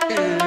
time!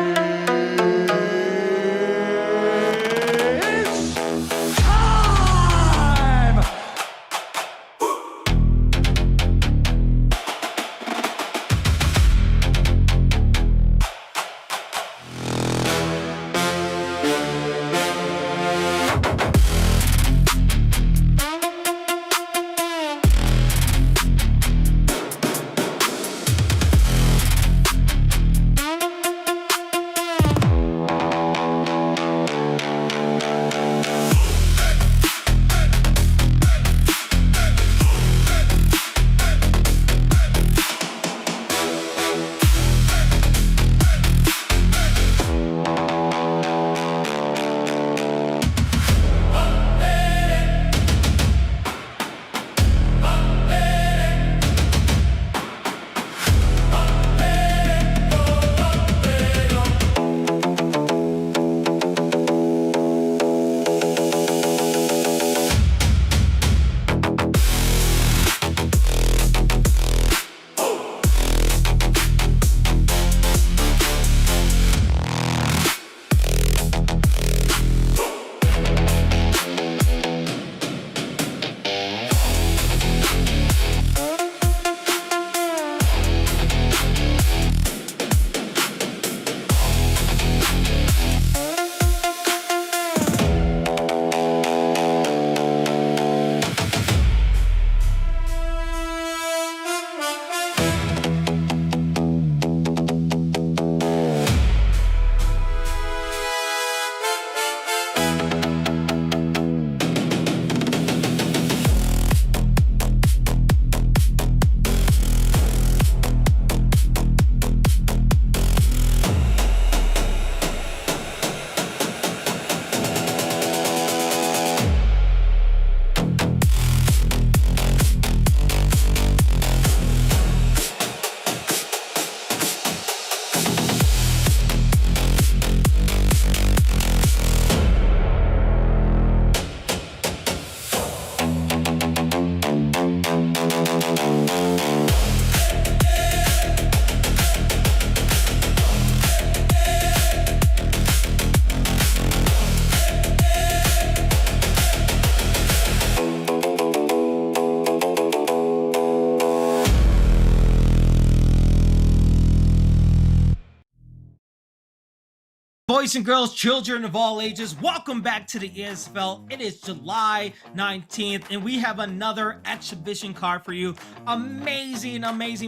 Boys and girls, children of all ages, welcome back to the ESFL. It is July 19th, and we have another exhibition card for you. Amazing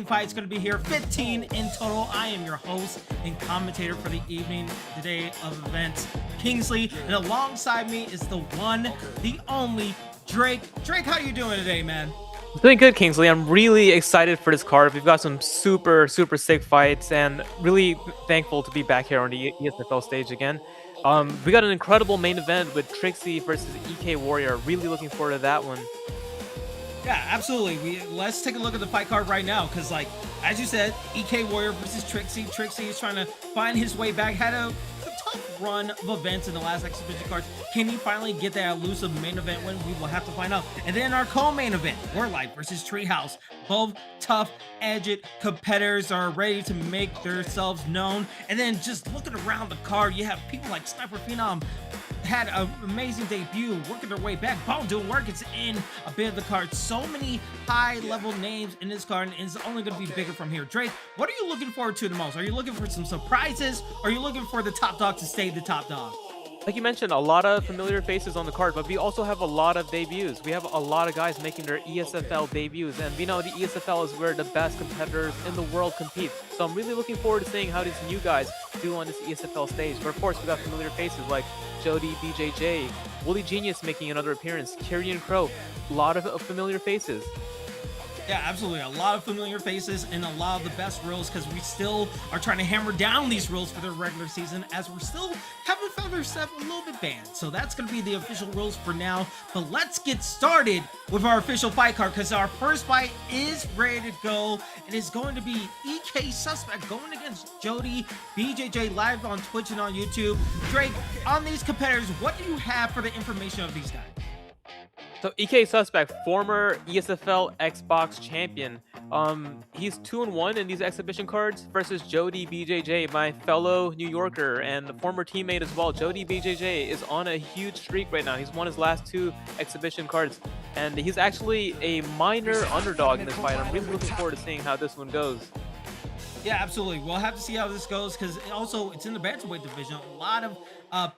fights going to be here. 15 in total. I am your host and commentator for the evening today of events, Kingsley, and alongside me is the one, the only Drake. Drake, how you doing today, man? Doing good, Kingsley. I'm really excited for this card. We've got some super sick fights, and really thankful to be back here on the ESFL stage again. We got an incredible main event with Trickzzy versus EK Warrior. Really looking forward to that one. Yeah, absolutely. Let's take a look at the fight card right now, because, like, as you said, EK Warrior versus Trickzzy. Trickzzy is trying to find his way back. Had a tough run of events in the last exhibition cards. Can he finally get that elusive main event win? We will have to find out. And then our co-main event, Wordlife versus Treehouse. Both tough, edged competitors are ready to make themselves known. And then just looking around the card, you have people like Sniper Phenom, had an amazing debut, working their way back. Ball doing work. It's in a bit of the card. So many high-level names in this card, and it's only going to be bigger from here. Drake, what are you looking forward to the most? Are you looking for some surprises? Or are you looking for the top dog to stay the top dog? Like you mentioned, a lot of familiar faces on the card, but we also have a lot of debuts. We have a lot of guys making their ESFL debuts, and we know the ESFL is where the best competitors in the world compete. So I'm really looking forward to seeing how these new guys do on this ESFL stage. But of course, we got familiar faces like Jody, BJJ, Wooly Genius making another appearance, Kyrian Crow, a lot of familiar faces. Yeah, absolutely. A lot of familiar faces and a lot of the best rules, because we still are trying to hammer down these rules for the regular season, as we're still having found ourselves a little bit banned. So that's going to be the official rules for now. But let's get started with our official fight card, because our first fight is ready to go. It is going to be EK Suspect going against Jody, BJJ, live on Twitch and on YouTube. Drake, on these competitors, what do you have for the information of these guys? So EK Suspect, former ESFL Xbox champion, He's 2-1 in these exhibition cards versus Jody BJJ, my fellow New Yorker and former teammate as well. Jody BJJ is on a huge streak right now. He's won his last 2 exhibition cards, and he's actually a minor underdog in this fight. I'm really looking forward to seeing how this one goes. Yeah, absolutely. We'll have to see how this goes because also it's in the bantamweight division. A lot of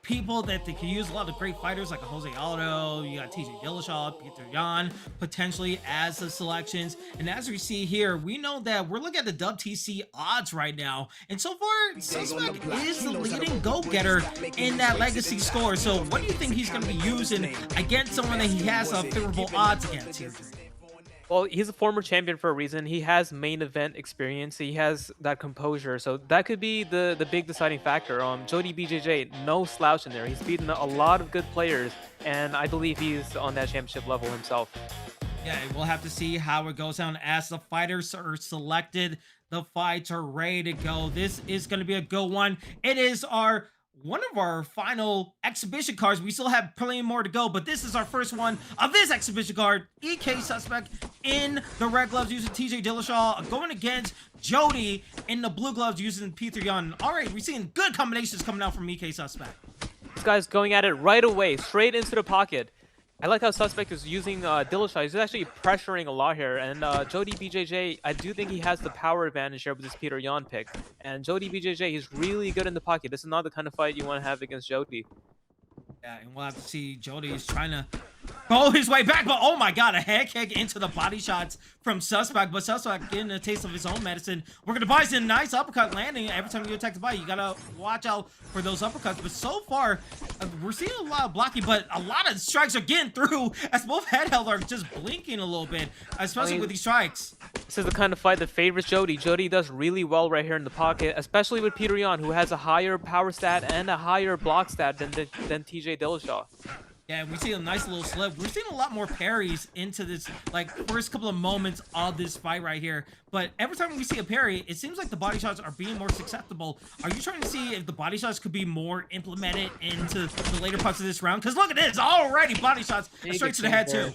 people that they can use, a lot of great fighters like a Jose Aldo, you got TJ Dillashaw, Peter Yan potentially as the selections. And as we see here, we know that we're looking at the WTC odds right now. And so far, Suspect is the leading go-getter in that legacy score. So what do you think he's going to be using against someone that he has favorable odds against here? Well, he's a former champion for a reason. He has main event experience. He has that composure. So that could be the big deciding factor. Jody BJJ, no slouch in there. He's beaten a lot of good players, and I believe he's on that championship level himself. Yeah, we'll have to see how it goes down as the fighters are selected. The fights are ready to go. This is going to be a good one. It is one of our final exhibition cards. We still have plenty more to go, but this is our first one of this exhibition card. EK Suspect in the red gloves using TJ Dillashaw, going against Jody in the blue gloves using Peter Yan. All right, we're seeing good combinations coming out from EK Suspect. This guy's going at it right away, straight into the pocket. I like how Suspect is using Dillashaw. He's actually pressuring a lot here. And Jody BJJ, I do think he has the power advantage here with this Peter Yan pick. And Jody BJJ, he's really good in the pocket. This is not the kind of fight you want to have against Jody. Yeah, and we'll have to see Jody is trying to go his way back, but oh my god, a head kick into the body shots from Suspect, but Suspect getting a taste of his own medicine. We're gonna buy a nice uppercut landing. Every time you attack the body, you gotta watch out for those uppercuts, but so far we're seeing a lot of blocking, but a lot of strikes are getting through as both head held are just blinking a little bit, especially with these strikes. This is the kind of fight that favors Jody. Jody does really well right here in the pocket, especially with Peter Yan, who has a higher power stat and a higher block stat than TJ Dillashaw. Yeah, we see a nice little slip. We're seeing a lot more parries into this, like, first couple of moments of this fight right here. But every time we see a parry, it seems like the body shots are being more susceptible. Are you trying to see if the body shots could be more implemented into the later parts of this round? Because look at this, already body shots straight to the head, too.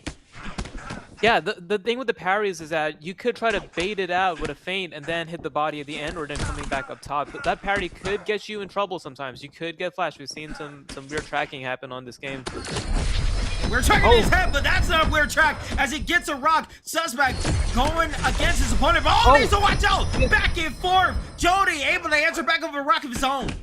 Yeah, the thing with the parries is that you could try to bait it out with a feint and then hit the body at the end or then coming back up top. But that parry could get you in trouble sometimes. You could get flashed. We've seen some weird tracking happen on this game. We're tracking his head, but that's not a weird track as he gets a rock. Suspect going against his opponent. Oh, needs to watch out. Back and forth. Jody able to answer back with a rock of his own.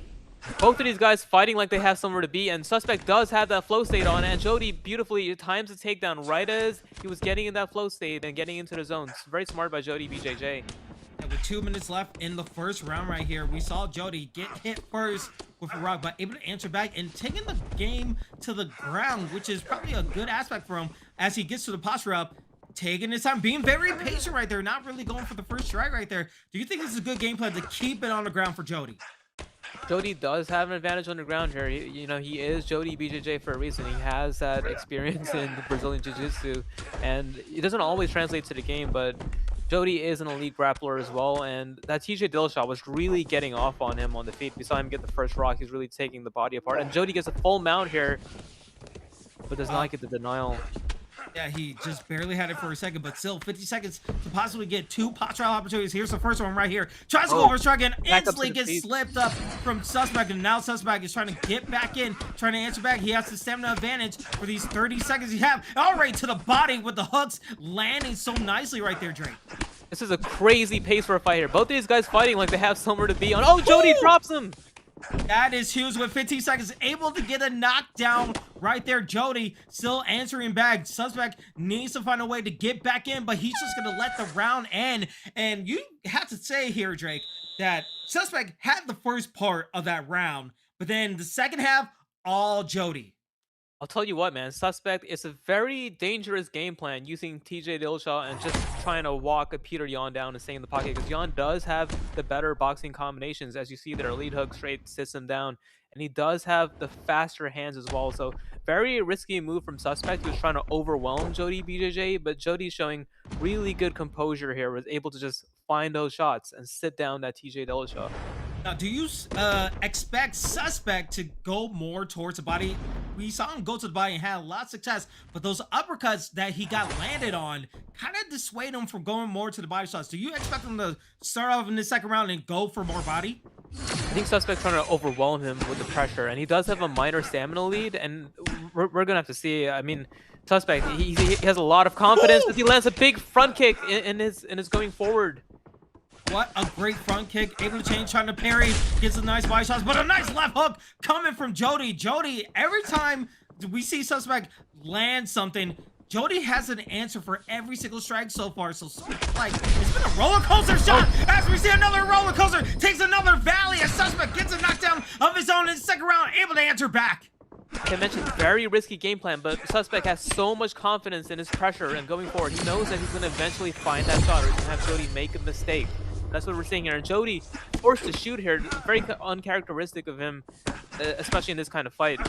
Both of these guys fighting like they have somewhere to be, and Suspect does have that flow state on, and Jody beautifully times the takedown right as he was getting in that flow state and getting into the zone. It's very smart by Jody BJJ. And with 2 minutes left in the first round right here, we saw Jody get hit first with a rock, but able to answer back and taking the game to the ground, which is probably a good aspect for him as he gets to the posture up. Taking his time, being very patient right there, not really going for the first strike right there. Do you think this is a good game plan to keep it on the ground for Jody? Jody does have an advantage on the ground here. He is Jody BJJ for a reason. He has that experience in Brazilian Jiu-Jitsu, and it doesn't always translate to the game, but Jody is an elite grappler as well, and that TJ Dillashaw was really getting off on him on the feet. We saw him get the first rock. He's really taking the body apart, and Jody gets a full mount here, but does not get the denial. Yeah, he just barely had it for a second, but still 50 seconds to possibly get 2 pot trial opportunities. Here's the first one right here. Tries to go over strike and instantly gets slipped up from Suspect, and now Suspect is trying to get back in, trying to answer back. He has the stamina advantage for these 30 seconds he have. All right, to the body with the hooks landing so nicely right there, Drake. This is a crazy pace for a fight here. Both of these guys fighting like they have somewhere to be on. Oh, Jody drops him. That is huge with 15 seconds. Able to get a knockdown right there. Jody still answering back. Suspect needs to find a way to get back in, but he's just going to let the round end. And you have to say here, Drake, that Suspect had the first part of that round, but then the second half, all Jody. I'll tell you what, man. Suspect is a very dangerous game plan using TJ Dillashaw and just trying to walk a Peter Yan down and stay in the pocket, because Yan does have the better boxing combinations. As you see there, lead hook straight sits him down, and he does have the faster hands as well. So very risky move from Suspect, who's trying to overwhelm Jody BJJ, but Jody's showing really good composure here, was able to just find those shots and sit down that TJ Dillashaw. Now, do you expect Suspect to go more towards the body we saw him go to the body and had a lot of success, but those uppercuts that he got landed on kind of dissuade him from going more to the body shots. Do you expect him to start off in the second round and go for more body? I think Suspect's trying to overwhelm him with the pressure, and he does have a minor stamina lead, and we're gonna have to see. I mean, Suspect, he has a lot of confidence as he lands a big front kick in his going forward. What a great front kick, able to change, trying to parry, gets a nice body shots, but a nice left hook coming from Jody. Jody, every time we see Suspect land something, Jody has an answer for every single strike so far. So, like, it's been a roller coaster shot as we see another roller coaster, takes another valley. A Suspect gets a knockdown of his own in the second round, able to answer back. Like I mentioned, very risky game plan, but Suspect has so much confidence in his pressure and going forward. He knows that he's going to eventually find that shot, or he's going to have Jody make a mistake. That's what we're seeing here. And Jody forced to shoot here, very uncharacteristic of him, especially in this kind of fight.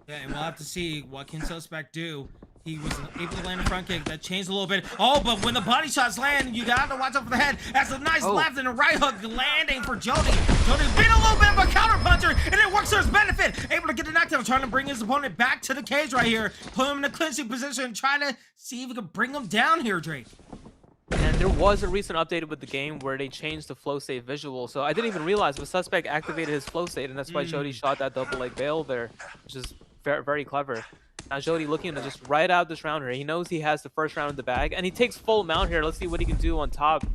Yeah, and we'll have to see what can Suspect do. He was able to land a front kick that changed a little bit. Oh, but when the body shots land, you got to watch out for the head. That's a nice left and a right hook landing for Jody. Jody being a little bit of a counter puncher, and it works to his benefit. Able to get the knockdown, trying to bring his opponent back to the cage right here. Put him in a clinching position, trying to see if he can bring him down here, Drake. And there was a recent update with the game where they changed the flow state visual. So I didn't even realize, but Suspect activated his flow state, and that's why Jody shot that double leg bail there, which is very, very clever. Now Jody looking to just ride out this round here. He knows he has the first round in the bag, and he takes full amount here. Let's see what he can do on top.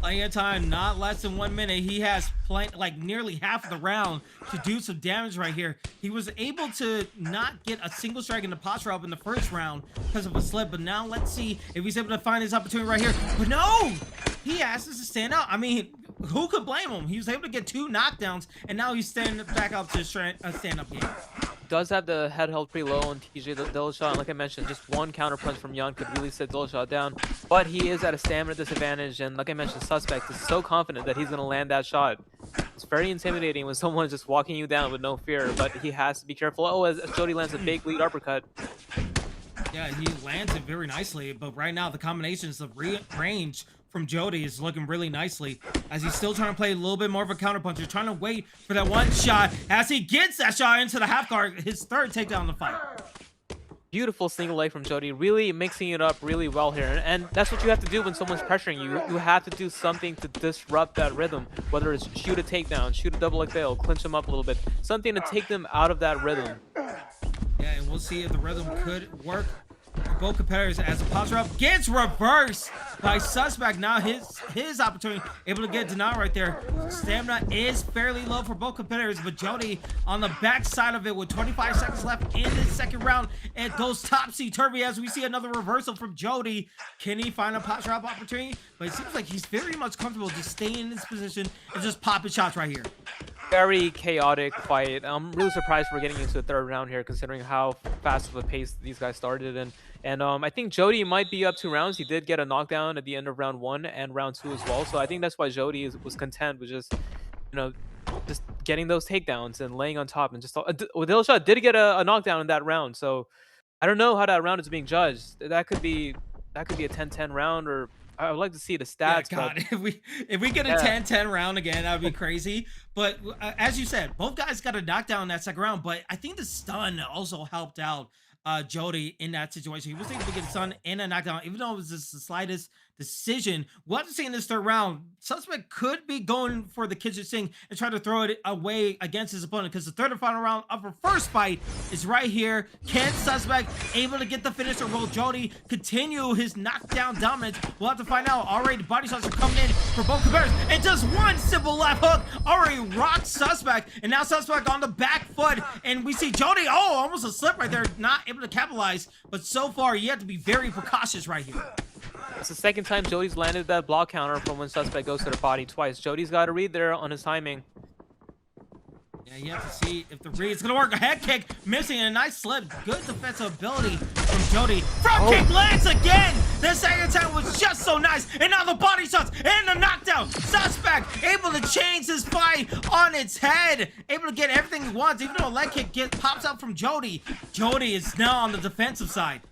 Plenty of time, not less than 1 minute. He has like nearly half of the round to do some damage right here. He was able to not get a single strike in the posture up in the first round because of a slip, but now let's see if he's able to find his opportunity right here. But no, he asks us to stand up. I mean, who could blame him? He was able to get 2 knockdowns, and now he's standing back up to a stand-up game. Does have the head held pretty low on TJ Dillashaw, and like I mentioned, just one counter punch from Yan could really set Dillashaw down, but he is at a stamina disadvantage, and like I mentioned, Suspect is so confident that he's going to land that shot. It's very intimidating when someone is just walking you down with no fear, but he has to be careful. Oh, as Jody lands a big lead uppercut. Yeah, he lands it very nicely, but right now the combinations of range from Jody is looking really nicely as he's still trying to play a little bit more of a counter puncher, trying to wait for that one shot as he gets that shot into the half guard, his third takedown in the fight. Beautiful single leg from Jody, really mixing it up really well here, and that's what you have to do when someone's pressuring you. You have to do something to disrupt that rhythm, whether it's shoot a takedown, shoot a double leg bail, clinch them up a little bit, something to take them out of that rhythm. Yeah, and we'll see if the rhythm could work for both competitors as the posture up gets reversed by Suspect. Now his opportunity, able to get denied right there. Stamina is fairly low for both competitors, but Jody on the back side of it with 25 seconds left in the second round. It goes topsy-turvy as we see another reversal from Jody. Can he find a posture up opportunity? But it seems like he's very much comfortable just staying in this position and just popping shots right here. Very chaotic fight. I'm really surprised we're getting into the third round here, considering how fast of a pace these guys started. And I think Jody might be up 2 rounds. He did get a knockdown at the end of round 1 and round 2 as well. So I think that's why Jody was content with just, just getting those takedowns and laying on top. And just Dillashaw did get a knockdown in that round. So I don't know how that round is being judged. That could be a 10-10 round, or I would like to see the stats. Yeah, God, but if we get a 10-10 round again, that would be crazy. But as you said, both guys got a knockdown in that second round. But I think the stun also helped out Jody in that situation. He was able to get a stun and a knockdown, even though it was just the slightest decision. We'll have to see in this third round. Suspect could be going for the kitchen sink and try to throw it away against his opponent, because the third and final round of our first fight is right here. Can Suspect able to get the finish, or will Jody continue his knockdown dominance? We'll have to find out. Already the body shots are coming in for both competitors, and just one simple left hook already rocked Suspect, and now Suspect on the back foot, and we see Jody, oh, almost a slip right there, not able to capitalize, but so far you have to be very precautious right here. It's the second time Jody's landed that block counter from when Suspect goes to the body twice. Jody's got to read there on his timing. Yeah, you have to see if the read is going to work. A head kick missing, and a nice slip. Good defensive ability from Jody. Front kick lands again. The second time was just so nice. And now the body shots and the knockdown. Suspect able to change his fight on its head. Able to get everything he wants, even though a leg kick pops out from Jody. Jody is now on the defensive side.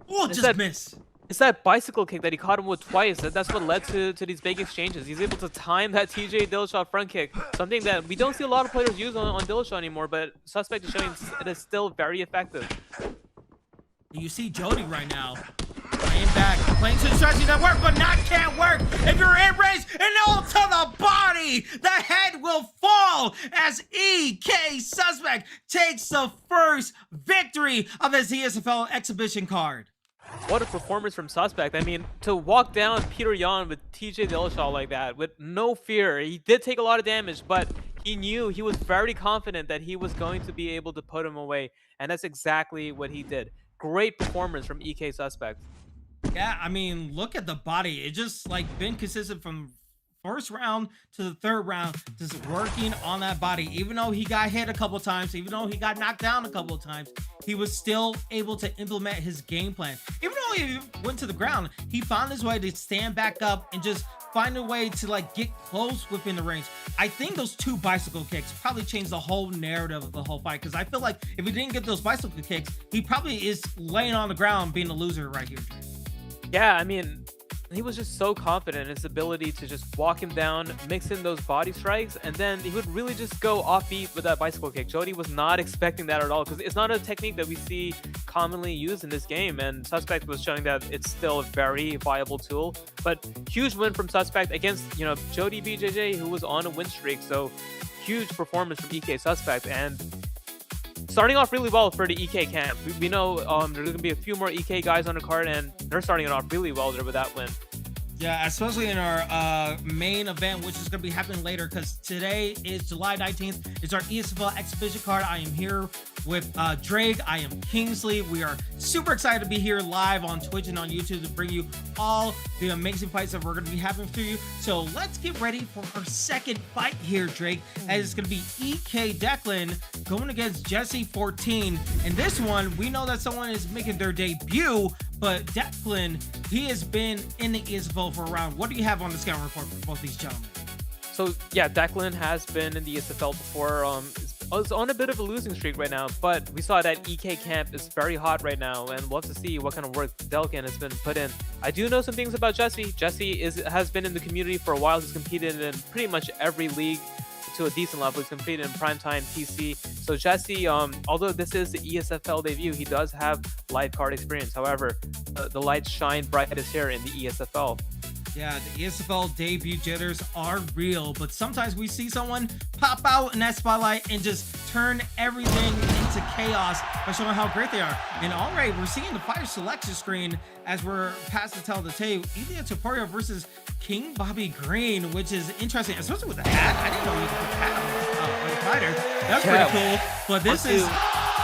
Oh, just miss. It's that bicycle kick that he caught him with twice. That's what led to these big exchanges. He's able to time that TJ Dillashaw front kick, something that we don't see a lot of players use on Dillashaw anymore, but Suspect is showing it is still very effective. You see Jody right now playing back, playing to the strategy that work, but not can't work. If you're in range and all to the body, the head will fall as EK Suspect takes the first victory of his ESFL exhibition card. What a performance from Suspect. I mean, to walk down Peter Yan with TJ Dillashaw like that with no fear. He did take a lot of damage, but he knew, he was very confident that he was going to be able to put him away, and that's exactly what he did. Great performance from EK Suspect. Yeah, I mean, look at the body. It just like been consistent from first round to the third round, just working on that body. Even though he got hit a couple times, even though he got knocked down a couple of times, he was still able to implement his game plan. Even though he went to the ground, he found his way to stand back up and just find a way to like get close within the range. I think those 2 bicycle kicks probably changed the whole narrative of the whole fight, because I feel like if he didn't get those bicycle kicks, he probably is laying on the ground being a loser right here. Yeah, I mean, he was just so confident in his ability to just walk him down, mix in those body strikes, and then he would really just go offbeat with that bicycle kick. Jody was not expecting that at all, because it's not a technique that we see commonly used in this game, and Suspect was showing that it's still a very viable tool. But huge win from Suspect against, you know, Jody BJJ, who was on a win streak. So huge performance from EK Suspect, and starting off really well for the EK camp. We know there's going to be a few more EK guys on the card, and they're starting it off really well there with that win. Yeah, especially in our main event, which is going to be happening later, because today is July 19th. It's our ESFL exhibition card. I am here with Drake. I am Kingsley. We are super excited to be here live on Twitch and on YouTube to bring you all the amazing fights that we're going to be having for you. So let's get ready for our second fight here, Drake. And it's going to be EK Declan going against Jesse 14. And this one, we know that someone is making their debut, but Declan, he has been in the ESFL for a round. What do you have on the scout report for both these gentlemen? So yeah, Declan has been in the ESFL before. It's on a bit of a losing streak right now, but we saw that EK camp is very hot right now, and we'll have to see what kind of work Delkin has been put in. I do know some things about Jesse. Jesse has been in the community for a while. He's competed in pretty much every league to a decent level. He's competed in primetime PC. So Jesse, although this is the ESFL debut, he does have live card experience. However, the lights shine brightest here in the ESFL. Yeah, the ESFL debut jitters are real, but sometimes we see someone pop out in that spotlight and just turn everything into chaos by showing how great they are. And all right, we're seeing the fighter selection screen as we're past the tell of the tape. Ilya Topuria versus King Bobby Green, which is interesting, especially with the hat. I didn't know you could put the hat on the fighter. That's pretty cool. But this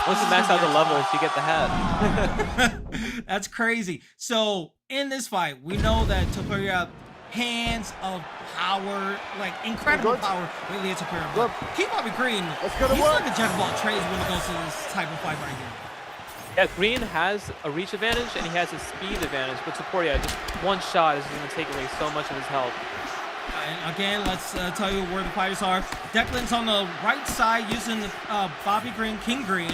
once you max out the levels, you get the hat. That's crazy. So in this fight, we know that Topuria, hands of power, like incredible power with Ilya Topuria. King Bobby Green, he's like a jack of all trades when it goes to this type of fight right here. Yeah, Green has a reach advantage and he has a speed advantage, but Topuria, just one shot is going to take away so much of his health. And again, let's tell you where the fighters are. Declan's on the right side using Bobby Green, King Green,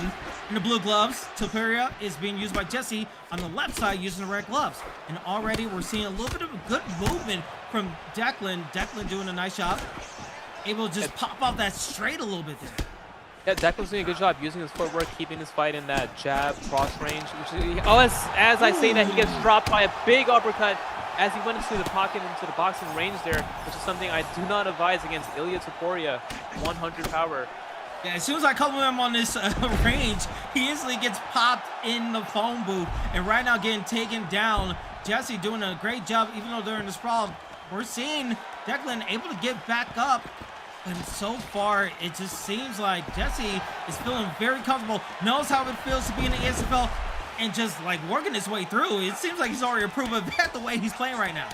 in the blue gloves. Topuria is being used by Jesse on the left side using the red gloves. And already we're seeing a little bit of a good movement from Declan. Declan doing a nice job. Able to just pop off that straight a little bit there. Yeah, Declan's doing a good job using his footwork, keeping his fight in that jab cross range. Which, as I say that, he gets dropped by a big uppercut as he went into the pocket, into the boxing range there, which is something I do not advise against Ilya Topuria, 100 power. Yeah, as soon as I couple him on this range, he instantly gets popped in the phone booth. And right now getting taken down. Jesse doing a great job, even though they're in the sprawl. We're seeing Declan able to get back up. And so far, it just seems like Jesse is feeling very comfortable, knows how it feels to be in the ESFL, and just like working his way through. It seems like he's already approved of that the way he's playing right now.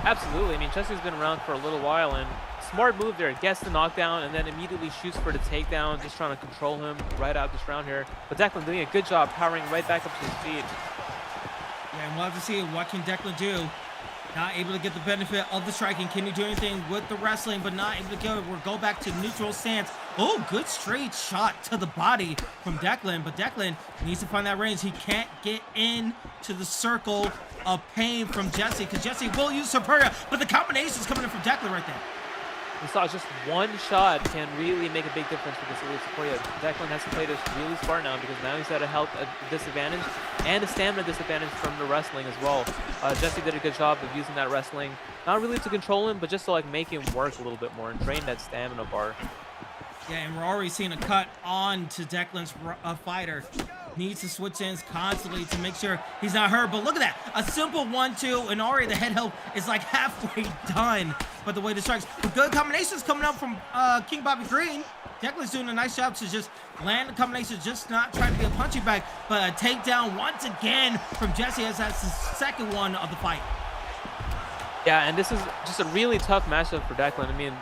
Absolutely. I mean, Jesse's been around for a little while, and smart move there. Gets the knockdown and then immediately shoots for the takedown, just trying to control him right out this round here. But Declan doing a good job powering right back up to his feet. Yeah, and we'll have to see what can Declan do. Not able to get the benefit of the striking. Can he do anything with the wrestling, but not able to go back to neutral stance. Oh, good straight shot to the body from Declan, but Declan needs to find that range. He can't get into the circle of pain from Jesse, because Jesse will use Superior, but the combination's coming in from Declan right there. We saw just one shot can really make a big difference for this elite support. Declan has to play this really smart now because now he's at a health disadvantage and a stamina disadvantage from the wrestling as well. Jesse did a good job of using that wrestling, not really to control him, but just to like make him work a little bit more and drain that stamina bar. Yeah, and we're already seeing a cut on to Declan's fighter. Needs to switch ends constantly to make sure he's not hurt. But look at that. A simple 1-2, and already the head health is like halfway done. But the way the strikes, with good combinations coming up from King Bobby Green. Declan's doing a nice job to just land the combinations, just not trying to be a punching bag. But a takedown once again from Jesse, as that's the second one of the fight. Yeah, and this is just a really tough matchup for Declan. I mean,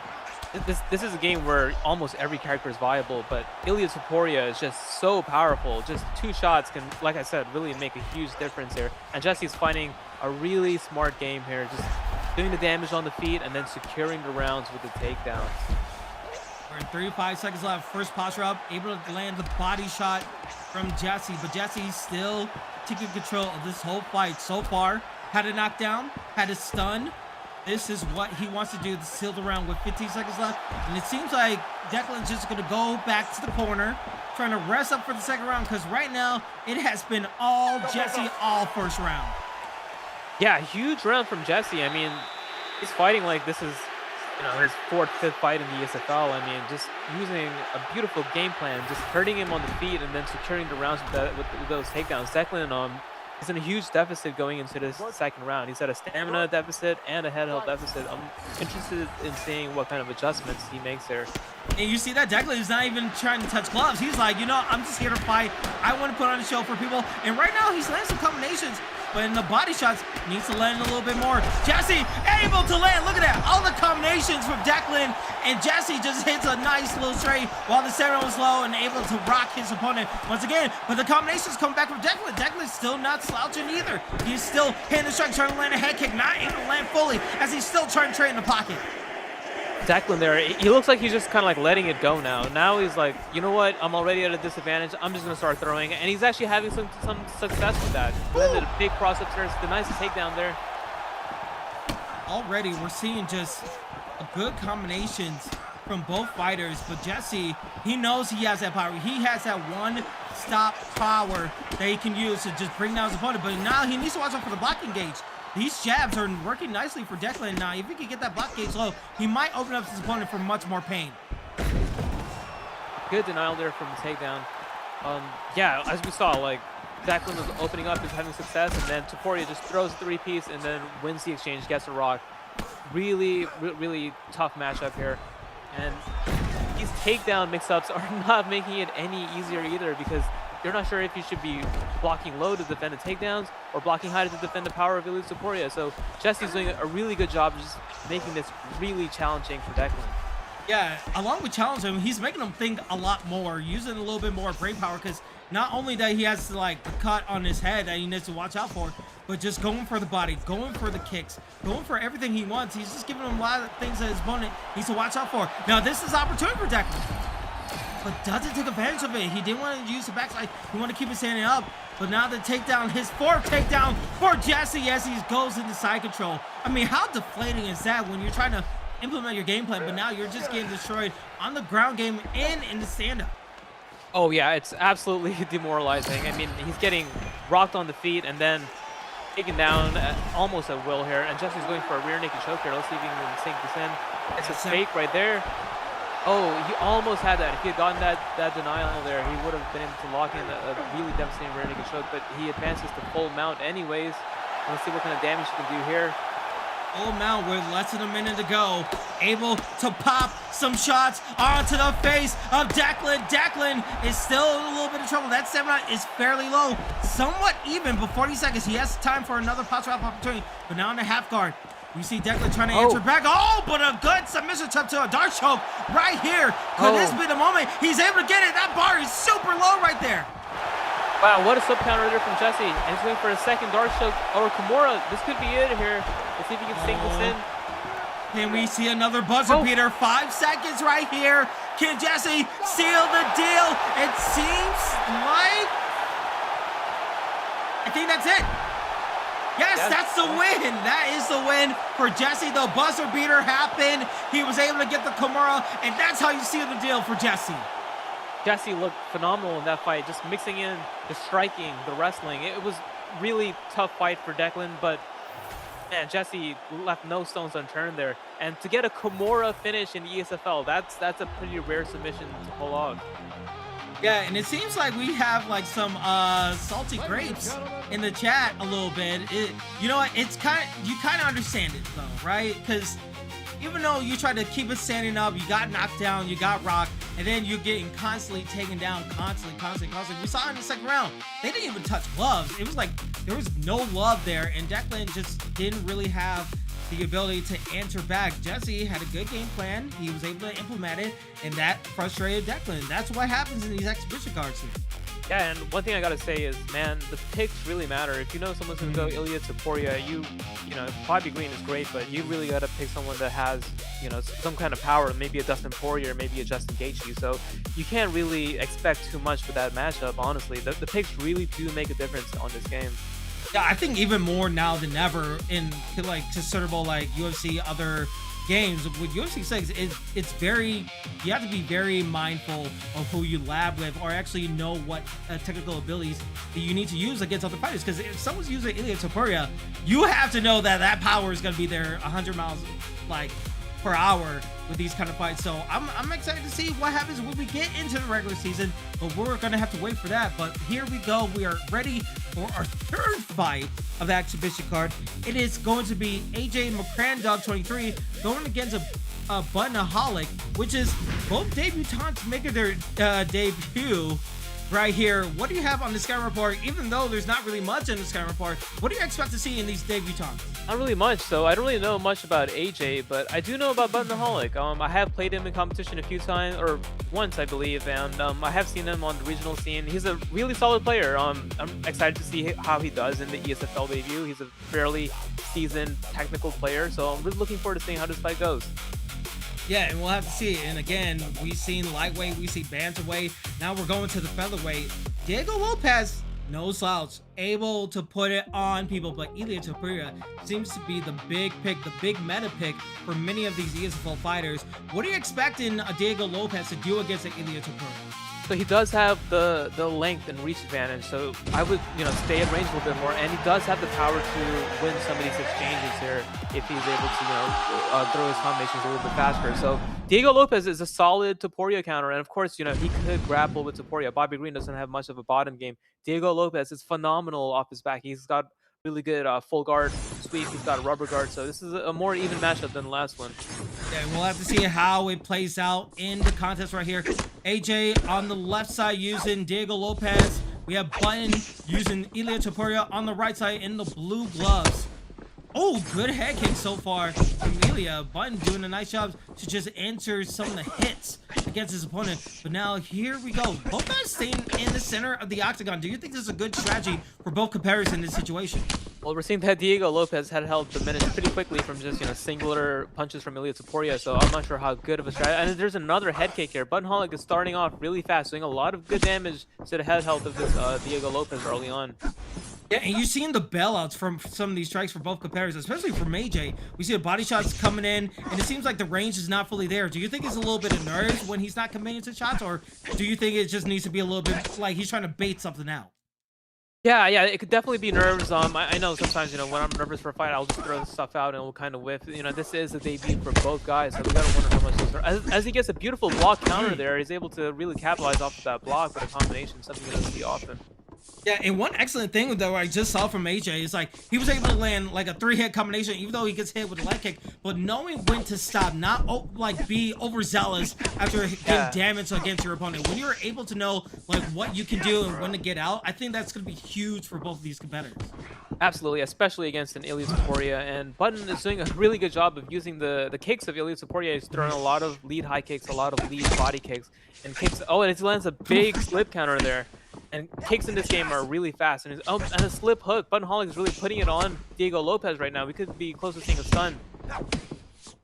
this is a game where almost every character is viable, but Ilya Taporia is just so powerful. Just 2 shots can, like I said, really make a huge difference here. And Jesse's finding a really smart game here, just doing the damage on the feet and then securing the rounds with the takedowns. We're in 35 seconds left. First posture up, able to land the body shot from Jesse, but Jesse's still taking control of this whole fight so far. Had a knockdown, had a stun. This is what he wants to do to seal the round with 15 seconds left. And it seems like Declan's just going to go back to the corner, trying to rest up for the second round, because right now it has been all Jesse all first round. Yeah, huge round from Jesse. I mean, he's fighting like this is, you know, his 4th, 5th fight in the ESFL. I mean, just using a beautiful game plan, just hurting him on the feet and then securing the rounds with those takedowns. Declan is in a huge deficit going into this second round. He's at a stamina deficit and a head health deficit. I'm interested in seeing what kind of adjustments he makes there. And you see that Declan is not even trying to touch gloves. He's like, you know, I'm just here to fight. I want to put on a show for people. And right now he's landing some combinations, but in the body shots, needs to land a little bit more. Jesse able to land. Look at that. All the combinations from Declan, and Jesse just hits a nice little straight while the stamina was low and able to rock his opponent once again. But the combinations come back from Declan. Declan's still not slouching either. He's still hitting the strike, trying to land a head kick, not able to land fully as he's still trying to trade in the pocket. Declan there, he looks like he's just kind of like letting it go now. Now he's like, you know what, I'm already at a disadvantage. I'm just going to start throwing. And he's actually having some success with that. Landed a big cross upstairs, the nice takedown there. Already we're seeing just good combinations from both fighters, but Jesse, he knows he has that power. He has that one-stop power that he can use to just bring down his opponent, but now he needs to watch out for the blocking gauge. These jabs are working nicely for Declan now. If he can get that block gauge low, he might open up his opponent for much more pain. Good denial there from the takedown. Yeah, as we saw, like, Declan was opening up, he's having success, and then Taporia just throws the 3-piece and then wins the exchange, gets a rock. Really tough matchup here. And these takedown mix-ups are not making it any easier either, because you're not sure if you should be blocking low to defend the takedowns or blocking high to defend the power of Ilya Taporia. So Jesse's doing a really good job just making this really challenging for Declan. Yeah, along with challenging him, he's making him think a lot more, using a little bit more brain power, because not only that he has like the cut on his head that he needs to watch out for, but just going for the body, going for the kicks, going for everything he wants. He's just giving him a lot of things that his opponent needs to watch out for. Now this is opportunity for Declan, but doesn't take advantage of it. He didn't want to use the backside. He wanted to keep his standing up. But now the takedown, his 4th takedown for Jesse as he goes into side control. I mean, how deflating is that when you're trying to implement your game plan, but now you're just getting destroyed on the ground game and in the stand-up? Oh yeah, it's absolutely demoralizing. I mean, he's getting rocked on the feet and then taken down almost at will here. And Jesse's going for a rear naked choke here. Let's see if he can sink this in. It's a fake right there. Oh, he almost had that. If he had gotten that denial there, he would have been able to lock in a really devastating rear naked choke, but he advances to full mount anyways. Let's see what kind of damage he can do here. Full mount with less than a minute to go. Able to pop some shots onto the face of Declan. Declan is still in a little bit of trouble. That stamina is fairly low. Somewhat even, but 40 seconds. He has time for another post drop opportunity, but now in the half guard. You see Declan trying to answer back. Oh, but a good submission attempt to a dart choke right here. Could this be the moment? He's able to get it. That bar is super low right there. Wow, what a sub counter there from Jesse. And he's going for a second dart choke. Or Kimura, this could be it here. Let's see if he can sink this in. Can we see another buzzer beater? 5 seconds right here. Can Jesse seal the deal? It seems like... I think that's it. Yes, Yes. that's the win. That is the win for Jesse. The buzzer beater happened. He was able to get the Kimura, and that's how you seal the deal for Jesse. Jesse looked phenomenal in that fight, just mixing in the striking, the wrestling. It was really tough fight for Declan, but man, Jesse left no stones unturned there. And to get a Kimura finish in the ESFL, that's a pretty rare submission to pull off. Yeah, and it seems like we have like some salty grapes in the chat a little bit. You know what? It's you kind of understand it though, right? Because even though you try to keep it standing up, you got knocked down, you got rocked, and then you're getting constantly taken down, constantly. We saw in the second round, they didn't even touch gloves. It was like there was no love there, and Declan just didn't really have the ability to answer back. Jesse had a good game plan. He was able to implement it, and that frustrated Declan. That's what happens in these exhibition cards here. Yeah, and one thing I gotta say is, man, the picks really matter. If you know someone's gonna go Ilya Taporia, you know, Bobby Green is great, but you really gotta pick someone that has, you know, some kind of power, maybe a Dustin Poirier, maybe a Justin Gaethje. So you can't really expect too much for that matchup, honestly. The picks really do make a difference on this game. Yeah, I think even more now than ever in like considerable like UFC other games with UFC 6, it's very, you have to be very mindful of who you lab with, or actually know what technical abilities that you need to use against other fighters. Because if someone's using Ilya Taporia, you have to know that that power is going to be there 100 miles like per hour with these kind of fights. So I'm excited to see what happens when we get into the regular season, but we're gonna have to wait for that. But here we go, we are ready for our third fight of the exhibition card. It is going to be AJ McCrandog 23 going against a Buttonaholic, which is both debutants making their debut right here. What do you have on the scouting report? Even though there's not really much in the scouting report, what do you expect to see in these debutants? Not really much, so I don't really know much about AJ, but I do know about Buttonaholic. I have played him in competition a few times, or once I believe, and I have seen him on the regional scene. He's a really solid player. I'm excited to see how he does in the ESFL debut. He's a fairly seasoned technical player, so I'm really looking forward to seeing how this fight goes. Yeah, and we'll have to see. And again, we've seen lightweight, we see bantamweight. Now we're going to the featherweight. Diego Lopez, no slouch, able to put it on people, but Ilya Taporia seems to be the big pick, the big meta pick for many of these ESFL fighters. What are you expecting Diego Lopez to do against Ilya Taporia? So he does have the length and reach advantage, so I would, you know, stay at range a little bit more, and he does have the power to win some of these exchanges here if he's able to, you know, throw his combinations a little bit faster. So Diego Lopez is a solid Taporia counter, and of course, you know, he could grapple with Taporia. Bobby Green doesn't have much of a bottom game. Diego Lopez is phenomenal off his back. He's got really good full guard sweep. He's got a rubber guard, so this is a more even matchup than the last one. Yeah, we'll have to see how it plays out in the contest right here. AJ on the left side using Diego Lopez. We have Button using Ilya Taporia on the right side in the blue gloves. Oh, good head kick so far from Ilya. Button doing a nice job to just answer some of the hits against his opponent. But now here we go. Both guys staying in the center of the octagon. Do you think this is a good strategy for both competitors in this situation? Well, we're seeing that Diego Lopez had held diminished pretty quickly from just, you know, singular punches from Ilya Taporia, so I'm not sure how good of a strategy. And there's another head kick here. Buttonaholic is starting off really fast, doing a lot of good damage to the head health of this Diego Lopez early on. Yeah, and you're seeing the bailouts from some of these strikes for both competitors, especially from AJ. We see the body shots coming in, and it seems like the range is not fully there. Do you think it's a little bit of nerves when he's not committing to shots, or do you think it just needs to be a little bit like he's trying to bait something out? Yeah, it could definitely be nerves. I know sometimes, you know, when I'm nervous for a fight, I'll just throw this stuff out and it'll kind of whiff. You know, this is a debut for both guys, so we gotta wonder how much those are. As he gets a beautiful block counter there, he's able to really capitalize off of that block with a combination, something you don't see often. Yeah, and one excellent thing that I just saw from AJ is like he was able to land like a 3-hit combination, even though he gets hit with a leg kick, but knowing when to stop, not like be overzealous after getting damage against your opponent. When you're able to know like what you can do and when to get out, I think that's going to be huge for both of these competitors. Absolutely, especially against an Ilya Taporia, and Button is doing a really good job of using the kicks of Ilya Taporia. He's throwing a lot of lead high kicks, a lot of lead body kicks, and kicks. Oh, and he lands a big slip counter there. And kicks in this game are really fast, and a slip hook. Buttonaholic is really putting it on Diego Lopez right now. We could be close to seeing a stun.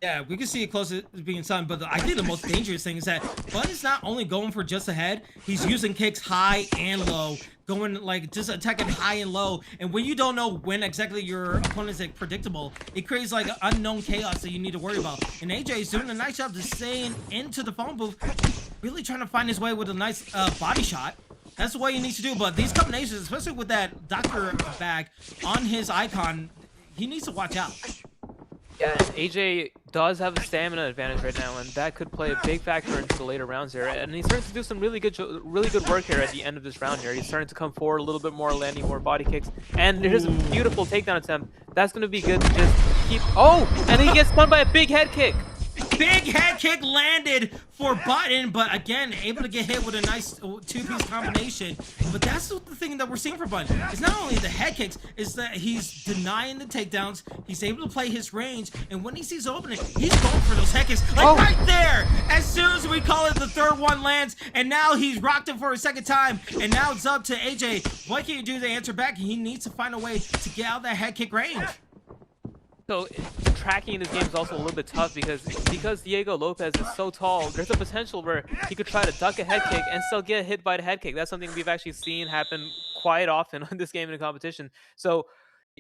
Yeah, we can see it close to being sun, but I think the most dangerous thing is that Bud is not only going for just ahead, he's using kicks high and low, going like just attacking high and low. And when you don't know when exactly your opponent is like, predictable, it creates like unknown chaos that you need to worry about. And AJ is doing a nice job just staying into the phone booth, really trying to find his way with a nice body shot. That's what he needs to do. But these combinations, especially with that doctor bag on his icon, he needs to watch out. Yeah, and AJ does have a stamina advantage right now, and that could play a big factor into the later rounds here. And he's starting to do some really good work here at the end of this round here. He's starting to come forward a little bit more, landing more body kicks. And there's a beautiful takedown attempt. That's going to be good to just keep... Oh! And he gets spun by a big head kick. Big head kick landed for Button, but again, able to get hit with a nice two-piece combination. But that's the thing that we're seeing for Button. It's not only the head kicks, is that he's denying the takedowns, he's able to play his range, and when he sees opening, he's going for those head kicks. Like right there! As soon as we call it, the third one lands, and now he's rocked him for a second time, and now it's up to AJ. What can you do to answer back? He needs to find a way to get out of that head kick range. So tracking in this game is also a little bit tough because Diego Lopez is so tall. There's a potential where he could try to duck a head kick and still get hit by the head kick. That's something we've actually seen happen quite often in this game in a competition. So,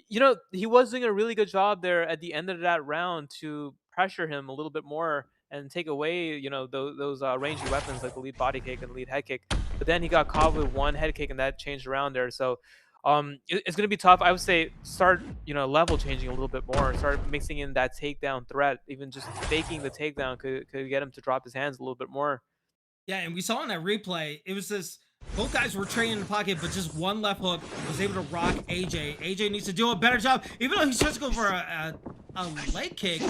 you know, he was doing a really good job there at the end of that round to pressure him a little bit more and take away, you know, those rangy weapons like the lead body kick and the lead head kick. But then he got caught with one head kick and that changed around there. So it's going to be tough. I would say start, you know, level changing a little bit more. Start mixing in that takedown threat. Even just faking the takedown could get him to drop his hands a little bit more. Yeah, and we saw in that replay, it was this, both guys were trading in the pocket, but just one left hook was able to rock AJ. AJ needs to do a better job, even though he's trying to go for a leg kick.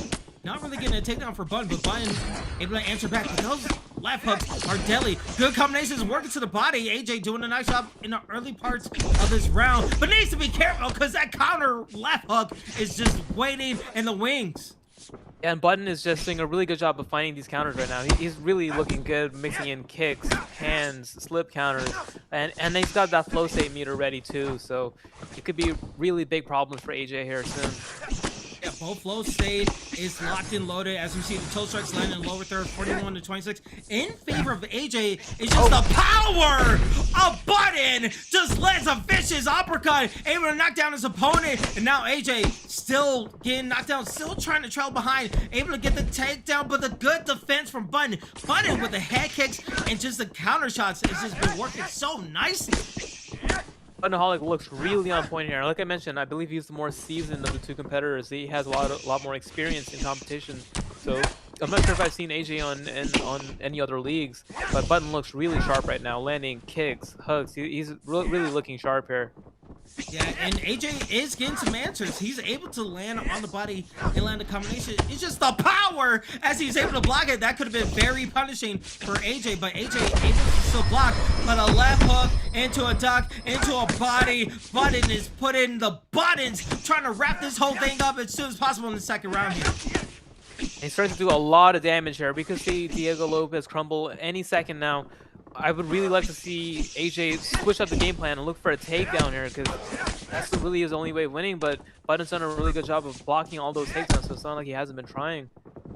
Not really getting a takedown for Button, but Button able to answer back. But those left hooks are deadly. Good combinations working to the body. AJ doing a nice job in the early parts of this round, but needs to be careful because that counter left hook is just waiting in the wings. Yeah, and Button is just doing a really good job of finding these counters right now. He's really looking good, mixing in kicks, hands, slip counters, and he's got that flow state meter ready too. So it could be really big problems for AJ here soon. Yeah, both flow state is locked and loaded. As we see, the toe strikes landing lower third, 41-26. In favor of AJ is just the power of Button. Just lands a vicious uppercut, able to knock down his opponent. And now AJ still getting knocked down, still trying to trail behind, able to get the takedown, but the good defense from Button. Button with the head kicks and just the counter shots has just been working so nicely. Buttonaholic looks really on point here. Like I mentioned, I believe he's the more seasoned of the two competitors. He has a lot more experience in competition. So I'm not sure if I've seen AJ on any other leagues, but Button looks really sharp right now, landing kicks, hooks. He's really looking sharp here. Yeah, and AJ is getting some answers. He's able to land on the body and land a combination. It's just the power as he's able to block it. That could have been very punishing for AJ, but AJ able to still block. But a left hook into a duck, into a body. Button is put in the buttons, trying to wrap this whole thing up as soon as possible in the second round here. He's starting to do a lot of damage here. We could see Diego Lopez crumble any second now. I would really like to see AJ switch up the game plan and look for a takedown here because that's really his only way of winning, but Button's done a really good job of blocking all those takedowns, so it's not like he hasn't been trying.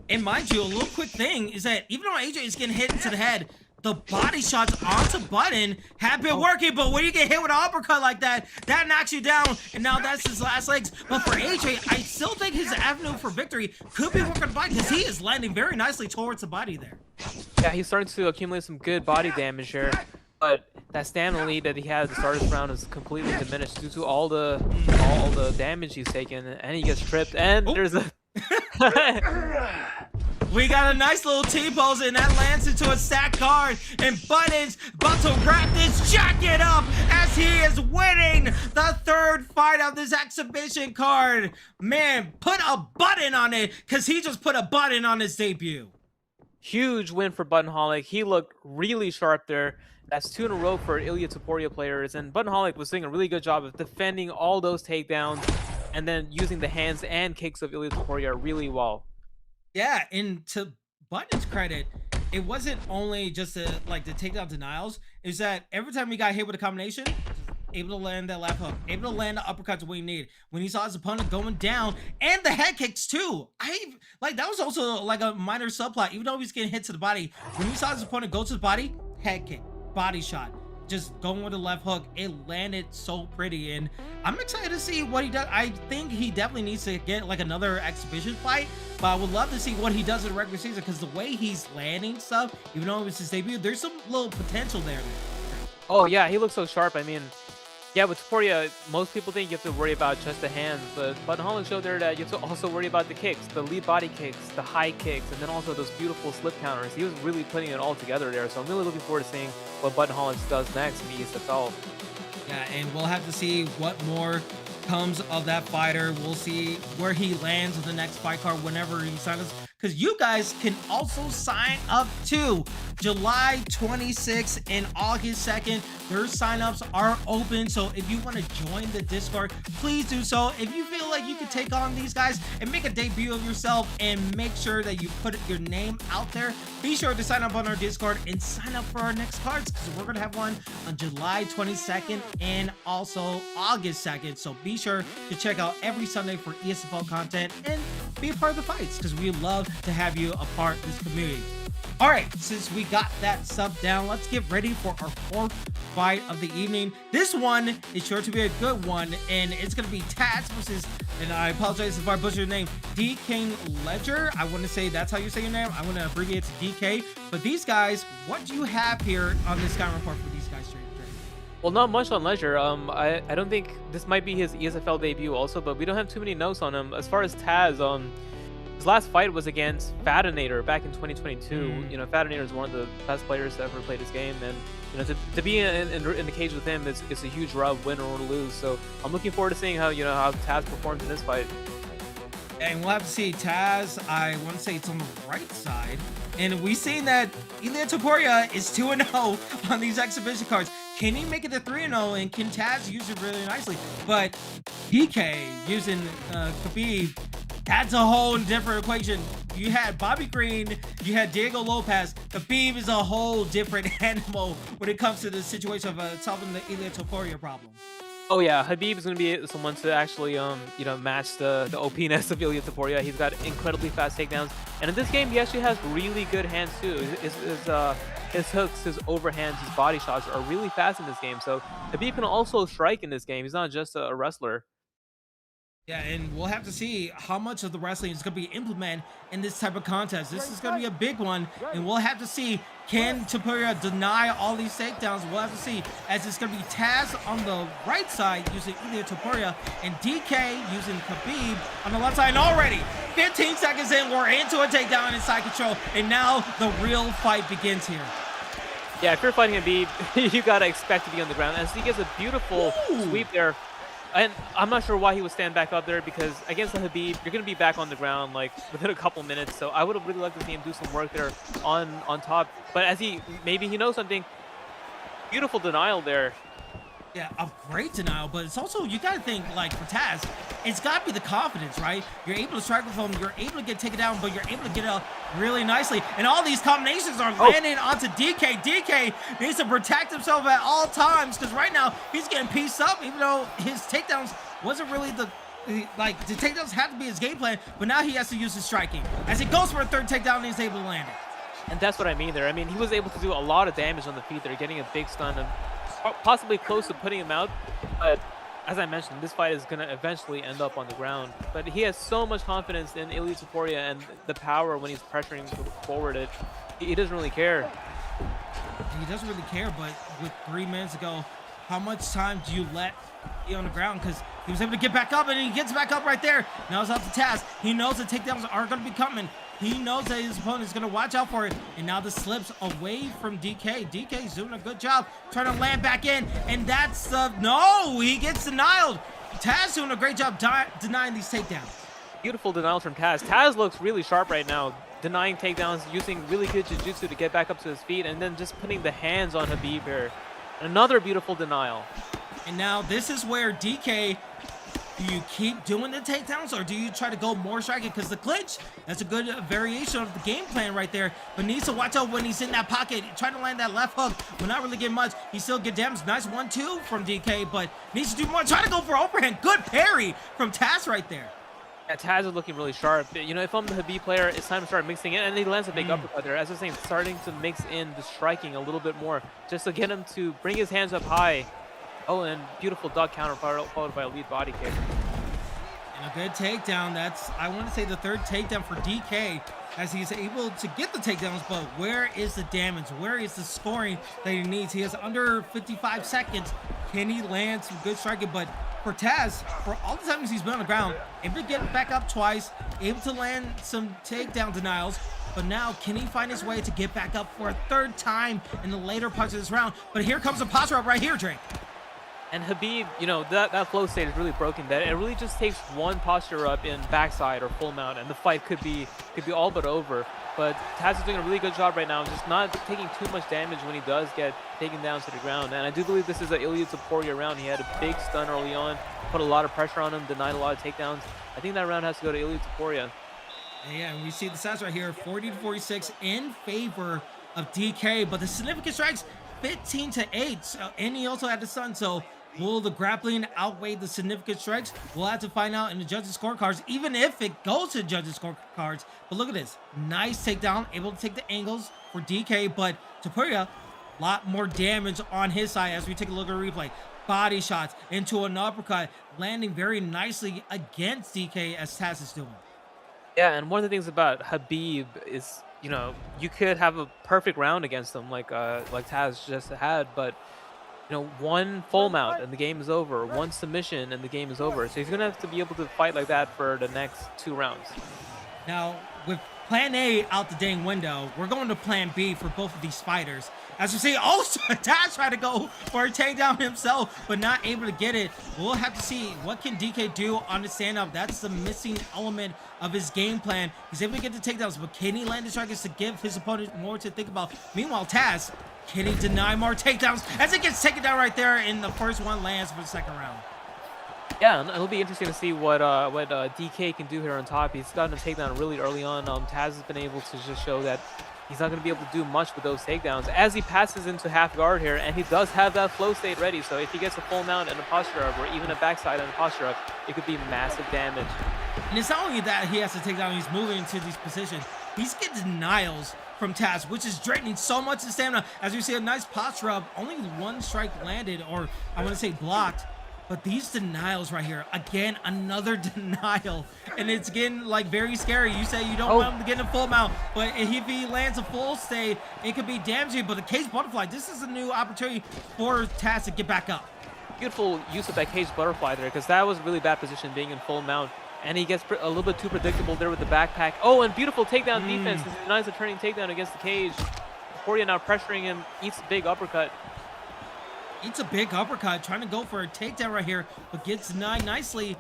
And mind you, a little quick thing is that even though AJ is getting hit into the head, the body shots onto Button have been working, but when you get hit with an uppercut like that, that knocks you down, and now that's his last legs. But for AJ, I still think his avenue for victory could be working by because he is landing very nicely towards the body there. Yeah, he's starting to accumulate some good body damage here, but that stamina lead that he had at the start of this round is completely diminished due to all the damage he's taken, and he gets tripped, and there's a... We got a nice little T-pose, and that lands into a stack card, and Button's about to wrap this jacket up as he is winning the third fight of this exhibition card. Man, put a button on it, because he just put a button on his debut. Huge win for Buttonaholic. He looked really sharp there. That's 2 in a row for Ilya Taporia players, and Buttonaholic was doing a really good job of defending all those takedowns and then using the hands and kicks of Ilya Taporia really well. Yeah, and to Button's credit, it wasn't only just like the takedown denials, is that every time we got hit with a combination, able to land that left hook, able to land the uppercuts when he needed. When he saw his opponent going down, and the head kicks too. Like that was also like a minor subplot. Even though he's getting hit to the body, when he saw his opponent go to the body, head kick, body shot, just going with the left hook, it landed so pretty. And I'm excited to see what he does. I think he definitely needs to get like another exhibition fight, but I would love to see what he does in the regular season, because the way he's landing stuff, even though it was his debut, there's some little potential there. Oh yeah, he looks so sharp. I mean, yeah, with Taporia, most people think you have to worry about just the hands, but Holland showed there that you have to also worry about the kicks, the lead body kicks, the high kicks, and then also those beautiful slip counters. He was really putting it all together there, so I'm really looking forward to seeing what Button Holland does next in the ESFL. Yeah, and we'll have to see what more comes of that fighter. We'll see where he lands with the next fight card whenever he signs, because you guys can also sign up too. July 26th and August 2nd, their signups are open. So if you want to join the Discord, please do so. If you feel like you can take on these guys and make a debut of yourself and make sure that you put your name out there, be sure to sign up on our Discord and sign up for our next cards, because we're going to have one on July 22nd and also August 2nd. So be sure to check out every Sunday for ESFL content and be a part of the fights, because we love to have you a part of this community. All right, since we got that sub down, let's get ready for our fourth fight of the evening. This one is sure to be a good one, and it's going to be Taz versus, and I apologize if I butcher your name, D King Ledger. I want to say that's how you say your name. I want to abbreviate to DK. But these guys, what do you have here on this scouting report for these guys? Well, not much on Ledger. I don't think this might be his ESFL debut also, but we don't have too many notes on him. As far as Taz, his last fight was against Fadinator back in 2022. You know, Fadinator is one of the best players to ever play this game, and you know, to be in the cage with him is a huge rub, win or lose. So I'm looking forward to seeing how Taz performs in this fight. And we'll have to see Taz. I want to say it's on the right side, and we've seen that Ilya Topuria is 2-0 on these exhibition cards. Can he make it to 3-0, and can Taz use it really nicely? But DK using Khabib, that's a whole different equation. You had Bobby Green, you had Diego Lopez. Khabib is a whole different animal when it comes to the situation of solving the Ilya Topuria problem. Oh yeah, Khabib is going to be someone to actually match the OP-ness of Ilya Topuria. He's got incredibly fast takedowns, and in this game he actually has really good hands too. His hooks, his overhands, his body shots are really fast in this game. So Khabib can also strike in this game. He's not just a wrestler. Yeah, and we'll have to see how much of the wrestling is going to be implemented in this type of contest. This is going to be a big one, and we'll have to see, can Topuria deny all these takedowns? We'll have to see, as it's going to be Taz on the right side using Ilya Topuria, and DK using Khabib on the left side. And already, 15 seconds in, we're into a takedown and side control, and now the real fight begins here. Yeah, if you're fighting Khabib, you got to expect to be on the ground, as he gets a beautiful sweep there. And I'm not sure why he would stand back up there, because against the Khabib, you're going to be back on the ground like within a couple minutes. So I would have really liked to see him do some work there on top. But as maybe he knows something. Beautiful denial there. Yeah, a great denial, but it's also, you got to think, like, for Taz, it's got to be the confidence, right? You're able to strike with him, you're able to get taken down, but you're able to get out really nicely. And all these combinations are landing onto DK. DK needs to protect himself at all times, because right now, he's getting pieced up, even though his takedowns wasn't really the takedowns had to be his game plan, but now he has to use his striking. As he goes for a third takedown, he's able to land it. And that's what I mean there. I mean, he was able to do a lot of damage on the feet there, getting a big stun and possibly close to putting him out. But as I mentioned, this fight is going to eventually end up on the ground. But he has so much confidence in Ilya Topuria and the power when he's pressuring forward. He doesn't really care. He doesn't really care, but with 3 minutes ago, how much time do you let be on the ground? Because he was able to get back up, and he gets back up right there. Now it's out to Taz. He knows the takedowns are going to be coming. He knows that his opponent is going to watch out for it. And now the slips away from DK. DK's doing a good job trying to land back in. And that's no, he gets denied. Taz doing a great job denying these takedowns. Beautiful denial from Taz. Taz looks really sharp right now, denying takedowns, using really good jiu-jitsu to get back up to his feet, and then just putting the hands on Khabib here. Another beautiful denial. And now this is where DK Do you keep doing the takedowns or do you try to go more striking? Because the clinch, that's a good variation of the game plan right there. But needs to watch out when he's in that pocket, trying to land that left hook. Will not really get much. He still get damage. Nice 1-2 from DK, but needs to do more. Trying to go for overhand. Good parry from Taz right there. Yeah, Taz is looking really sharp. You know, if I'm the Habib player, it's time to start mixing in, and he lands a big uppercut there. As I was saying, starting to mix in the striking a little bit more, just to get him to bring his hands up high. Oh, and beautiful duck counter followed by a lead body kick. And a good takedown. That's, I want to say, the third takedown for DK, as he's able to get the takedowns, but where is the damage? Where is the scoring that he needs? He has under 55 seconds. Can he land some good striking? But for Taz, for all the times he's been on the ground, able to get back up twice, able to land some takedown denials, but now can he find his way to get back up for a third time in the later parts of this round? But here comes a posture up right here, Drake. And Habib, you know, that flow state is really broken. That it really just takes one posture up in backside or full mount, and the fight could be all but over. But Taz is doing a really good job right now, just not taking too much damage when he does get taken down to the ground. And I do believe this is an Ilya Taporia round. He had a big stun early on, put a lot of pressure on him, denied a lot of takedowns. I think that round has to go to Ilya Taporia. Yeah, and we see the stats right here, 40-46 in favor of DK, but the significant strikes, 15-8, so, and he also had the stun, so will the grappling outweigh the significant strikes? We'll have to find out in the judges' scorecards, even if it goes to the judges' scorecards. But look at this. Nice takedown, able to take the angles for DK, but Taporia, a lot more damage on his side as we take a look at the replay. Body shots into an uppercut, landing very nicely against DK as Taz is doing. Yeah, and one of the things about Habib is, you know, you could have a perfect round against him like Taz just had, but you know, one full mount and the game is over, one submission and the game is over. So he's gonna have to be able to fight like that for the next 2 rounds. Now, with plan A out the dang window, we're going to plan B for both of these fighters. As you see, also Taz tried to go for a takedown himself, but not able to get it. We'll have to see what can DK do on the stand-up. That's the missing element of his game plan. He's able to get the takedowns, but can he land the strikes to give his opponent more to think about? Meanwhile, Taz, can he deny more takedowns as it gets taken down right there and the first one lands for the second round? Yeah, and it'll be interesting to see what DK can do here on top. He's gotten a takedown really early on. Taz has been able to just show that he's not going to be able to do much with those takedowns as he passes into half guard here, and he does have that flow state ready. So if he gets a full mount and a posture up, or even a backside and a posture up, it could be massive damage. And it's not only that he has to take down, he's moving into these positions. He's getting denials from Taz, which is draining so much of stamina. As you see, a nice posture up, only one strike landed, or I want to say blocked. But these denials right here, again, another denial. And it's getting like very scary. You say you don't want him to get in a full mount, but if he lands a full state, it could be damaging. But the cage butterfly, this is a new opportunity for Taz to get back up. Beautiful use of that cage butterfly there, because that was a really bad position being in full mount. And he gets a little bit too predictable there with the backpack. Oh, and beautiful takedown defense. He denies a turning takedown against the cage. Taporia now pressuring him, eats a big uppercut. Eats a big uppercut, trying to go for a takedown right here, but gets denied nicely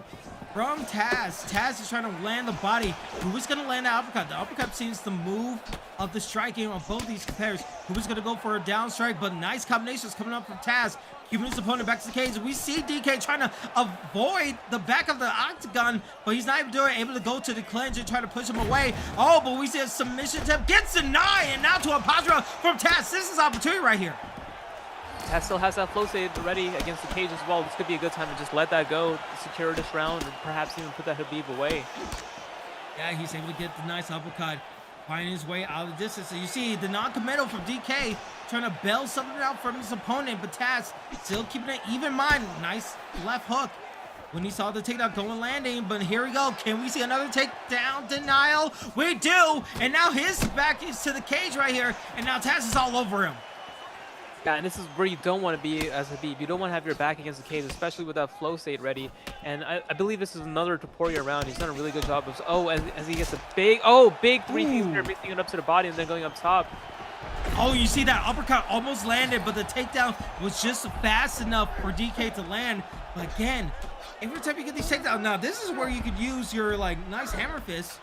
from Taz. Taz is trying to land the body. Who is going to land the uppercut? The uppercut seems the move of the striking of both these competitors. Who is going to go for a down strike, but nice combinations coming up from Taz, keeping his opponent back to the cage. We see DK trying to avoid the back of the octagon, but he's not able to go to the clinch and try to push him away. Oh, but we see a submission attempt, gets denied, and now to a posture from Taz. This is opportunity right here. Taz still has that flow state ready against the cage as well. This could be a good time to just let that go, secure this round, and perhaps even put that Habib away. Yeah, he's able to get the nice uppercut, finding his way out of the distance. So you see the non-committal from DK trying to bail something out from his opponent, but Taz still keeping an even mind. Nice left hook when he saw the takedown going landing, but here we go. Can we see another takedown denial? We do, and now his back is to the cage right here, and now Taz is all over him. Yeah, and this is where you don't want to be as Habib. You don't want to have your back against the cage, especially with that flow state ready. And I believe this is another Taporia round. He's done a really good job of, as he gets a big 3-piece there, bringing it up to the body and then going up top. Oh, you see that uppercut almost landed, but the takedown was just fast enough for DK to land. But again, every time you get these takedowns, now this is where you could use your like nice hammer fist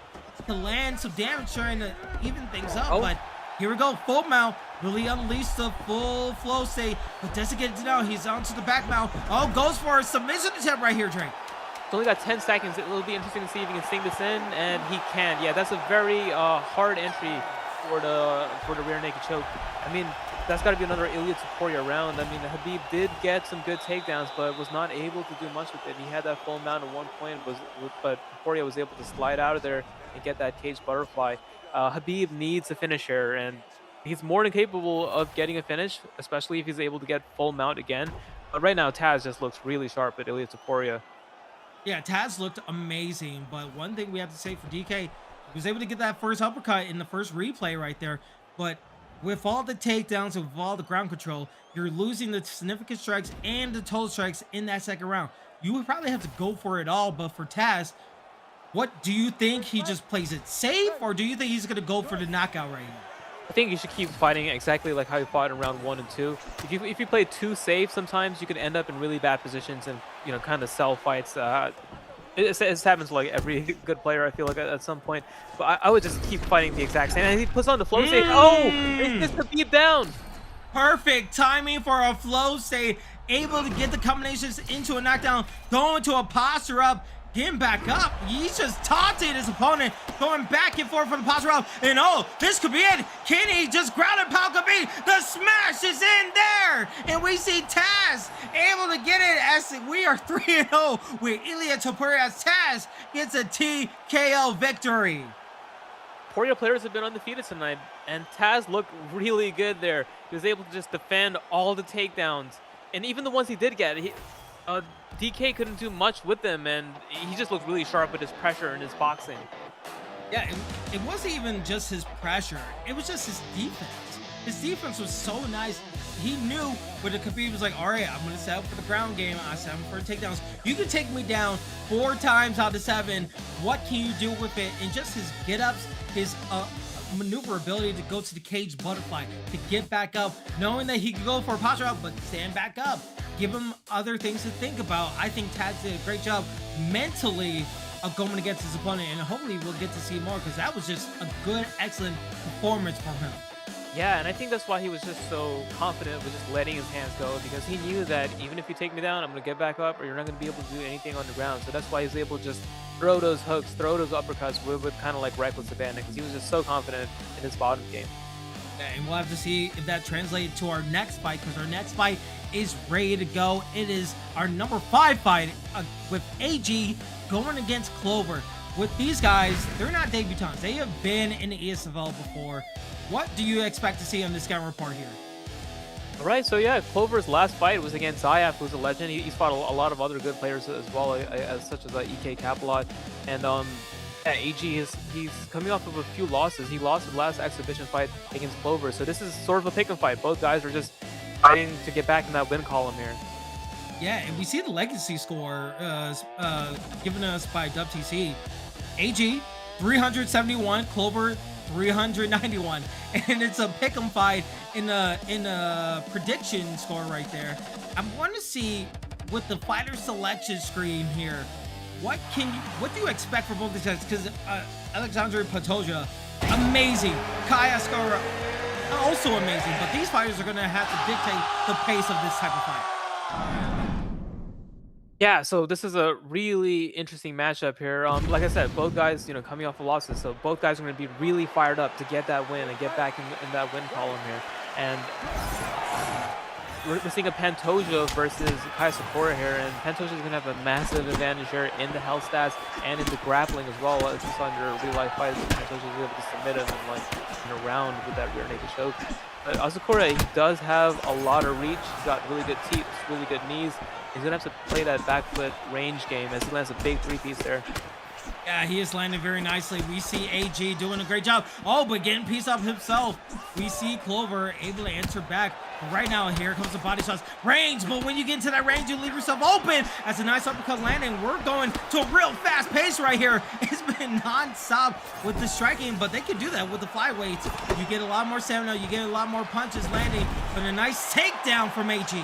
to land some damage, trying to even things up. But here we go, full mount. Really unleashed the full flow state, but doesn't get it down. He's onto the back mount. Oh, goes for a submission attempt right here, Drake. He's only got 10 seconds. It'll be interesting to see if he can sting this in, and he can. Yeah, that's a very hard entry for the rear naked choke. I mean, that's got to be another Ilya Taporia round. I mean, Habib did get some good takedowns, but was not able to do much with it. He had that full mount at one point, but Taporia was able to slide out of there and get that cage butterfly. Habib needs a finish here, and he's more than capable of getting a finish, especially if he's able to get full mount again. But right now, Taz just looks really sharp at Ilya Taporia. Yeah, Taz looked amazing, but one thing we have to say for DK, he was able to get that first uppercut in the first replay right there, but with all the takedowns and with all the ground control, you're losing the significant strikes and the total strikes in that second round. You would probably have to go for it all, but for Taz, what do you think? He just plays it safe, or do you think he's going to go for the knockout right here? I think you should keep fighting exactly like how you fought in round 1 and 2. If you play too safe, sometimes you can end up in really bad positions and kind of sell fights. It happens to like every good player, I feel like, at some point. But I would just keep fighting the exact same. And he puts on the flow state. Oh, it's just to beat down. Perfect timing for a flow state. Able to get the combinations into a knockdown, going to a posture up, getting back up. He's just taunting his opponent, going back and forth for the posture up. And oh, this could be it. Can he just ground and pound? Could be the smash is in there. And we see Taz able to get it as we are 3-0 with Ilya Taporia as Taz gets a TKO victory. Taporia players have been undefeated tonight, and Taz looked really good there. He was able to just defend all the takedowns. And even the ones he did get, DK couldn't do much with them, and he just looked really sharp with his pressure and his boxing. Yeah, it wasn't even just his pressure. It was just his defense. His defense was so nice. He knew when the Khabib was like, all right, I'm going to set up for the ground game. I set up for takedowns. You can take me down 4 times out of 7. What can you do with it? And just his get-ups, his maneuverability to go to the cage butterfly, to get back up, knowing that he could go for a posture up, but stand back up. Give him other things to think about. I think Taz did a great job mentally of going against his opponent, and hopefully we'll get to see more, because that was just a good, excellent performance from him. Yeah, and I think that's why he was just so confident with just letting his hands go, because he knew that even if you take me down, I'm going to get back up, or you're not going to be able to do anything on the ground. So that's why he's able to just throw those hooks, throw those uppercuts with kind of like reckless abandon, because he was just so confident in his bottom game. And we'll have to see if that translates to our next fight, because our next fight is ready to go. It is our number 5 fight with AG going against Clover. With these guys, they're not debutants. They have been in the ESFL before. What do you expect to see on this scout report here? All right, so yeah, Clover's last fight was against Zayaf, who's a legend. He's fought a lot of other good players as well, such as EK Capelot. And yeah, AG he's coming off of a few losses. He lost his last exhibition fight against Clover, so this is sort of a pick and fight. Both guys are just fighting to get back in that win column here. Yeah, and we see the legacy score given us by WTC. AG 371, Clover 391, and it's a pick'em fight in a prediction score right there. I want to see with the fighter selection screen here, what do you expect for both these guys? Because Alexandre Patoja, amazing. Kai Ascara, also amazing. But these fighters are going to have to dictate the pace of this type of fight. Yeah, so this is a really interesting matchup here. Like I said, both guys, coming off of losses, so both guys are going to be really fired up to get that win and get back in that win column here. And we're seeing a Pantoja versus Kaya Sakura here, and Pantoja is going to have a massive advantage here in the health stats and in the grappling as well. As you saw in your real-life fight, Pantoja was able to submit him in a round with that rear naked choke. But Asakura, he does have a lot of reach. He's got really good teeth, really good knees. He's going to have to play that back foot range game as he lands a big 3-piece there. Yeah, he is landing very nicely. We see AG doing a great job. Oh, but getting pieced up himself. We see Clover able to answer back. But right now, here comes the body shots. Range, but when you get into that range, you leave yourself open. That's a nice uppercut landing. We're going to a real fast pace right here. It's been non-stop with the striking, but they can do that with the flyweights. You get a lot more stamina. You get a lot more punches landing. But a nice takedown from AG.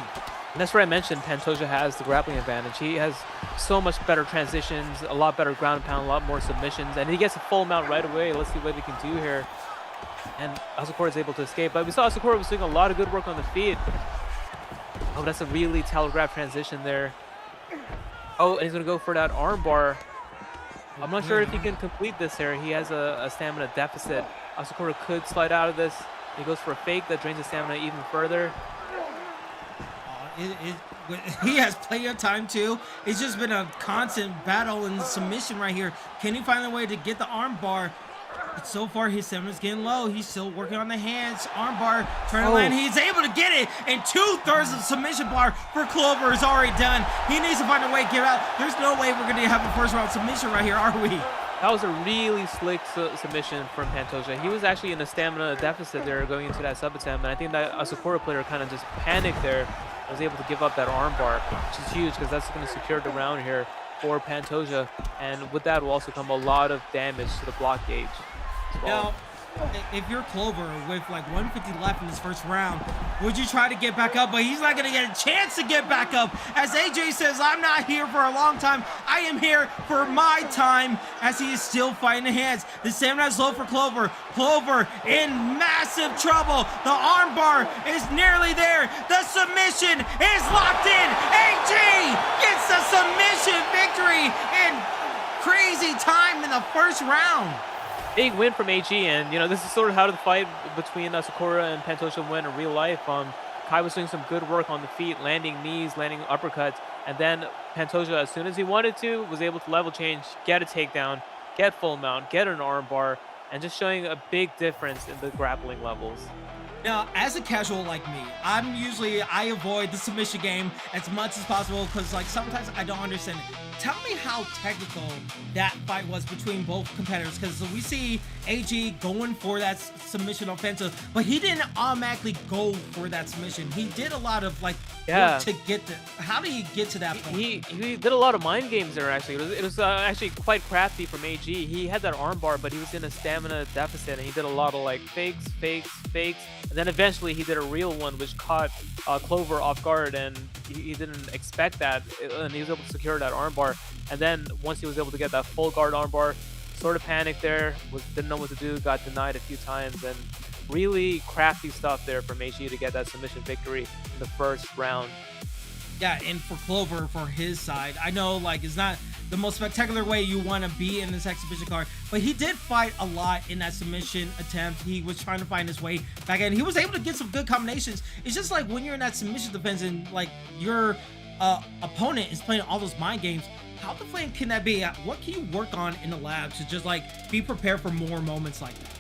And that's where I mentioned Pantoja has the grappling advantage. He has so much better transitions, a lot better ground and pound, a lot more submissions, and he gets a full mount right away. Let's see what he can do here. And Asakura is able to escape, but we saw Asakura was doing a lot of good work on the feet. Oh, that's a really telegraphed transition there. Oh, and he's gonna go for that armbar. Oh, I'm not sure good if he arm. can complete this here. He has a stamina deficit. Asakura could slide out of this. He goes for a fake that drains his stamina even further. He has plenty of time too. It's just been a constant battle and submission right here. Can he find a way to get the arm bar? But so far, his stamina's getting low. He's still working on the hands. Arm bar trying to land. Oh, He's able to get it. And 2/3 of submission bar for Clover is already done. He needs to find a way to get out. There's no way we're going to have a first round submission right here, are we? that was a really slick submission from Pantoja. He was actually in a stamina deficit there going into that sub attempt, and I think that Asakura player kind of just panicked there. Was able to give up that armbar, which is huge because that's going to secure the round here for Pantoja. And with that will also come a lot of damage to the block gauge as well. Now, if you're Clover with like 150 left in this first round, would you try to get back up? But he's not going to get a chance to get back up. As AJ says, I'm not here for a long time. I am here for my time, as he is still fighting the hands. The stamina is low for Clover. Clover in massive trouble. The armbar is nearly there. The submission is locked in. AJ gets the submission victory in crazy time in the first round. Big win from AG, and this is sort of how the fight between Sakura and Pantoja went in real life. Kai was doing some good work on the feet, landing knees, landing uppercuts, and then Pantoja, as soon as he wanted to, was able to level change, get a takedown, get full mount, get an armbar, and just showing a big difference in the grappling levels. Now, as a casual like me, I avoid the submission game as much as possible because like sometimes I don't understand it. Tell me how technical that fight was between both competitors, because we see AG going for that submission offensive, but he didn't automatically go for that submission. He did a lot of like Yeah. work to get the. How do you get to that point? He did a lot of mind games there. Actually, it was actually quite crafty from AG. He had that armbar, but he was in a stamina deficit, and he did a lot of like fakes, fakes, fakes, and then eventually he did a real one, which caught Clover off guard, and he didn't expect that, and he was able to secure that armbar. And then once he was able to get that full guard armbar, sort of panicked there, didn't know what to do, got denied a few times, and really crafty stuff there from AG to get that submission victory in the first round. Yeah, and for Clover, for his side, I know like it's not the most spectacular way you want to be in this exhibition card, but he did fight a lot in that submission attempt. He was trying to find his way back in. He was able to get some good combinations. It's just like when you're in that submission defense and like your opponent is playing all those mind games. How the flame can that be? What can you work on in the lab to just like be prepared for more moments like that?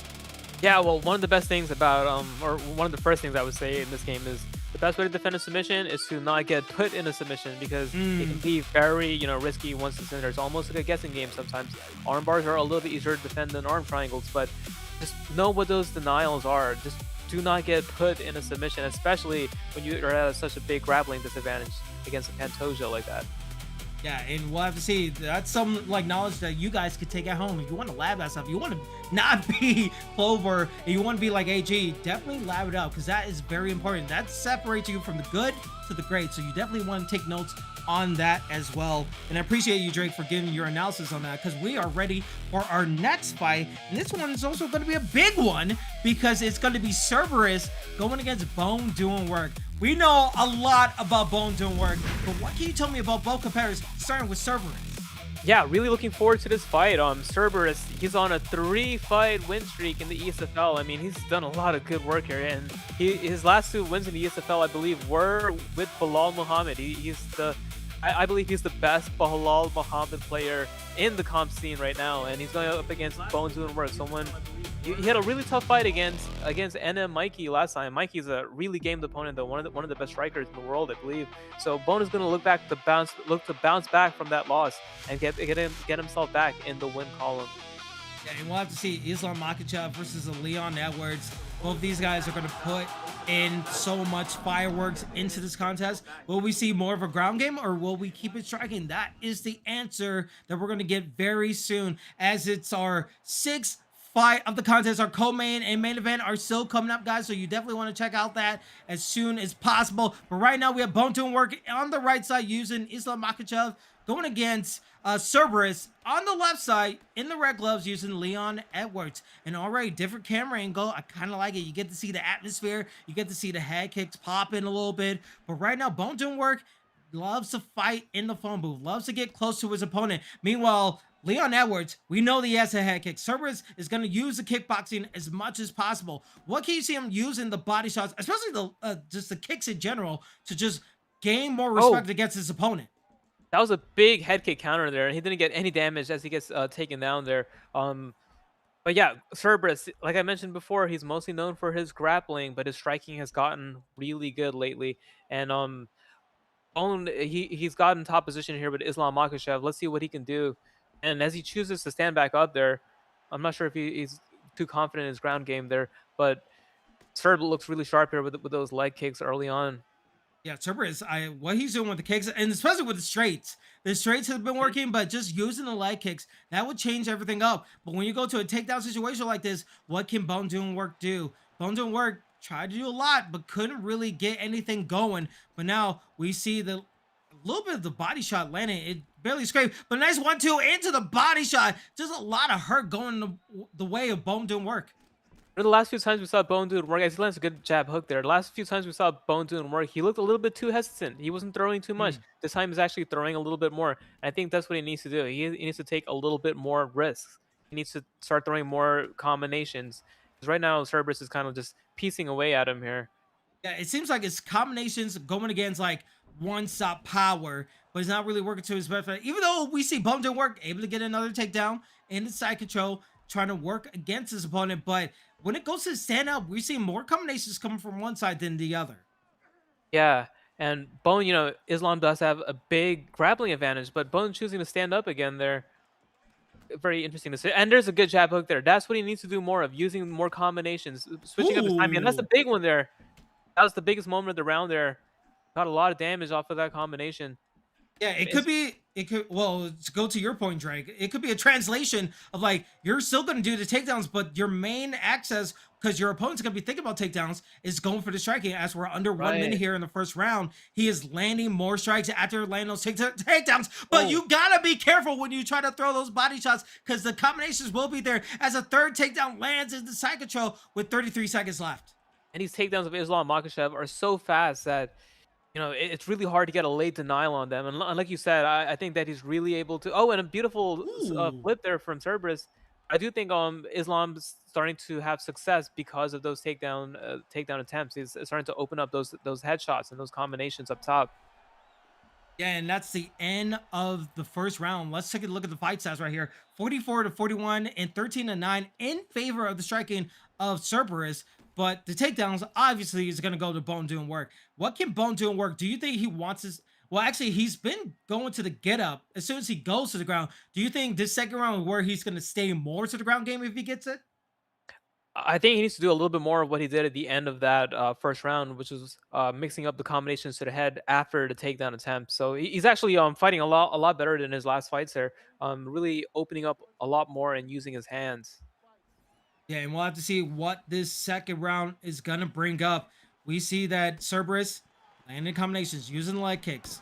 Yeah, well, one of the best things about, or one of the first things I would say in this game is the best way to defend a submission is to not get put in a submission, because it can be very, risky once it's in there. It's almost like a guessing game sometimes. Arm bars are a little bit easier to defend than arm triangles, but just know what those denials are. Just do not get put in a submission, especially when you are at such a big grappling disadvantage against a Pantoja like that. Yeah, and we'll have to see. That's some like knowledge that you guys could take at home. If you want to lab that stuff, you want to not be Clover, and you want to be like AG, definitely lab it out, because that is very important. That separates you from the good to the great. So you definitely want to take notes on that as well. And I appreciate you, Drake, for giving your analysis on that, because we are ready for our next fight. And this one is also going to be a big one, because it's going to be Cerberus going against Bone doing work. We know a lot about Bone doing work, but what can you tell me about both competitors, starting with Cerberus? Yeah, really looking forward to this fight. Cerberus, he's on a 3-fight win streak in the ESFL. I mean, he's done a lot of good work here, and his last 2 wins in the ESFL, I believe, were with Bilal Muhammad. I believe he's the best Bilal Muhammad player in the comp scene right now, and he's going up against Bones doing work. He had a really tough fight against NM Mikey last time. Mikey's a really gamed opponent, though, one of the best strikers in the world, I believe. So Bone is going to look to bounce back from that loss and get himself back in the win column. Yeah, and we'll have to see Islam Makhachev versus Leon Edwards. Both these guys are going to put in so much fireworks into this contest. Will we see more of a ground game, or will we keep it striking? That is the answer that we're going to get very soon, as it's our 6th fight of the contest. Our co-main and main event are still coming up, guys, so you definitely want to check out that as soon as possible. But right now we have Bone doing work on the right side using Islam Makhachev going against Cerberus on the left side in the red gloves using Leon Edwards. And already different camera angle. I kind of like it. You get to see the atmosphere. You get to see the head kicks pop in a little bit. But right now, Bone doing work. loves to fight in the phone booth, loves to get close to his opponent. Meanwhile, Leon Edwards, we know that he has a head kick. Cerberus is going to use the kickboxing as much as possible. What can you see him using the body shots, especially the just the kicks in general, to just gain more Oh, respect against his opponent? that was a big head kick counter there, and he didn't get any damage as he gets taken down there. But yeah, Cerberus, like I mentioned before, he's mostly known for his grappling, but his striking has gotten really good lately. And he's gotten top position here with Islam Makhachev. Let's see what he can do. And as he chooses to stand back up there, I'm not sure if he's too confident in his ground game there, but Cerb looks really sharp here with those leg kicks early on. Yeah, Cerberus, what he's doing with the kicks, and especially with the straights. The straights have been Mhm. working, but just using the leg kicks, that would change everything up. But when you go to a takedown situation like this, what can Bone Doing Work do? Bone Doing Work tried to do a lot, but couldn't really get anything going. But now we see the a little bit of the body shot landing. It barely scraped, but a nice 1-2 into the body shot. Just a lot of hurt going the way of Bone Doing Work. For the last few times we saw Bone doing work, as he lands a good jab hook there. The last few times we saw Bone doing work, he looked a little bit too hesitant. He wasn't throwing too much. Mm. This time he's actually throwing a little bit more. And I think that's what he needs to do. He needs to take a little bit more risks. He needs to start throwing more combinations. Because right now, Cerberus is kind of just piecing away at him here. Yeah, it seems like his combinations going against like one stop power, but he's not really working to his benefit. Even though we see Bum didn't work, able to get another takedown in the side control, trying to work against his opponent. But when it goes to stand up, we see more combinations coming from one side than the other. Yeah. And Bone, Islam does have a big grappling advantage, but Bone choosing to stand up again there, very interesting to see. And there's a good jab hook there. That's what he needs to do more of, using more combinations, switching up his timing. And that's the Ooh. big one there. That was the biggest moment of the round there. Got a lot of damage off of that combination. Yeah, it could It's be. It could. Well, to go to your point, Drake. It could be a translation of like you're still going to do the takedowns, but your main access, because your opponent's going to be thinking about takedowns, is going for the striking. As we're under 1 minute right. here in the first round, he is landing more strikes after landing those takedowns. But Oh, you gotta be careful when you try to throw those body shots, because the combinations will be there. As a third takedown lands in the side control with 33 seconds left. and these takedowns of Islam Makhachev are so fast that it's really hard to get a late denial on them. And like you said, I think that he's really able to. Oh, and a beautiful Ooh. flip there from Cerberus. I do think Islam's starting to have success because of those takedown attempts. He's starting to open up those headshots and those combinations up top. Yeah, and that's the end of the first round. Let's take a look at the fight stats right here. 44-41 and 13-9 in favor of the striking of Cerberus. But the takedowns obviously is going to go to Bone doing work. What can Bone doing work? Do you think he wants his? Well, actually, he's been going to the get up as soon as he goes to the ground. Do you think this second round where he's going to stay more to the ground game if he gets it? I think he needs to do a little bit more of what he did at the end of that first round, which was mixing up the combinations to the head after the takedown attempt. So he's actually fighting a lot better than his last fights there. Really opening up a lot more and using his hands. Yeah, and we'll have to see what this second round is gonna bring up. We see that Cerberus landing combinations using leg kicks,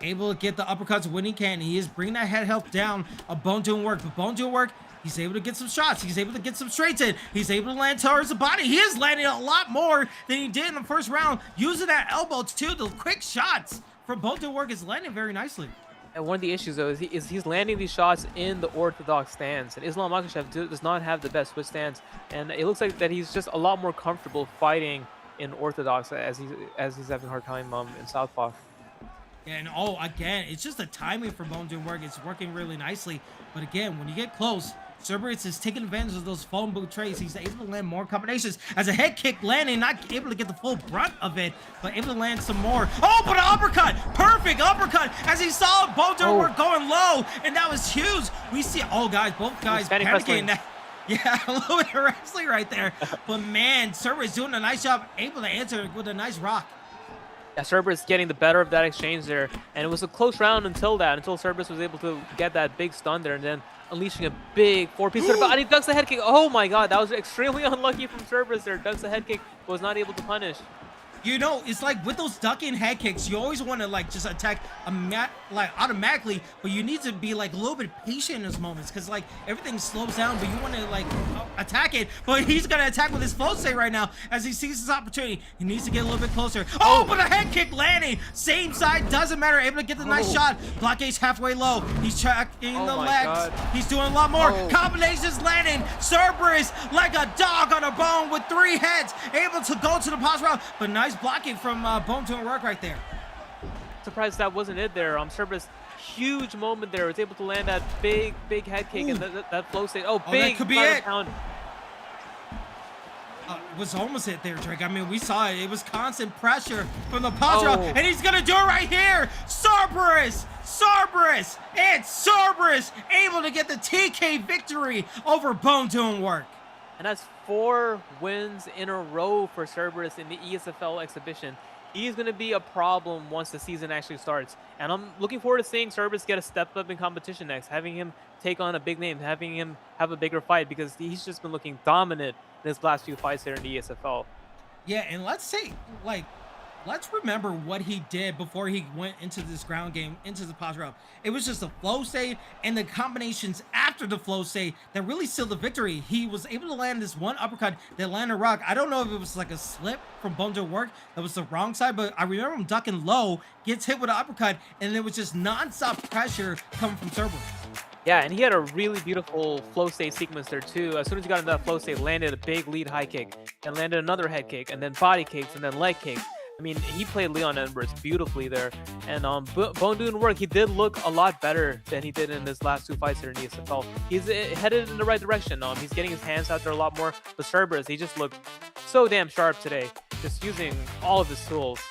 able to get the uppercuts when he can. He is bringing that head health down. A Bone doing work, but Bone doing work. He's able to get some shots. He's able to get some straights in. He's able to land towards the body. He is landing a lot more than he did in the first round, using that elbow too. The quick shots from Bone doing work is landing very nicely. And one of the issues though is he's landing these shots in the orthodox stance, and Islam Makhachev does not have the best switch stance, and it looks like that he's just a lot more comfortable fighting in orthodox as he's having a hard time in southpaw. And oh, again, it's just the timing for Bone doing work. It's working really nicely. But again, when you get close, Cerberus is taking advantage of those phone boot trays. He's able to land more combinations. As a head kick landing, not able to get the full brunt of it, but able to land some more. Oh, but an uppercut! Perfect uppercut! As he saw Bone doing Oh, work going low, and that was huge. We see, oh, guys, both guys standing panicking. wrestling. Yeah, a little bit of wrestling right there. But man, Cerberus doing a nice job, able to answer with a nice rock. Yeah, Cerberus getting the better of that exchange there, and it was a close round until Cerberus was able to get that big stun there, and then unleashing a big four-piece and he ducks the head kick. Oh my god, that was extremely unlucky from Cerberus there. Ducks the head kick, but was not able to punish. You know, it's like with those ducking head kicks, you always want to like just attack like automatically, but you need to be like a little bit patient in those moments because like everything slows down, but you want to like attack it. But he's gonna attack with his float state right now as he sees his opportunity. He needs to get a little bit closer. Oh, but a head kick landing, same side, doesn't matter. Able to get the nice shot. Blockades halfway low. He's tracking the legs. God. He's doing a lot more combinations landing. Cerberus like a dog on a bone with 3 heads, able to go to the pause route, but nice blocking from Bone doing work right there. Surprised that wasn't it there. Cerberus, huge moment there. Was able to land that big head kick and that flow state. Oh, big. That could be it. Pound. It was almost it there, Drake. I mean, we saw it. It was constant pressure from the pause route, and he's gonna do it right here. Cerberus, and Cerberus able to get the TK victory over Bone doing work. And that's 4 wins in a row for Cerberus in the ESFL exhibition. He's going to be a problem once the season actually starts. And I'm looking forward to seeing Cerberus get a step up in competition next, having him take on a big name, having him have a bigger fight, because he's just been looking dominant in his last few fights there in the ESFL. Yeah, and let's remember what he did before he went into this ground game, into the pause route. It was just a flow state and the combinations after the flow state that really sealed the victory. He was able to land this one uppercut that landed rock. I don't know if it was like a slip from Bone doing work that was the wrong side, but I remember him ducking low, gets hit with an uppercut, and it was just non-stop pressure coming from Cerberus. Yeah, and he had a really beautiful flow state sequence there too. As soon as he got into that flow state, landed a big lead high kick, and landed another head kick, and then body kicks, and then leg kicks. I mean, he played Leon Edwards beautifully there. And Bone doing work, he did look a lot better than he did in his last 2 fights here in the ESFL. He's headed in the right direction. He's getting his hands out there a lot more. But Cerberus, he just looked so damn sharp today, just using all of his tools.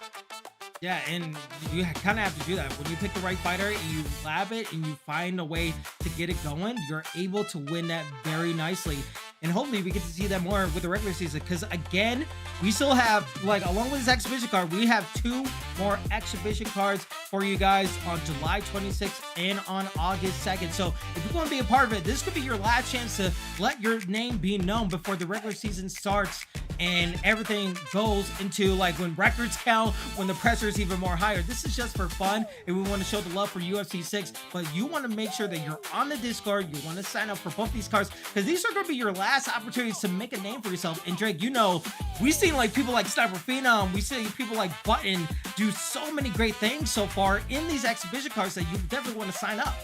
Yeah, and you kind of have to do that. When you pick the right fighter and you lab it and you find a way to get it going, you're able to win that very nicely. And hopefully we get to see that more with the regular season, because again, we still have, like, along with this exhibition card, we have 2 more exhibition cards for you guys on July 26th and on August 2nd. So if you want to be a part of it, this could be your last chance to let your name be known before the regular season starts and everything goes into like when records count, when the pressure is even more higher. This is just for fun, and we want to show the love for UFC 6, but you want to make sure that you're on the Discord. You want to sign up for both these cards, because these are going to be your last opportunities to make a name for yourself. And Drake, you know, we've seen like people like Sniper Phenom, we see people like Button do so many great things so far in these exhibition cards that you definitely want to sign up.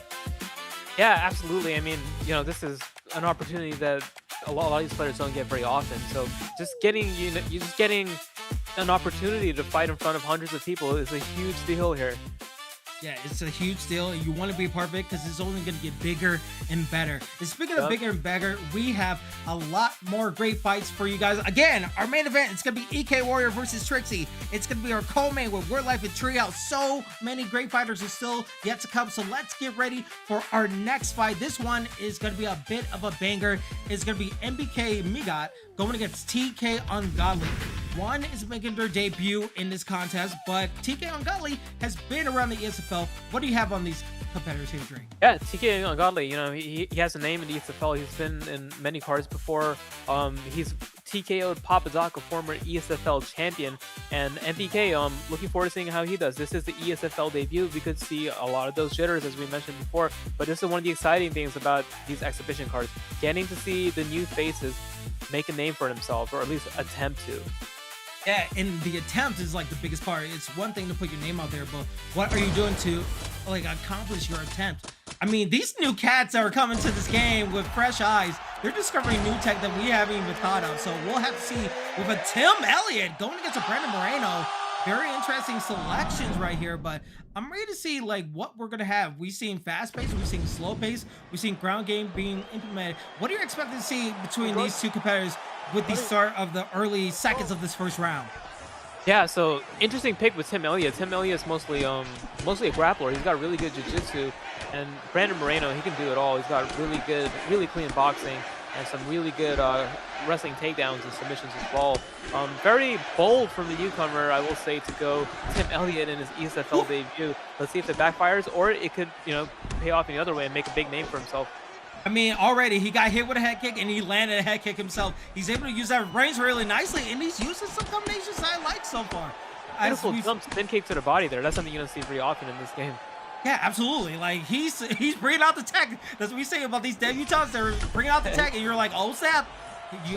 Yeah, absolutely. I mean, you know, this is an opportunity that a lot of these players don't get very often. So just getting an opportunity to fight in front of hundreds of people is a huge deal here. Yeah, it's a huge deal, and you want to be a part of it because it's only going to get bigger and better. And speaking of bigger and better, we have a lot more great fights for you guys. Again, our main event, it's going to be EK Warrior versus Trickzzy. It's going to be our co-main with Wordlife and Treehouse. So many great fighters are still yet to come, so let's get ready for our next fight. This one is going to be a bit of a banger. It's going to be MBK Migat going against TK Ungodly. One is making their debut in this contest, but TK Ungodly has been around the ESFL. What do you have on these competitors here, Drake? Yeah, TK Ungodly, you know, he has a name in the ESFL. He's been in many cards before. He's TKO'd Papadoc, a former ESFL champion, and MPK, looking forward to seeing how he does. This is the ESFL debut. We could see a lot of those jitters, as we mentioned before, but this is one of the exciting things about these exhibition cards, getting to see the new faces make a name for themselves, or at least attempt to. Yeah, and the attempt is like the biggest part. It's one thing to put your name out there, but what are you doing to like accomplish your attempt? I mean, these new cats are coming to this game with fresh eyes. They're discovering new tech that we haven't even thought of. So we'll have to see with a Tim Elliott going against a Brandon Moreno. Very interesting selections right here, but I'm ready to see like what we're gonna have. We've seen fast pace, we've seen slow pace, we've seen ground game being implemented. What are you expecting to see between these two competitors with the start of the early seconds of this first round? Yeah, so interesting pick with Tim Elliott. Tim Elliott's mostly a grappler. He's got really good jiu-jitsu, and Brandon Moreno, he can do it all. He's got really clean boxing and some really good wrestling takedowns and submissions as well. Very bold from the newcomer, I will say, to go Tim Elliott in his ESFL debut. Let's see if it backfires, or it could, you know, pay off in the other way and make a big name for himself. I mean, already he got hit with a head kick and he landed a head kick himself. He's able to use that range really nicely, and he's using some combinations I like so far. Beautiful jump, spin kick to the body there. That's something you don't see very often in this game. Yeah, absolutely. Like he's bringing out the tech. That's what we say about these debutants. They're bringing out the tech, and you're like, oh snap.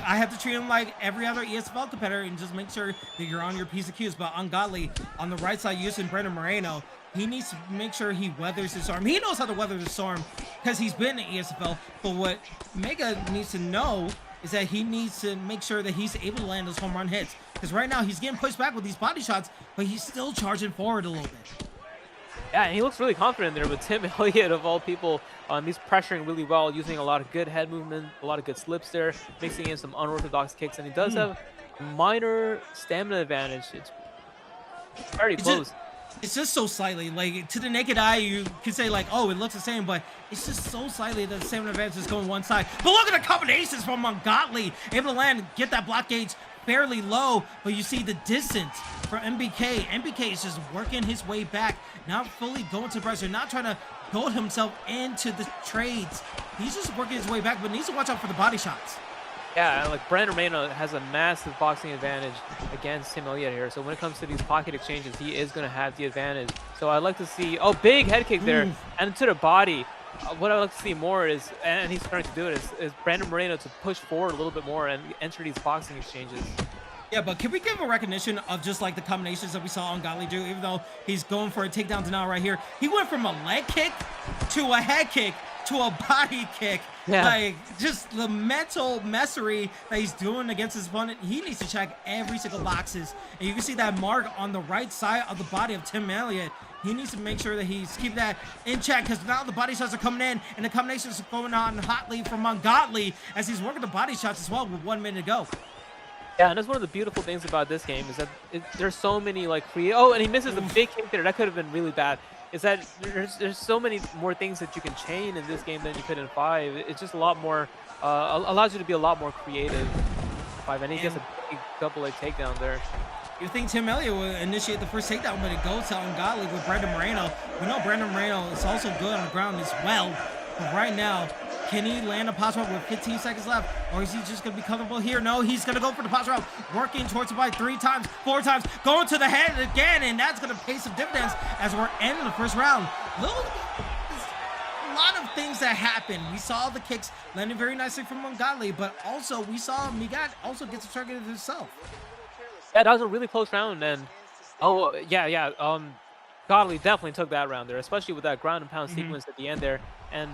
I have to treat him like every other ESFL competitor and just make sure that you're on your piece of cues. But Ungodly on the right side using Brendan Moreno, he needs to make sure he weathers the storm. He knows how to weather the storm because he's been in ESFL. But what Mega needs to know is that he needs to make sure that he's able to land those home run hits. Because right now he's getting pushed back with these body shots, but he's still charging forward a little bit. Yeah, and he looks really confident there with Tim Elliott of all people. He's pressuring really well, using a lot of good head movement, a lot of good slips there, mixing in some unorthodox kicks, and he does have minor stamina advantage. It's very close. It's just so slightly. Like, to the naked eye, you could say, like, oh, it looks the same, but it's just so slightly that the stamina advantage is going one side. But look at the combinations from Ungodly. Able to land, get that block gauge fairly low, but you see the distance for MBK. MBK is just working his way back, not fully going to pressure, not trying to goad himself into the trades. He's just working his way back, but needs to watch out for the body shots. Yeah, like Brandon Moreno has a massive boxing advantage against Tim Elliott here. So when it comes to these pocket exchanges, he is going to have the advantage. So I'd like to see, oh, big head kick there, and to the body. What I would like to see more is, and he's starting to do it, is Brandon Moreno to push forward a little bit more and enter these boxing exchanges. Yeah, but can we give a recognition of just like the combinations that we saw Ungodly do, even though he's going for a takedown denial right here. He went from a leg kick to a head kick to a body kick. Yeah. Like, just the mental messery that he's doing against his opponent. He needs to check every single boxes. And you can see that mark on the right side of the body of Tim Elliott. He needs to make sure that he's keeping that in check, because now the body shots are coming in and the combinations are going on hotly from Ungodly as he's working the body shots as well with 1 minute to go. Yeah, and that's one of the beautiful things about this game is that there's so many like oh, and he misses the big kick there. That could have been really bad. Is that there's so many more things that you can chain in this game than you could in 5. It's just a lot more, allows you to be a lot more creative in 5. And he gets a big double-leg takedown there. You think Tim Elliott will initiate the first takedown, but it goes to Ungodly with Brandon Moreno. We know Brandon Moreno is also good on the ground as well. But right now, can he land a pause route with 15 seconds left? Or is he just going to be comfortable here? No, he's going to go for the pause route. Working towards the body 3 times, 4 times. Going to the head again. And that's going to pay some dividends as we're ending the first round. A lot of things that happened. We saw the kicks landing very nicely from Ungodly. But also, we saw Migat also get some target himself. Yeah, that was a really close round. And, oh, yeah. Godly definitely took that round there, especially with that ground and pound sequence at the end there. And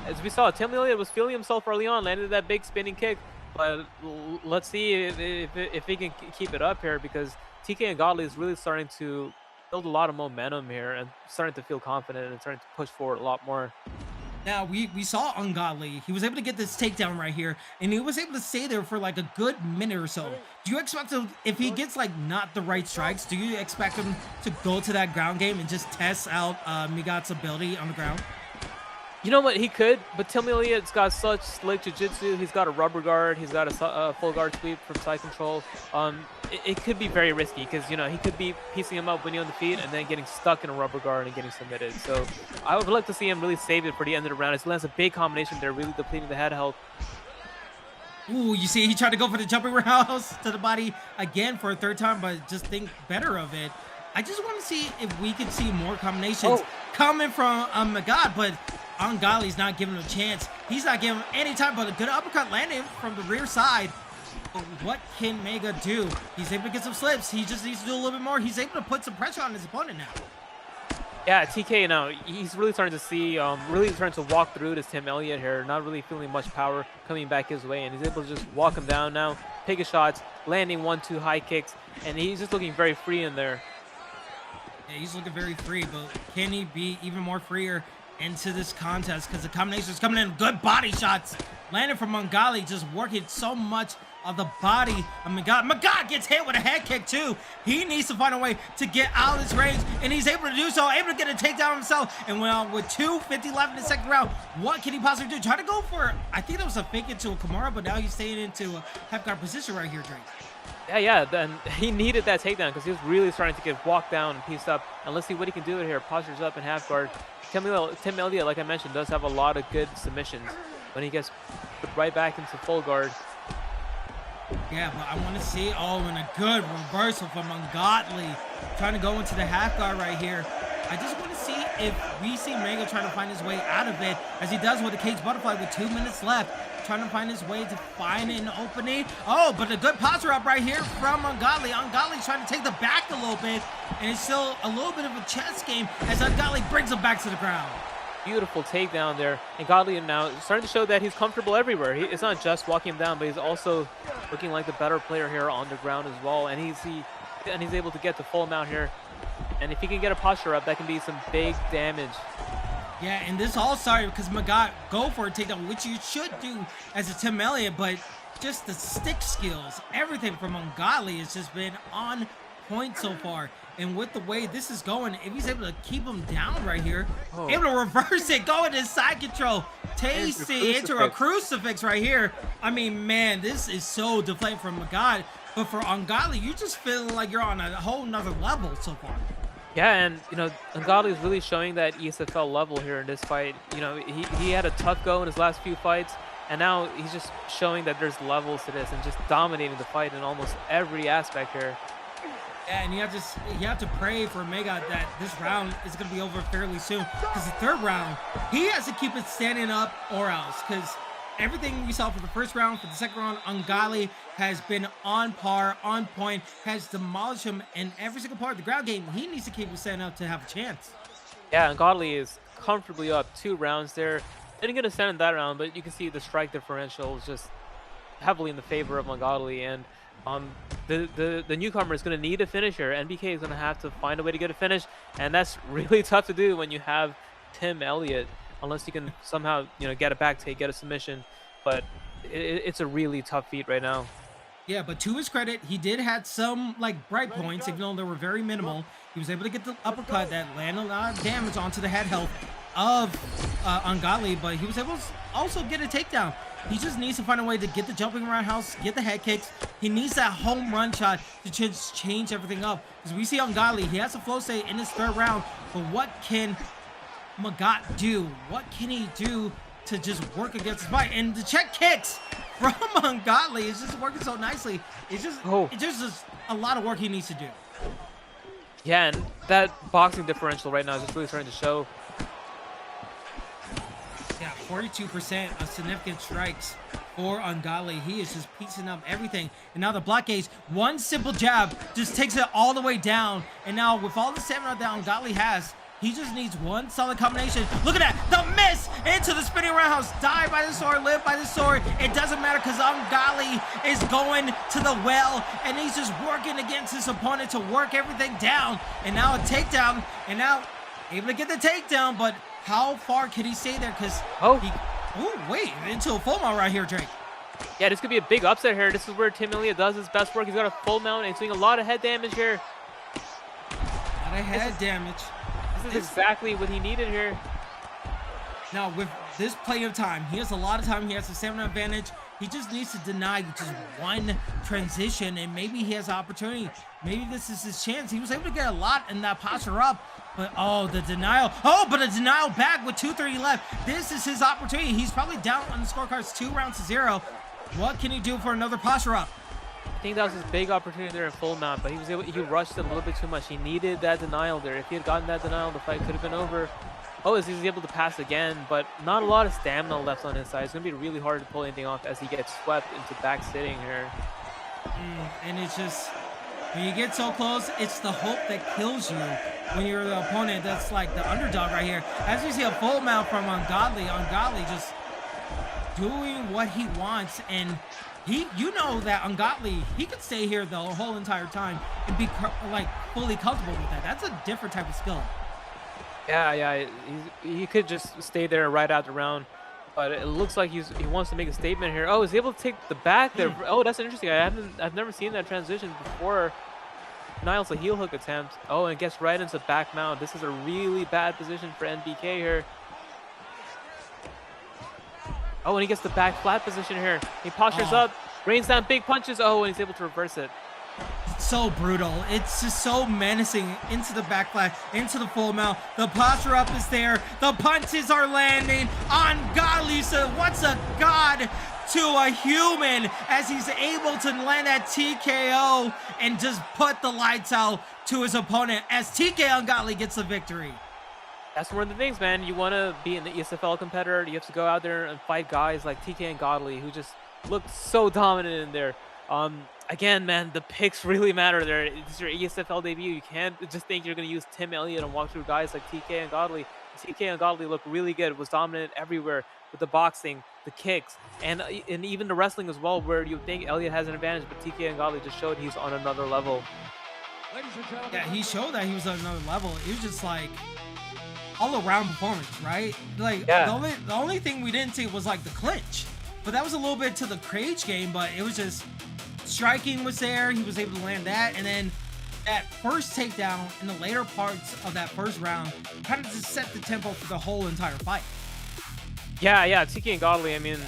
as we saw, Tim Elliott was feeling himself early on, landed that big spinning kick. But let's see if he can keep it up here, because TK and Godly is really starting to build a lot of momentum here and starting to feel confident and starting to push forward a lot more. Now, we saw Ungodly. He was able to get this takedown right here, and he was able to stay there for like a good minute or so. Do you expect him, if he gets like not the right strikes, do you expect him to go to that ground game and just test out Migat's ability on the ground? You know what, he could, but Tim Elliott's got such slick jiu-jitsu. He's got a rubber guard. He's got a full guard sweep from side control. It could be very risky, because, you know, he could be piecing him up when you're on the feet and then getting stuck in a rubber guard and getting submitted. So I would like to see him really save it for the end of the round. He lands a big combination there, really depleting the head health. Ooh, you see, he tried to go for the jumping roundhouse to the body again for a 3rd time, but just think better of it. I just want to see if we can see more combinations coming from Magad, but Ungodly's not giving him a chance. He's not giving him any time, but a good uppercut landing from the rear side. But what can Mega do? He's able to get some slips. He just needs to do a little bit more. He's able to put some pressure on his opponent now. Yeah, TK now, he's really starting to see, really starting to walk through this Tim Elliott here, not really feeling much power coming back his way, and he's able to just walk him down now, take his shots, landing 1-2 high kicks, and he's just looking very free in there. Yeah, he's looking very free, but can he be even more freer into this contest? Because the combination is coming in, good body shots landing from Ungodly, just working so much of the body of Magad gets hit with a head kick too. He needs to find a way to get out of his range, and he's able to do so, able to get a takedown himself. And well, with 2:50 left in the 2nd round, what can he possibly do? Try to go for, I think that was a fake into a Kimura, but now he's staying into a half guard position right here, Drake. Yeah, then he needed that takedown because he was really starting to get walked down and pieced up. And let's see what he can do here. Postures up in half guard. Tim Elliott, like I mentioned, does have a lot of good submissions. when he gets put right back into full guard. Yeah, but I want to see, and a good reversal from Ungodly. Trying to go into the half guard right here. I just want to see if we see Mega trying to find his way out of it, as he does with the Cage Butterfly with 2 minutes left. Trying to find his way to find an opening. Oh, but a good posture up right here from Ungodly. Ungodly's trying to take the back a little bit, and it's still a little bit of a chess game as Ungodly brings him back to the ground. Beautiful takedown there. And Godly now starting to show that he's comfortable everywhere. It's not just walking him down, but he's also looking like the better player here on the ground as well. And he's able to get the full amount here. And if he can get a posture up, that can be some big damage. Yeah, and this all started because Magat go for a takedown, which you should do as a Tim Elliott, but just the stick skills, everything from Ungodly has just been on point so far. And with the way this is going, if he's able to keep him down right here, able to reverse it, go into side control, tasty into a crucifix right here. I mean, man, this is so deflating from Magat. But for Ungodly, you just feeling like you're on a whole nother level so far. Yeah, and Ungodly is really showing that ESFL level here in this fight. He had a tough go in his last few fights, and now he's just showing that there's levels to this and just dominating the fight in almost every aspect here. Yeah, and you have to pray for Mega that this round is going to be over fairly soon, because the third round, he has to keep it standing up or else, because everything we saw for the first round, for the second round, Ungodly has been on par, on point, has demolished him in every single part of the ground game. He needs to keep it standing up to have a chance. Yeah, Ungodly is comfortably up 2 rounds there. Didn't get a stand in that round, but you can see the strike differential is just heavily in the favor of Ungodly, and the newcomer is going to need a finisher. NBK is going to have to find a way to get a finish, and that's really tough to do when you have Tim Elliott, unless you can somehow get a back take, get a submission. But it's a really tough feat right now. Yeah, but to his credit, he did have some bright points, even though they were very minimal. He was able to get the uppercut that landed a lot of damage onto the head health of Ungodly, but he was able to also get a takedown. He just needs to find a way to get the jumping roundhouse, get the head kicks. He needs that home run shot to just change everything up. Because we see Ungodly, he has a flow state in his third round, but what can Magat do? What can he do to just work against his fight? And the check kicks from Ungodly is just working so nicely. It's just a lot of work he needs to do. Yeah, and that boxing differential right now is just really starting to show. Yeah, 42% of significant strikes for Ungodly. He is just piecing up everything. And now the block gauge, one simple jab just takes it all the way down. And now with all the stamina that Ungodly has, he just needs one solid combination. Look at that, the miss into the spinning roundhouse. Die by the sword, live by the sword. It doesn't matter because Ungodly is going to the well, and he's just working against his opponent to work everything down. And now a takedown, and now able to get the takedown, but how far can he stay there? Because wait, into a full mount right here, Drake. Yeah, this could be a big upset here. This is where Tim Elliott does his best work. He's got a full mount and he's doing a lot of head damage here. A lot of head damage. This is exactly what he needed here. Now, with this play of time, he has a lot of time. He has the stamina advantage. He just needs to deny just one transition, and maybe he has an opportunity. Maybe this is his chance. He was able to get a lot in that posture up, but the denial. But a denial back with 2:30 left. This is his opportunity. He's probably down on the scorecards 2 rounds to 0. What can he do for another posture up? I think that was his big opportunity there in full mount, but he rushed it a little bit too much. He needed that denial there. If he had gotten that denial, the fight could have been over. He's able to pass again, but not a lot of stamina left on his side. It's going to be really hard to pull anything off as he gets swept into back sitting here. And it's just, when you get so close, it's the hope that kills you when you're the opponent that's like the underdog right here. As we see a full mount from Ungodly just doing what he wants, and that Ungodly, he could stay here the whole entire time and be fully comfortable with that. That's a different type of skill. Yeah, he could just stay there and ride out the round, but it looks like he wants to make a statement here. He's able to take the back there. That's interesting. I've never seen that transition before. Niles a heel hook attempt. And gets right into back mount. This is a really bad position for NBK here. And he gets the back flat position here. He postures up, rains down big punches. And he's able to reverse it. so brutal. It's just so menacing into the back flat, into the full mount. The posture up is there. The punches are landing. Ungodly. So what's a god to a human as he's able to land that TKO and just put the lights out to his opponent as TK Ungodly gets the victory. That's one of the things, man. You want to be an ESFL competitor, you have to go out there and fight guys like TK Ungodly who just look so dominant in there. Again, man, the picks really matter there. It's your ESFL debut. You can't just think you're going to use Tim Elliott and walk through guys like TK Ungodly. TK Ungodly looked really good, was dominant everywhere with the boxing, the kicks, and even the wrestling as well, where you think Elliott has an advantage, but TK Ungodly just showed he's on another level. Yeah, he showed that he was on another level. It was just like all-around performance, right? Like, yeah. the only thing we didn't see was like the clinch, but that was a little bit to the cage game, but it was just striking was there. He was able to land that, and then that first takedown in the later parts of that first round kind of just set the tempo for the whole entire fight. Yeah, TK Ungodly, I mean,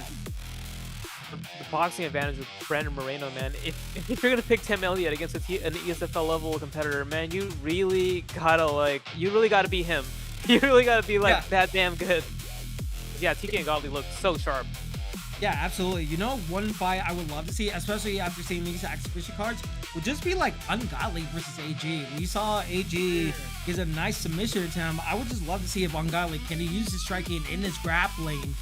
the boxing advantage of Brandon Moreno, man. If you're going to pick Tim Elliott against an ESFL level competitor, man, you really gotta be him. You really gotta be like that damn good. Yeah, TK Ungodly looked so sharp. Yeah, absolutely. You know, one fight I would love to see, especially after seeing these exhibition cards, would just be like Ungodly versus AG. We saw AG get a nice submission to him. I would just love to see if Ungodly can he use his striking in his grappling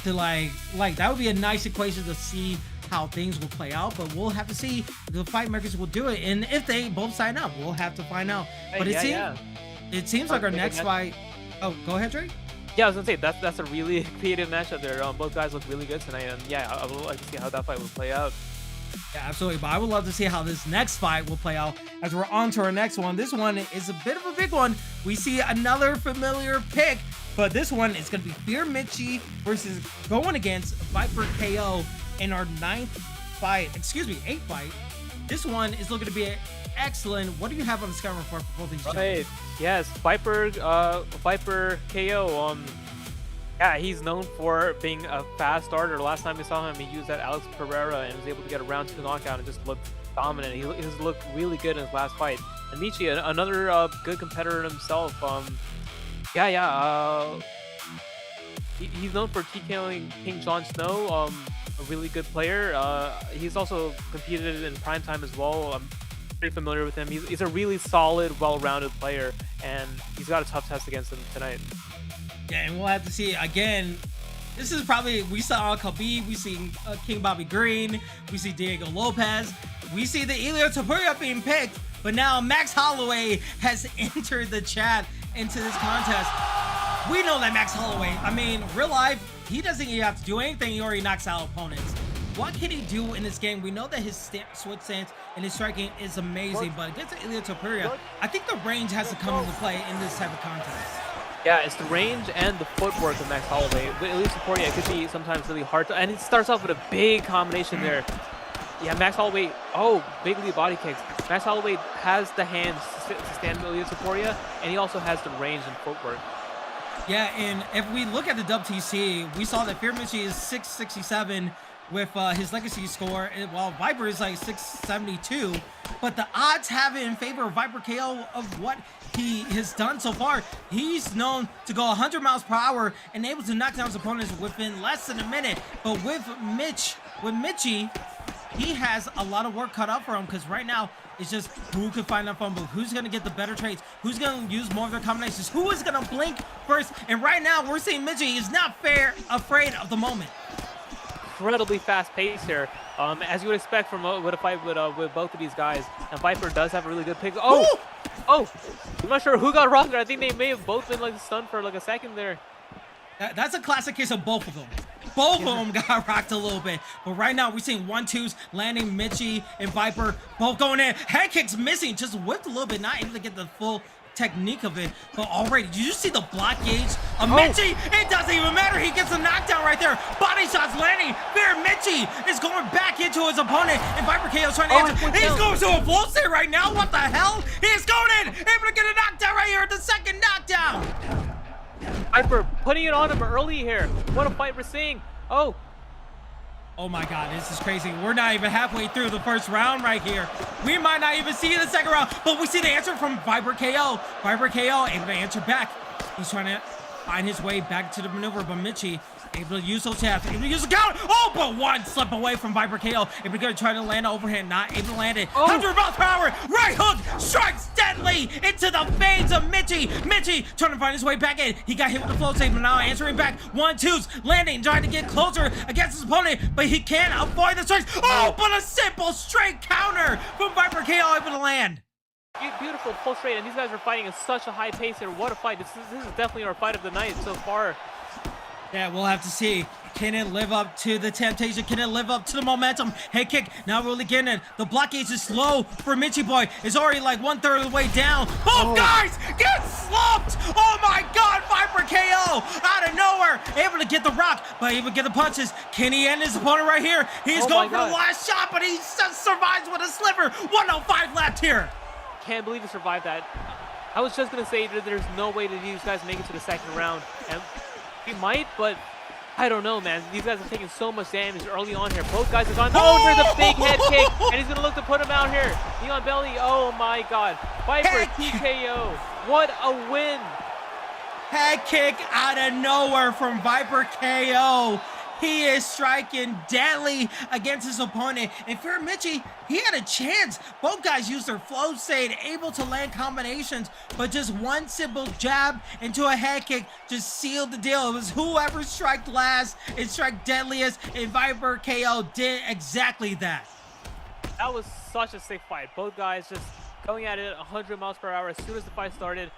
to like that would be a nice equation to see how things will play out. But we'll have to see if the fight makers will do it, and if they both sign up, we'll have to find out. But it seems like our next fight. Oh, go ahead, Drake. Yeah, I was gonna say that's a really creative matchup there. Both guys look really good tonight, and yeah, I would like to see how that fight will play out. Yeah, absolutely. But I would love to see how this next fight will play out as we're on to our next one. This one is a bit of a big one. We see another familiar pick, but this one is going to be Fear Mitchie versus going against Viper KO in our eighth fight. This one is looking to be excellent. What do you have on the scouting report for both these gentlemen? Yes, Viper KO. Yeah, he's known for being a fast starter. Last time we saw him, he used that Alex Pereira and was able to get a round 2 knockout and just looked dominant. He just looked really good in his last fight. And Michi, another good competitor himself. He's known for TKOing King Jon Snow. A really good player. He's also competed in primetime as well. I'm pretty familiar with him. He's a really solid, well-rounded player, and he's got a tough test against him tonight. Yeah, and we'll have to see again. This is probably, we saw Khabib, we see King Bobby Green, we see Diego Lopez, we see the Ilya Topuria being picked, but now Max Holloway has entered the chat into this contest. We know that Max Holloway, I mean, real life, he doesn't even have to do anything. He already knocks out opponents. What can he do in this game? We know that his switch stance and his striking is amazing, but against Ilya Topuria, I think the range has to come into play in this type of contest. Yeah, it's the range and the footwork of Max Holloway. With Ilya Topuria, it could be sometimes really hard to, and it starts off with a big combination there. Yeah, Max Holloway, big lead body kicks. Max Holloway has the hands to stand Ilya Topuria, and he also has the range and footwork. Yeah, and if we look at the WTC, we saw that Fear Mitchie is 667 with his legacy score, while Viper is like 672. But the odds have it in favor of Viper KO of what he has done so far. He's known to go 100 miles per hour and able to knock down his opponents within less than a minute. But with Mitchie, he has a lot of work cut out for him, because right now it's just who can find that fumble, who's going to get the better trades, who's going to use more of their combinations, who is going to blink first. And right now we're seeing Mitchie is not afraid of the moment. Incredibly fast pace here, as you would expect from a fight with both of these guys. And Viper does have a really good pick. Oh, I'm not sure who got rocked there. I think they may have both been like stunned for like a second there. That's a classic case of both of them. Both of them got rocked a little bit. But right now we're seeing 1-2s landing. Mitchie and Viper both going in. Head kicks missing, just whipped a little bit, not able to get the full technique of it. But already, did you see the block gauge of Mitchie? It doesn't even matter. He gets a knockdown right there. Body shots landing. Fear Mitchie is going back into his opponent, and Viper KO's trying to answer. He's going to a flow state right now. What the hell? He's going in, able to get a knockdown right here. The second knockdown. Viper putting it on him early here. What a fight we're seeing. Oh, Oh my god, this is crazy. We're not even halfway through the first round right here. We might not even see the second round, but we see the answer from Viper KO. Viper KO able to answer back. He's trying to find his way back to the maneuver, but Mitchie able to use those tabs, able to use the counter. Oh, but one slip away from Viper KO. Able to try to land overhand, not able to land it. 100 miles per hour, right hook, strikes deadly into the veins of Mitchie. Mitchie trying to find his way back in. He got hit with the float save, but now answering back. 1-2s, landing, trying to get closer against his opponent, but he can't avoid the strikes. Oh, but a simple straight counter from Viper KO able to land. Beautiful pull straight, and these guys are fighting at such a high pace here. What a fight. This is definitely our fight of the night so far. Yeah, we'll have to see. Can it live up to the temptation? Can it live up to the momentum? Head kick, now really getting it. The blockage is slow for Mitchie Boy. It's already like 1/3 of the way down. Oh, guys, get slumped! Oh my god, Viper KO out of nowhere. Able to get the rock, but able to get the punches. Can he end his opponent right here? He's going for the last shot, but he just survives with a sliver. 1:05 left here. Can't believe he survived that. I was just going to say that there's no way that these guys make it to the second round. And he might, but I don't know, man. These guys are taking so much damage early on here. Both guys are gone. Oh, there's a big head kick, and he's going to look to put him out here. Neon Belly, oh my god. Viper TKO. What a win. Head kick out of nowhere from Viper KO. He is striking deadly against his opponent. And for Mitchie, he had a chance. Both guys used their flow state, able to land combinations, but just one simple jab into a head kick just sealed the deal. It was whoever struck last and struck deadliest, and Viper KO did exactly that. That was such a sick fight. Both guys just going at it 100 miles per hour as soon as the fight started.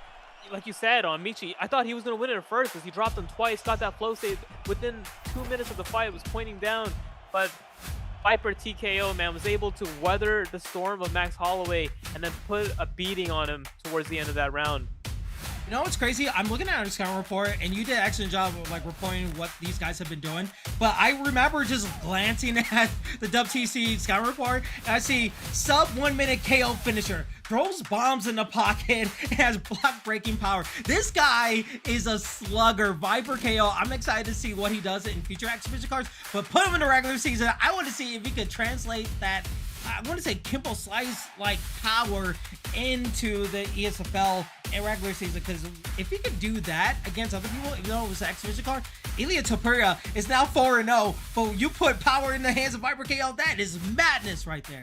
Like you said, on Michi, I thought he was going to win it at first because he dropped him twice, got that flow save. Within 2 minutes of the fight, it was pointing down. But Viper TKO, man, was able to weather the storm of Max Holloway and then put a beating on him towards the end of that round. You know what's crazy? I'm looking at our scouting report, and you did an excellent job of like reporting what these guys have been doing. But I remember just glancing at the WTC scouting report, and I see sub 1 minute KO finisher, throws bombs in the pocket, and has block breaking power. This guy is a slugger. Viper KO. I'm excited to see what he does in future exhibition cards, but put him in the regular season. I want to see if he could translate that, I want to say, Kimbo Slice like power into the ESFL in regular season, because if he could do that against other people, even though it was an exhibition card, Ilya Topuria is now 4-0, but you put power in the hands of Viper KO, that is madness right there.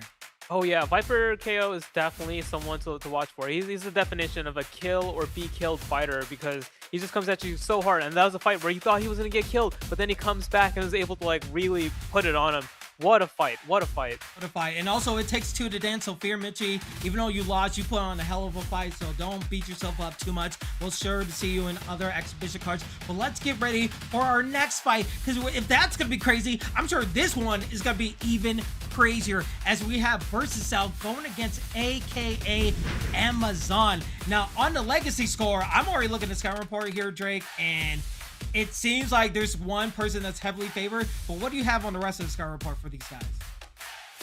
Oh yeah, Viper KO is definitely someone to watch for. He's the definition of a kill or be killed fighter, because he just comes at you so hard, and that was a fight where you thought he was going to get killed, but then he comes back and is able to like really put it on him. What a fight. What a fight. What a fight. And also, it takes two to dance, so fear Mitchie. Even though you lost, you put on a hell of a fight, so don't beat yourself up too much. We'll sure to see you in other exhibition cards. But let's get ready for our next fight, because if that's going to be crazy, I'm sure this one is going to be even crazier, as we have Versacell going against AKA Amazon. Now, on the legacy score, I'm already looking at the scout report here, Drake, and it seems like there's one person that's heavily favored, but what do you have on the rest of the scout report for these guys?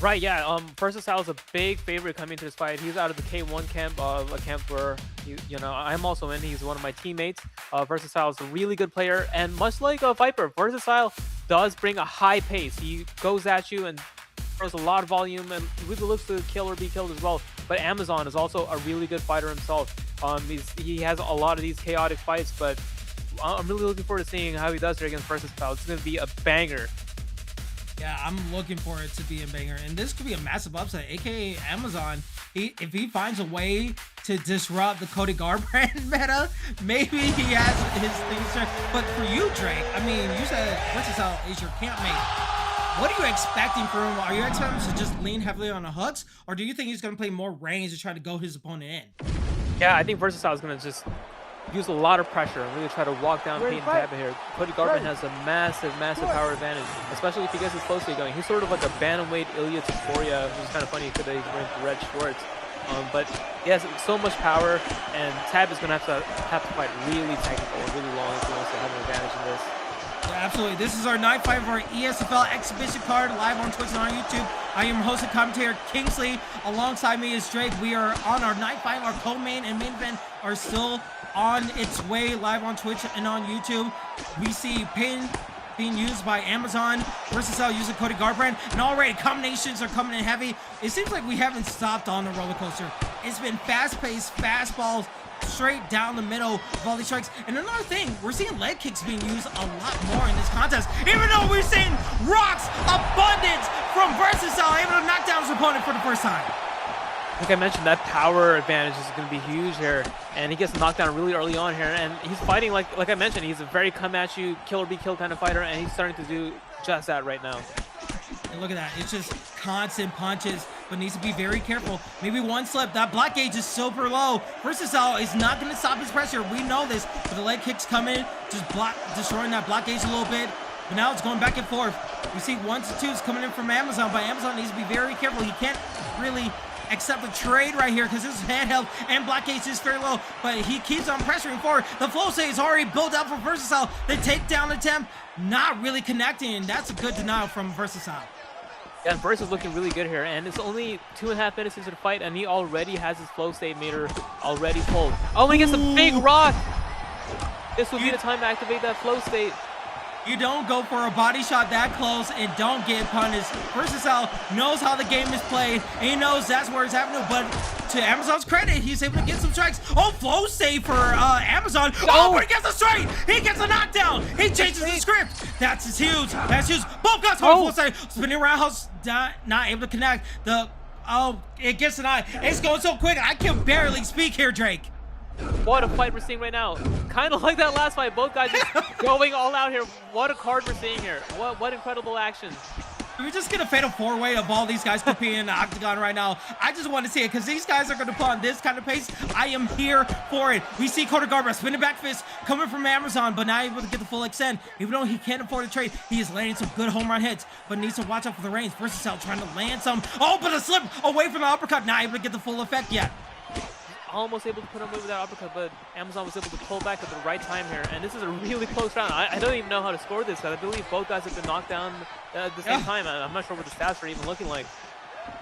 Right, yeah. Versacell is a big favorite coming into this fight. He's out of the K1 camp, a camp where you know I'm also in. He's one of my teammates. Versacell is a really good player, and much like Viper, Versacell does bring a high pace. He goes at you and throws a lot of volume and really looks to kill or be killed as well. But Amazon is also a really good fighter himself. He has a lot of these chaotic fights, but I'm really looking forward to seeing how he does here against Versacell. It's going to be a banger. Yeah, I'm looking for it to be a banger, and this could be a massive upset. AKA Amazon, if he finds a way to disrupt the Cody Garbrandt meta, maybe he has his things. But for you, Drake, I mean, you said Versacell is your campmate. What are you expecting from him? Are you expecting him to just lean heavily on the hooks, or do you think he's going to play more range to try to go his opponent in? Yeah, I think Versacell is going to just use a lot of pressure and really try to walk down Peyton Tabba here. Cody Garbrandt has a massive power advantage, especially if he gets his closely going. He's sort of like a bantamweight Ilya Topuria, which is kind of funny because he's wearing red shorts. But he has so much power, and Tab is going to have to fight really technical and really long if he wants to have an advantage in this. Yeah, absolutely. This is our night fight of our ESFL exhibition card, live on Twitch and on YouTube. I am host and commentator Kingsley. Alongside me is Drake. We are on our night fight. Our co-main and main event are still on its way, live on Twitch and on YouTube. We see Peyton being used by Amazon. Versatile using Cody Garbrandt. And already combinations are coming in heavy. It seems like we haven't stopped on the roller coaster. It's been fast-paced, fastballs, straight down the middle of all these strikes. And another thing, we're seeing leg kicks being used a lot more in this contest, even though we're seeing rocks abundance from Versatile able to knock down his opponent for the first time. Like I mentioned, that power advantage is going to be huge here, and he gets knocked down really early on here, and he's fighting like I mentioned, he's a very come at you, kill or be killed kind of fighter, and he's starting to do just that right now. And look at that, it's just constant punches, but needs to be very careful. Maybe one slip, that block gauge is super low. Versatile is not going to stop his pressure, we know this, but the leg kicks come in, just destroying that block gauge a little bit. But now it's going back and forth. We see 1s and 2s coming in from Amazon, but Amazon needs to be very careful. He can't really accept the trade right here because his handheld and block gauge is very low, but he keeps on pressuring forward. The flow state is already built up for Versatile. The takedown attempt not really connecting, and that's a good denial from Versatile. Yeah, and Versus is looking really good here, and it's only 2.5 minutes into the fight, and he already has his flow state meter already full. Oh, he gets a big rock! This would be the time to activate that flow state. You don't go for a body shot that close and don't get punished. Versatile knows how the game is played, and he knows that's where it's happening. But to Amazon's credit, he's able to get some strikes. Oh, flow save for Amazon. Oh, but he gets a strike. He gets a knockdown. He changes the script. That's huge. That's huge. Both guys on flow save. Spinning roundhouse, not able to connect. It gets an eye. It's going so quick. I can barely speak here, Drake. What a fight we're seeing right now. Kind of like that last fight. Both guys just going all out here. What a card we're seeing here. What incredible action. We're just going to fatal four-way of all these guys competing in the octagon right now. I just want to see it because these guys are going to put on this kind of pace. I am here for it. We see Cody Garbrandt spinning back fist coming from Amazon, but not able to get the full extent. Even though he can't afford a trade, he is landing some good home run hits, but needs to watch out for the range. Versatile trying to land some. Oh, but a slip away from the uppercut. Not able to get the full effect yet. Almost able to put him away with that uppercut, but Amazon was able to pull back at the right time here, and this is a really close round. I don't even know how to score this, because I believe both guys have been knocked down at the same time. I'm not sure what the stats are even looking like.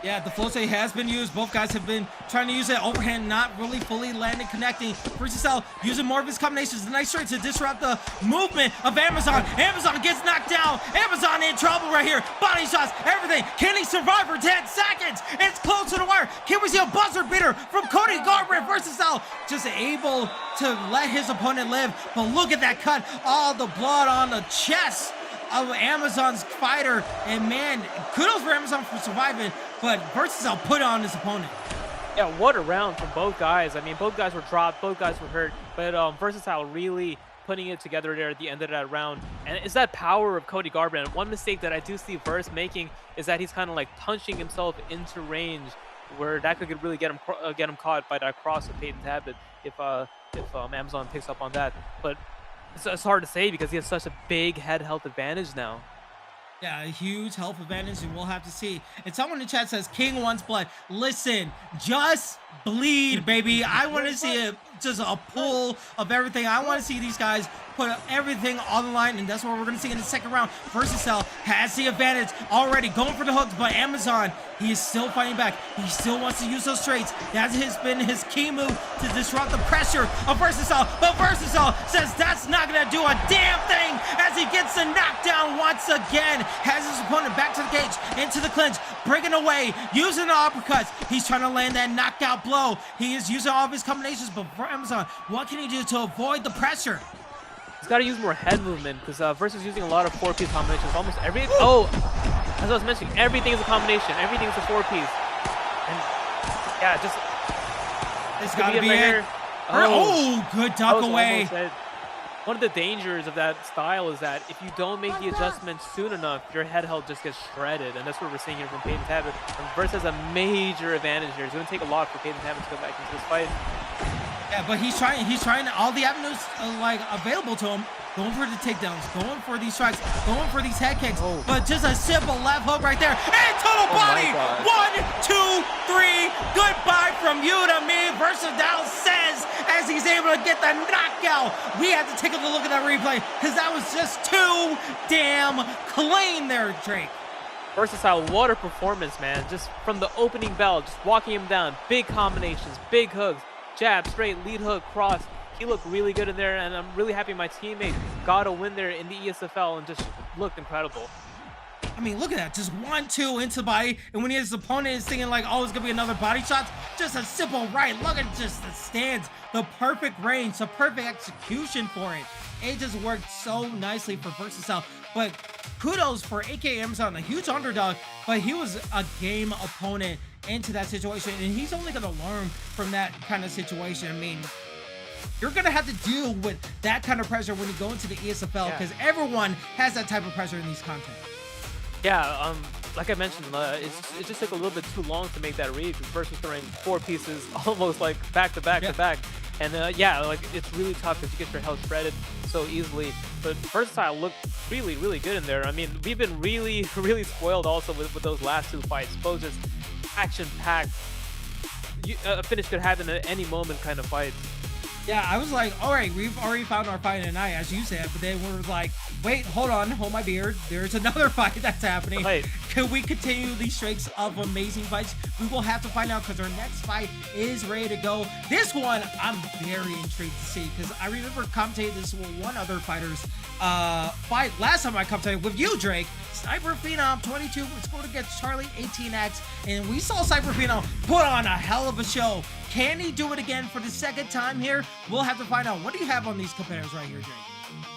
Yeah, the flow state has been used. Both guys have been trying to use that overhand, not really fully landing, connecting. Versatile using more of his combinations. The nice straight to disrupt the movement of Amazon. Amazon gets knocked down. Amazon in trouble right here. Body shots, everything. Can he survive for 10 seconds? It's close to the wire. Can we see a buzzer beater from Cody Garbrandt? Versatile just able to let his opponent live. But look at that cut. All the blood on the chest of Amazon's fighter, and man, kudos for Amazon for surviving, but Versatile put on his opponent. Yeah, what a round from both guys. I mean, both guys were dropped, both guys were hurt, but Versatile really putting it together there at the end of that round. And it's that power of Cody Garbrandt. One mistake that I do see Verse making is that he's kind of like punching himself into range, where that could really get him caught by that cross of Peyton's habit if Amazon picks up on that. But it's hard to say because he has such a big head health advantage now. Yeah, a huge health advantage, and we'll have to see. And someone in the chat says, King wants blood. Listen, just bleed, baby. I want to see just a pull of everything. I want to see these guys put everything on the line, and that's what we're going to see in the second round. Versatile has the advantage already, going for the hooks, but Amazon, he is still fighting back. He still wants to use those straights. That has been his key move to disrupt the pressure of Versatile, but Versatile says that's not going to do a damn thing as he gets the knockdown once again. Has his opponent back to the cage, into the clinch, breaking away, using the uppercuts. He's trying to land that knockout blow. He is using all of his combinations, but for Amazon, what can he do to avoid the pressure? He's got to use more head movement because Versus using a lot of 4-piece combinations. Almost every as I was mentioning, everything is a combination. Everything is a 4-piece. And yeah, just it's got to be it. Oh, good duck away. One of the dangers of that style is that if you don't make the adjustment soon enough, your head health just gets shredded, and that's what we're seeing here from Peyton's habit. And Versus has a major advantage here. It's going to take a lot for Peyton's habit to go back into this fight. Yeah, but he's trying all the avenues like available to him, going for the takedowns, going for these strikes, going for these head kicks, but just a simple left hook right there, and total body. 1, 2, 3, goodbye from you to me. Versatile says as he's able to get the knockout. We have to take a look at that replay because that was just too damn clean there, Drake. Versatile, what a performance, man. Just from the opening bell, just walking him down, big combinations, big hooks, jab, straight, lead hook, cross. He looked really good in there, and I'm really happy my teammate got a win there in the ESFL and just looked incredible. I mean, look at that. Just 1-2 into the body. And when his opponent is thinking like, oh, it's going to be another body shot, just a simple right. Look at just the stance, the perfect range, the perfect execution for it. It just worked so nicely for Versatile. But kudos for AK Amazon, a huge underdog, but he was a game opponent into that situation. And he's only going to learn from that kind of situation. I mean, you're going to have to deal with that kind of pressure when you go into the ESFL because everyone has that type of pressure in these content. Yeah, like I mentioned, it just took a little bit too long to make that read because Verse was throwing 4 pieces almost like back to back to back. And yeah, like it's really tough because you get your health shredded so easily. But Versatile looked really, really good in there. I mean, we've been really, really spoiled also with those last 2 fights. Both just action-packed. A finish could happen at any moment kind of fights. Yeah, I was like, all right, we've already found our fight tonight, as you said, but then we're like, wait, hold on, hold my beer. There's another fight that's happening. Right. Can we continue these streaks of amazing fights? We will have to find out because our next fight is ready to go. This one, I'm very intrigued to see because I remember commentating this with one other fighter's fight last time I commentated with you, Drake. Sniper Phenom 22 was going against Charlie 18X, and we saw Sniper Phenom put on a hell of a show. Can he do it again for the second time here? We'll have to find out. What do you have on these competitors right here, Drake?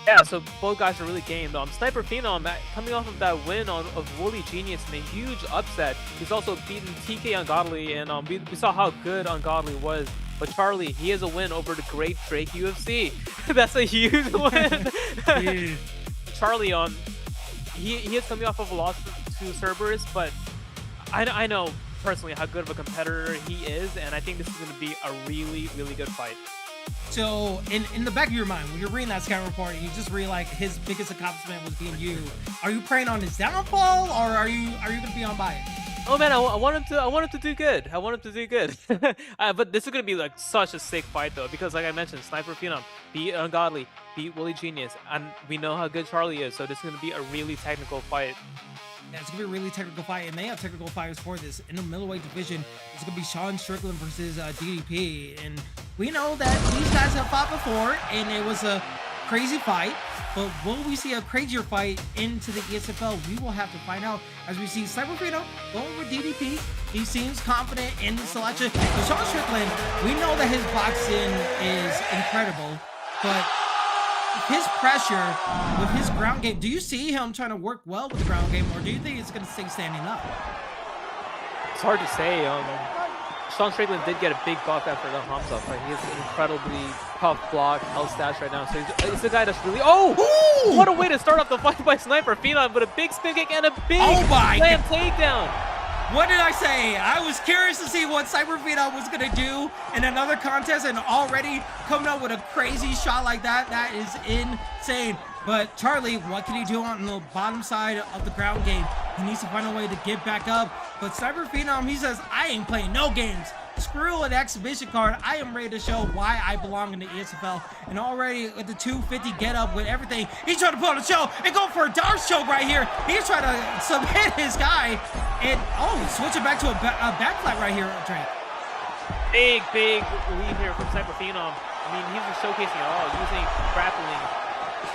Yeah, so both guys are really gamed. Sniper Phenom coming off of that win of Woolly Genius in a huge upset. He's also beaten TK Ungodly, and we saw how good Ungodly was. But Charlie, he has a win over the great Drake UFC. That's a huge win. Charlie, he is coming off of a loss to Cerberus, but I know personally how good of a competitor he is, and I think this is going to be a really, really good fight. So, in the back of your mind, when you're reading that scout report, and you just read like his biggest accomplishment was being you. Are you praying on his downfall, or are you going to be on by it? Oh man, I want him to do good. I want him to do good. But this is gonna be like such a sick fight though, because like I mentioned, Sniper Phenom beat Ungodly, beat Woolly Genius, and we know how good Charlie is. So this is gonna be a really technical fight. Yeah, it's gonna be a really technical fight, and they have technical fighters for this. In the middleweight division, it's gonna be Sean Strickland versus DDP, and we know that these guys have fought before, and it was a crazy fight. But will we see a crazier fight into the ESFL? We will have to find out as we see Sniper Phenom going with DDP. He seems confident in the selection. But Sean Strickland, we know that his boxing is incredible, but his pressure with his ground game, do you see him trying to work well with the ground game, or do you think it's going to stay standing up? It's hard to say. Sean Strickland did get a big buff after the Hamza fight. He has an incredibly tough block, health stats right now. So he's the guy that's really... Oh! Ooh! What a way to start off the fight by Sniper Phenom with a big spin kick and a big slam takedown. What did I say? I was curious to see what Sniper Phenom was going to do in another contest, and already coming up with a crazy shot like that. That is insane. But Charlie, what can he do on the bottom side of the ground game? He needs to find a way to get back up. But Sniper Phenom, he says, I ain't playing no games. Screw an exhibition card. I am ready to show why I belong in the ESFL. And already with the 250 get up with everything, he's trying to put on a show and go for a Darce choke right here. He's trying to submit his guy. And he's switching back to a back flat right here, Drake. Big lead here from Sniper Phenom. I mean, he's just showcasing it all, using grappling,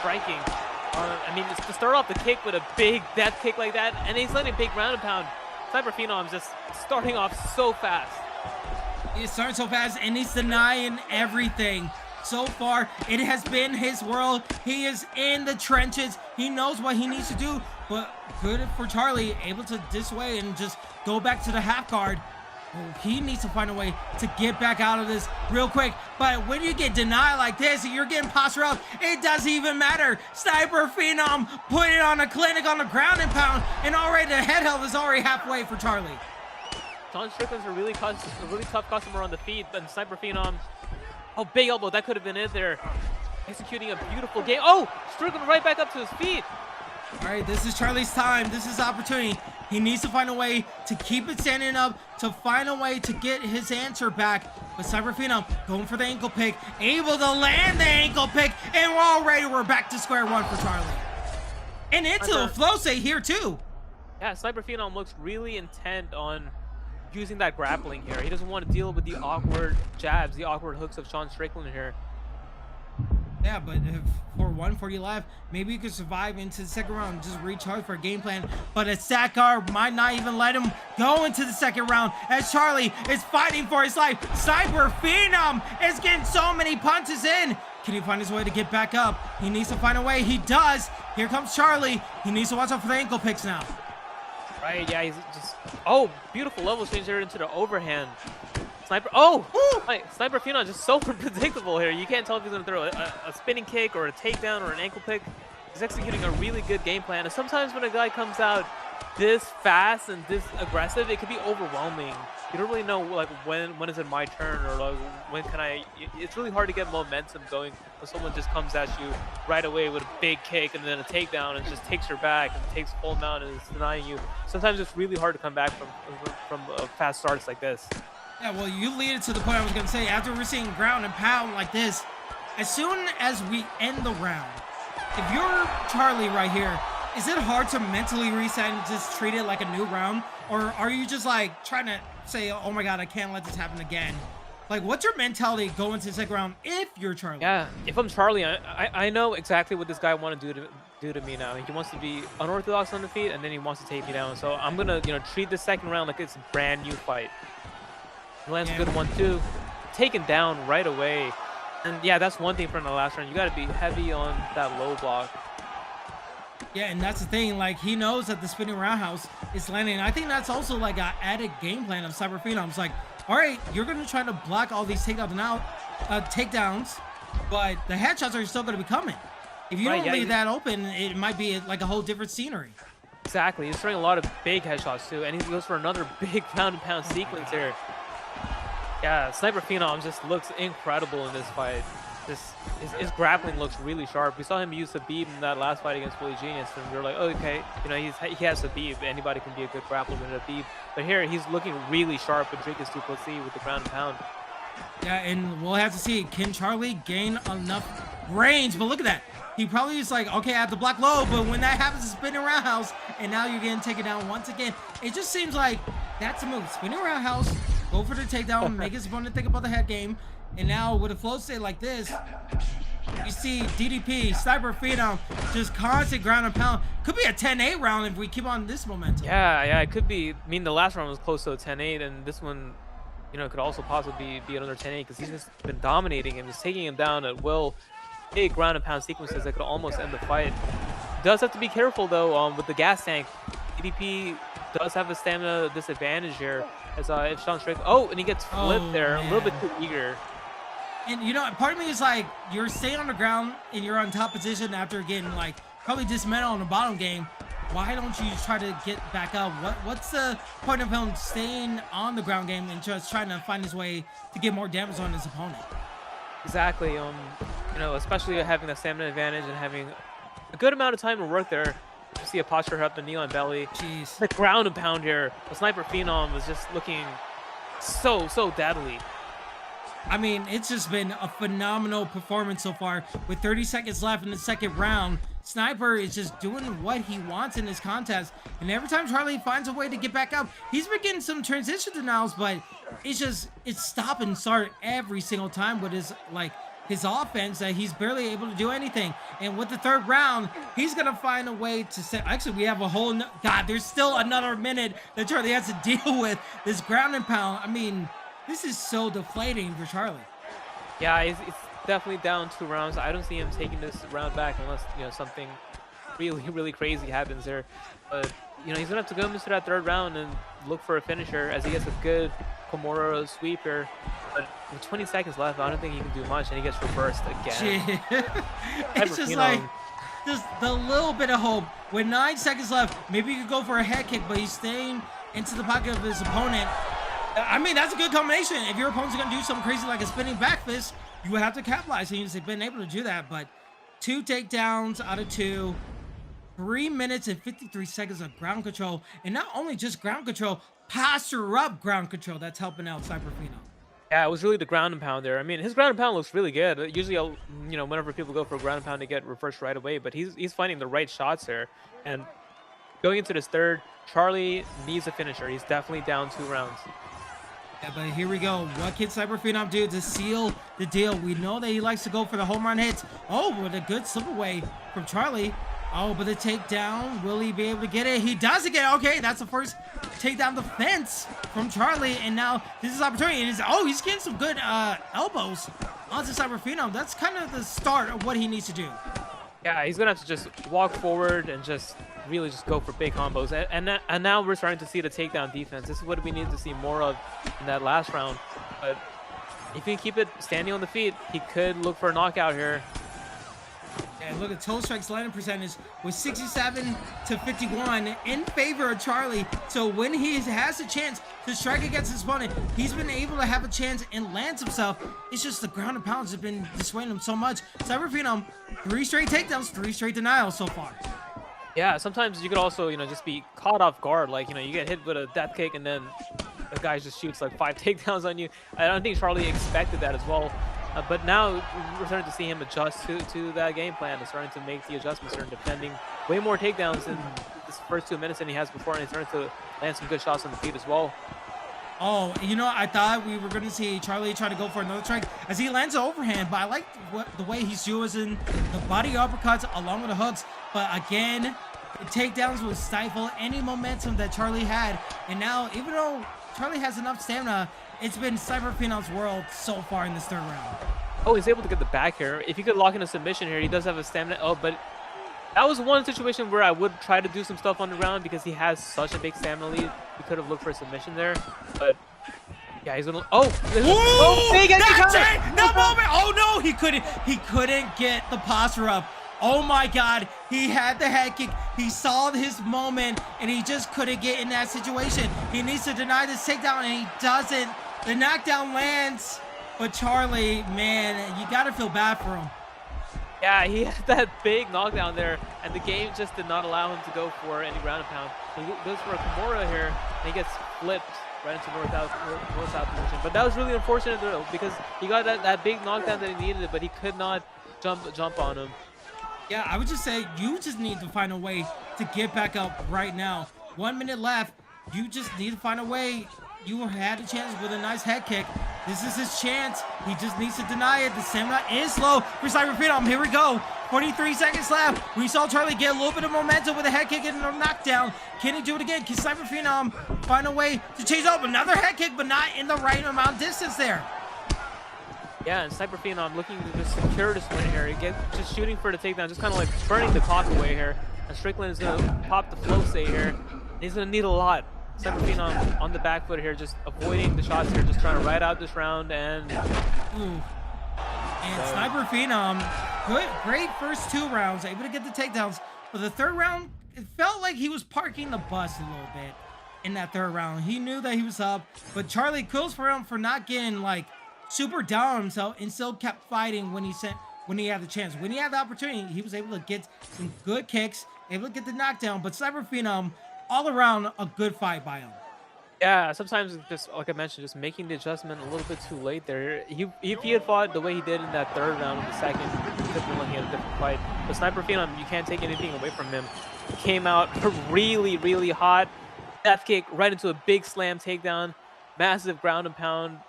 striking. I mean, to start off the kick with a big death kick like that, and he's letting a big ground and pound. Sniper Phenom is just starting off so fast. He's starting so fast, and he's denying everything. So far, it has been his world. He is in the trenches. He knows what he needs to do, but good for Charlie, able to dissuade and just go back to the half guard. He needs to find a way to get back out of this real quick. But when you get denied like this and you're getting posture up, it doesn't even matter. Sniper Phenom put it on a clinic on the ground and pound, and already the head health is already halfway for Charlie. Sean Strickland's a really tough customer on the feet, but Sniper Phenom, oh, big elbow, that could have been it there. Executing a beautiful game. Oh, Strickland right back up to his feet. All right, this is Charlie's time. This is opportunity. He needs to find a way to keep it standing up, to find a way to get his answer back. But Sniper Phenom going for the ankle pick, able to land the ankle pick, and we're back to square one for Charlie. And into a flow state here too. Yeah, Sniper Phenom looks really intent on using that grappling here. He doesn't want to deal with the awkward jabs, the awkward hooks of Sean Strickland here. Yeah, but if for 140 left, maybe you could survive into the second round and just recharge for a game plan. But a stack guard might not even let him go into the second round as Charlie is fighting for his life. Sniper Phenom is getting so many punches in. Can he find his way to get back up? He needs to find a way. He does. Here comes Charlie. He needs to watch out for the ankle picks now. Right, yeah, he's just... Oh, beautiful level change there into the overhand. Sniper... Oh! Sniper Phenom just so unpredictable here. You can't tell if he's going to throw a spinning kick or a takedown or an ankle pick. He's executing a really good game plan. And sometimes when a guy comes out this fast and this aggressive, it can be overwhelming. You don't really know like when is it my turn, or like when can I... It's really hard to get momentum going when someone just comes at you right away with a big kick and then a takedown and just takes your back and takes full mount and is denying you. Sometimes it's really hard to come back from fast starts like this. Yeah, well, you lead it to the point I was going to say. After we're seeing ground and pound like this, as soon as we end the round, if you're Charlie right here, is it hard to mentally reset and just treat it like a new round? Or are you just like trying to say, oh my God, I can't let this happen again? Like, what's your mentality going to the second round if you're Charlie? Yeah, if I'm Charlie, I know exactly what this guy wants to do to me now. He wants to be unorthodox on the feet, and then he wants to take me down. So I'm going to, treat the second round like it's a brand new fight. He lands a good one too. Taken down right away. And yeah, that's one thing from the last round. You got to be heavy on that low block. Yeah, and that's the thing. Like, he knows that the spinning roundhouse is landing. I think that's also like an added game plan of Cyber Phenom. It's like, all right, you're going to try to block all these takedowns, but the headshots are still going to be coming. If you don't leave that open, it might be like a whole different scenery. Exactly. He's throwing a lot of big headshots too, and he goes for another big pound-and-pound sequence here. Yeah, Sniper Phenom just looks incredible in this fight. His grappling looks really sharp. We saw him use Habib in that last fight against Fully Genius, and we were like, oh, okay, he has Habib. Anybody can be a good grappler with Habib. But here, he's looking really sharp with Trickzzy 2+C with the ground and pound. Yeah, and we'll have to see, can Charlie gain enough range? But look at that. He probably is like, okay, I have to block low, but when that happens, it's spinning roundhouse, and now you're getting taken down once again. It just seems like that's a move. Spinning roundhouse, go for the takedown, make his opponent think about the head game, and now with a flow state like this, you see DDP, Sniper Phenom, just constant ground and pound. Could be a 10-8 round if we keep on this momentum. Yeah, it could be. I mean, the last round was close to a 10-8, and this one, could also possibly be another 10-8 because he's just been dominating him, just taking him down at will. Big ground and pound sequences that could almost end the fight. Does have to be careful though with the gas tank. DDP does have a stamina disadvantage here as if Sean Strick. Oh, and he gets flipped there, a little bit too eager. And part of me is like, you're staying on the ground and you're on top position after getting like probably dismantled on the bottom game. Why don't you try to get back up? What's the point of him staying on the ground game and just trying to find his way to get more damage on his opponent? Exactly. Especially having that stamina advantage and having a good amount of time to work there. You see a posture up the knee on belly. Jeez. The ground and pound here. The Sniper Phenom was just looking so deadly. I mean, it's just been a phenomenal performance so far. With 30 seconds left in the second round, Sniper is just doing what he wants in this contest. And every time Charlie finds a way to get back up, he's been getting some transition denials, but it's stop and start every single time with his offense that he's barely able to do anything. And with the third round, he's going to find a way to set... Actually, we have a whole... God, there's still another minute that Charlie has to deal with this ground and pound. I mean... This is so deflating for Charlie. Yeah, it's definitely down 2 rounds. I don't see him taking this round back unless something really crazy happens there. But he's gonna have to go into that third round and look for a finisher as he gets a good Komura sweep here. But with 20 seconds left, I don't think he can do much, and he gets reversed again. It's just like just the little bit of hope. With 9 seconds left, maybe you could go for a head kick, but he's staying into the pocket of his opponent. I mean, that's a good combination. If your opponent's going to do something crazy like a spinning back fist, you would have to capitalize. And he's been able to do that. But 2 takedowns out of 2. 3 minutes and 53 seconds of ground control. And not only just ground control, posture up ground control. That's helping out Sniper Phenom. Yeah, it was really the ground and pound there. I mean, his ground and pound looks really good. Usually, whenever people go for a ground and pound, they get reversed right away. But he's finding the right shots there. And going into this third, Charlie needs a finisher. He's definitely down 2 rounds. Yeah, but here we go. What can Cyber Phenom do to seal the deal? We know that he likes to go for the home run hits. Oh, with a good slip away from Charlie. Oh, but the takedown, will he be able to get it? He does again. Okay, that's the first takedown defense from Charlie. And now this is opportunity. And he's getting some good elbows onto Cyber Phenom. That's kind of the start of what he needs to do. Yeah, he's gonna have to just walk forward and just really just go for big combos. And now we're starting to see the takedown defense. This is what we need to see more of in that last round. But if he can keep it standing on the feet, he could look for a knockout here. And look at total strikes landing percentage with 67 to 51 in favor of Charlie. So when he has a chance to strike against his opponent, he's been able to have a chance and lands himself. It's just the ground and pounds have been dissuading him so much. Cyber Phenom, 3 straight takedowns, 3 straight denials so far. Yeah, sometimes you could also, just be caught off guard. Like, you get hit with a death kick and then the guy just shoots like 5 takedowns on you. I don't think Charlie expected that as well. But now we're starting to see him adjust to that game plan. He's starting to make the adjustments, starting defending way more takedowns in this first 2 minutes than he has before, and he's starting to land some good shots on the feet as well. Oh, I thought we were going to see Charlie try to go for another strike as he lands an overhand, but I like the way he's using the body uppercuts along with the hooks. But again, the takedowns will stifle any momentum that Charlie had. And now, even though Charlie has enough stamina, it's been Cyber Phenom's world so far in this 3rd round. Oh, he's able to get the back here. If he could lock in a submission here, he does have a stamina. Oh, but that was one situation where I would try to do some stuff on the ground because he has such a big stamina lead. He could have looked for a submission there, but yeah, he's gonna. Oh, big that's it! That moment! Oh no, he couldn't get the posture up. Oh my God, he had the head kick. He saw his moment, and he just couldn't get in that situation. He needs to deny this takedown, and he doesn't. The knockdown lands, but Charlie, man, you gotta feel bad for him. Yeah, he had that big knockdown there, and the game just did not allow him to go for any ground and pound. He goes for a Kimura here, and he gets flipped right into north-south position. But that was really unfortunate though, because he got that big knockdown that he needed, but he could not jump on him. Yeah, I would just say you just need to find a way to get back up right now. 1 minute left. You just need to find a way. You had a chance with a nice head kick. This is his chance. He just needs to deny it. The stamina is low for Cyber Phenom. Here we go. 43 seconds left. We saw Charlie get a little bit of momentum with a head kick and a knockdown. Can he do it again? Can Cyber Phenom find a way to chase up another head kick, but not in the right amount of distance there? Yeah, and Cyber Phenom looking to just secure this win here. Just shooting for the takedown, just kind of like burning the clock away here. And Strickland is going to pop the flow state here. He's going to need a lot. Cyber Phenom on the back foot here, just avoiding the shots here, just trying to ride out this round. And Cyber Phenom, great first 2 rounds, able to get the takedowns. But the 3rd round, it felt like he was parking the bus a little bit in that 3rd round. He knew that he was up, but Charlie kudos for him for not getting like super down on himself and still kept fighting when he had the chance. When he had the opportunity, he was able to get some good kicks, able to get the knockdown. But Cyber Phenom, all around a good fight by him. Yeah, sometimes just like I mentioned, just making the adjustment a little bit too late there. If he had fought the way he did in that 3rd round in the 2nd, he could have been looking at a different fight. But Cyber Phenom, you can't take anything away from him. He came out really, really hot. Death kick right into a big slam takedown. Massive ground and pound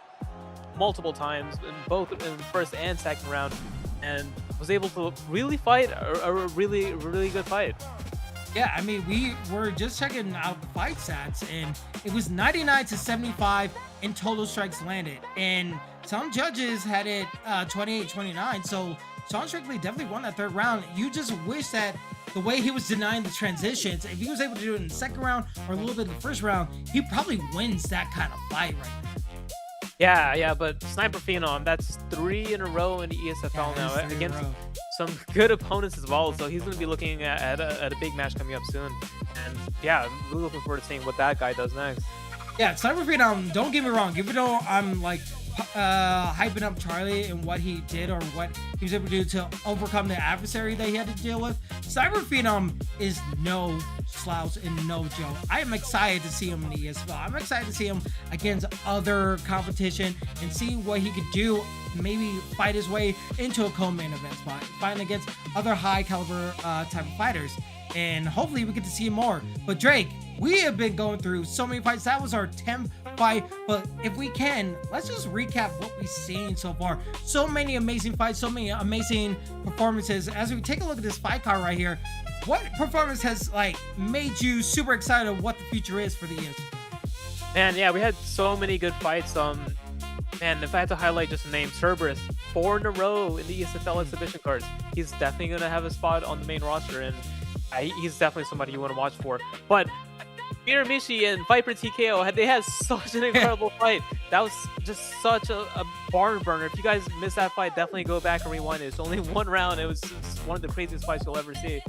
multiple times in both in the 1st and 2nd round, and was able to really fight a really, really good fight. Yeah, I mean, we were just checking out the fight stats, and it was 99 to 75 in total strikes landed. And some judges had it 28-29. So Sean Strickland definitely won that 3rd round. You just wish that the way he was denying the transitions, if he was able to do it in the 2nd round or a little bit in the 1st round, he probably wins that kind of fight right now. Yeah, but Cyber Phenom, that's 3 in a row in the ESFL now against some good opponents as well. So he's going to be looking at a big match coming up soon. And yeah, I'm really looking forward to seeing what that guy does next. Yeah, Cyber Phenom, don't get me wrong. Even though I'm like hyping up Charlie and what he did or what he was able to do to overcome the adversary that he had to deal with, Cyber Phenom is no slouch and no joke. I am excited to see him in the ESFL. I'm excited to see him against other competition and see what he could do. Maybe fight his way into a co-main event spot, fighting against other high caliber type of fighters. and hopefully we get to see more. But Drake, we have been going through so many fights. That was our 10th fight, but if we can, let's just recap what we've seen so far. So many amazing fights, so many amazing performances. As we take a look at this fight card right here, what performance has like made you super excited of what the future is for the ES? Man, yeah, we had so many good fights. Man, if I had to highlight just a name, Cerberus, 4 in a row in the ESFL exhibition cards. He's definitely going to have a spot on the main roster, and he's definitely somebody you want to watch for. But Miramichi and Viper TKO, they had such an incredible fight. That was just such a barn burner. If you guys missed that fight, definitely go back and rewind it. It's only one round. It was just one of the craziest fights you'll ever see.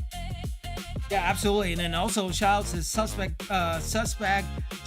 Yeah, absolutely. And then also shout out to Suspect,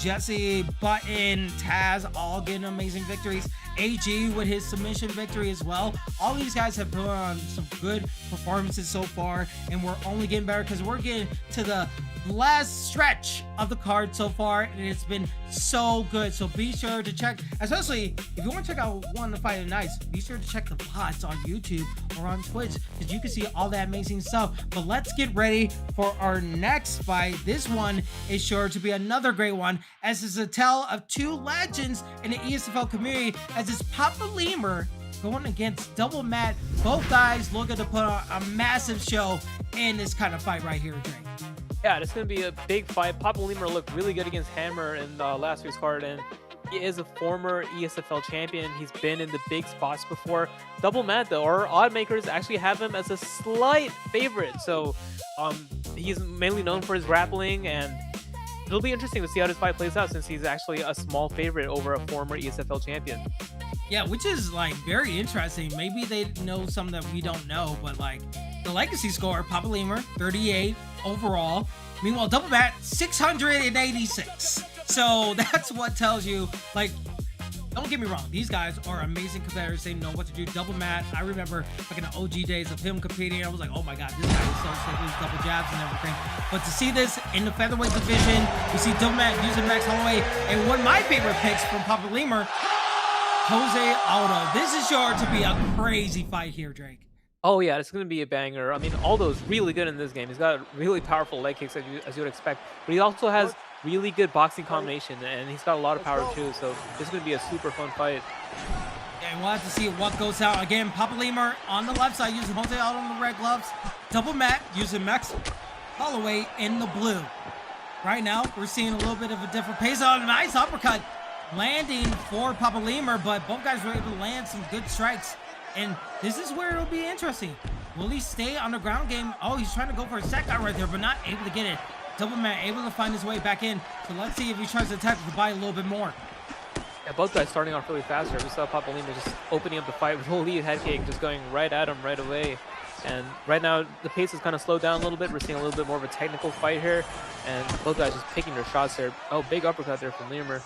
Jesse, Button, Taz, all getting amazing victories. AG with his submission victory as well. All these guys have put on some good performances so far, and we're only getting better because we're getting to the last stretch of the card so far, and it's been so good. So be sure to check, especially if you want to check out one of the fight nights, be sure to check the VODs on YouTube or on Twitch, because you can see all that amazing stuff. But let's get ready for our next fight. This one is sure to be another great one, as it's a tale of two legends in the ESFL community, as it's Papa Lemur going against Double Matt. Both guys looking to put on a massive show in this kind of fight right here, Drake. Yeah, it's going to be a big fight. Papa Lemur looked really good against Hammer in last week's card, and he is a former ESFL champion. He's been in the big spots before. Double Matt, though, our odd makers actually have him as a slight favorite. So he's mainly known for his grappling, and it'll be interesting to see how this fight plays out, since he's actually a small favorite over a former ESFL champion. Yeah, which is like very interesting. Maybe they know something that we don't know, but like the legacy score, Papa Lemur 38 overall. Meanwhile, Double Matt 686. So that's what tells you, like, don't get me wrong, these guys are amazing competitors. They know what to do. Double Matt, I remember like in the OG days of him competing, I was like, oh my god, this guy is so sick with his double jabs and everything. But to see this in the featherweight division, you see Double Matt using Max Holloway, and one of my favorite picks from Papa Lemur, Jose Aldo. This is sure to be a crazy fight here, Drake. Oh yeah, it's going to be a banger. I mean, Aldo's really good in this game. He's got really powerful leg kicks, as you would expect. But he also has really good boxing combination, and he's got a lot of power too. So this is going to be a super fun fight. And we'll have to see what goes out. Again, Papa Lemur on the left side using Jose Aldo in the red gloves. Double Matt using Max Holloway in the blue. Right now, we're seeing a little bit of a different pace. On a nice uppercut landing for Papa Lemur, but both guys were able to land some good strikes. And this is where it'll be interesting. Will he stay on the ground game? Oh, he's trying to go for a set guy right there, but not able to get it. Double Matt able to find his way back in. So let's see if he tries to attack with the body a little bit more. Yeah, both guys starting off really fast here. We saw Papa Lemur just opening up the fight with a lead head kick, just going right at him right away. And right now, the pace is kind of slowed down a little bit. We're seeing a little bit more of a technical fight here. And both guys just picking their shots here. Oh, big uppercut there from Lemur.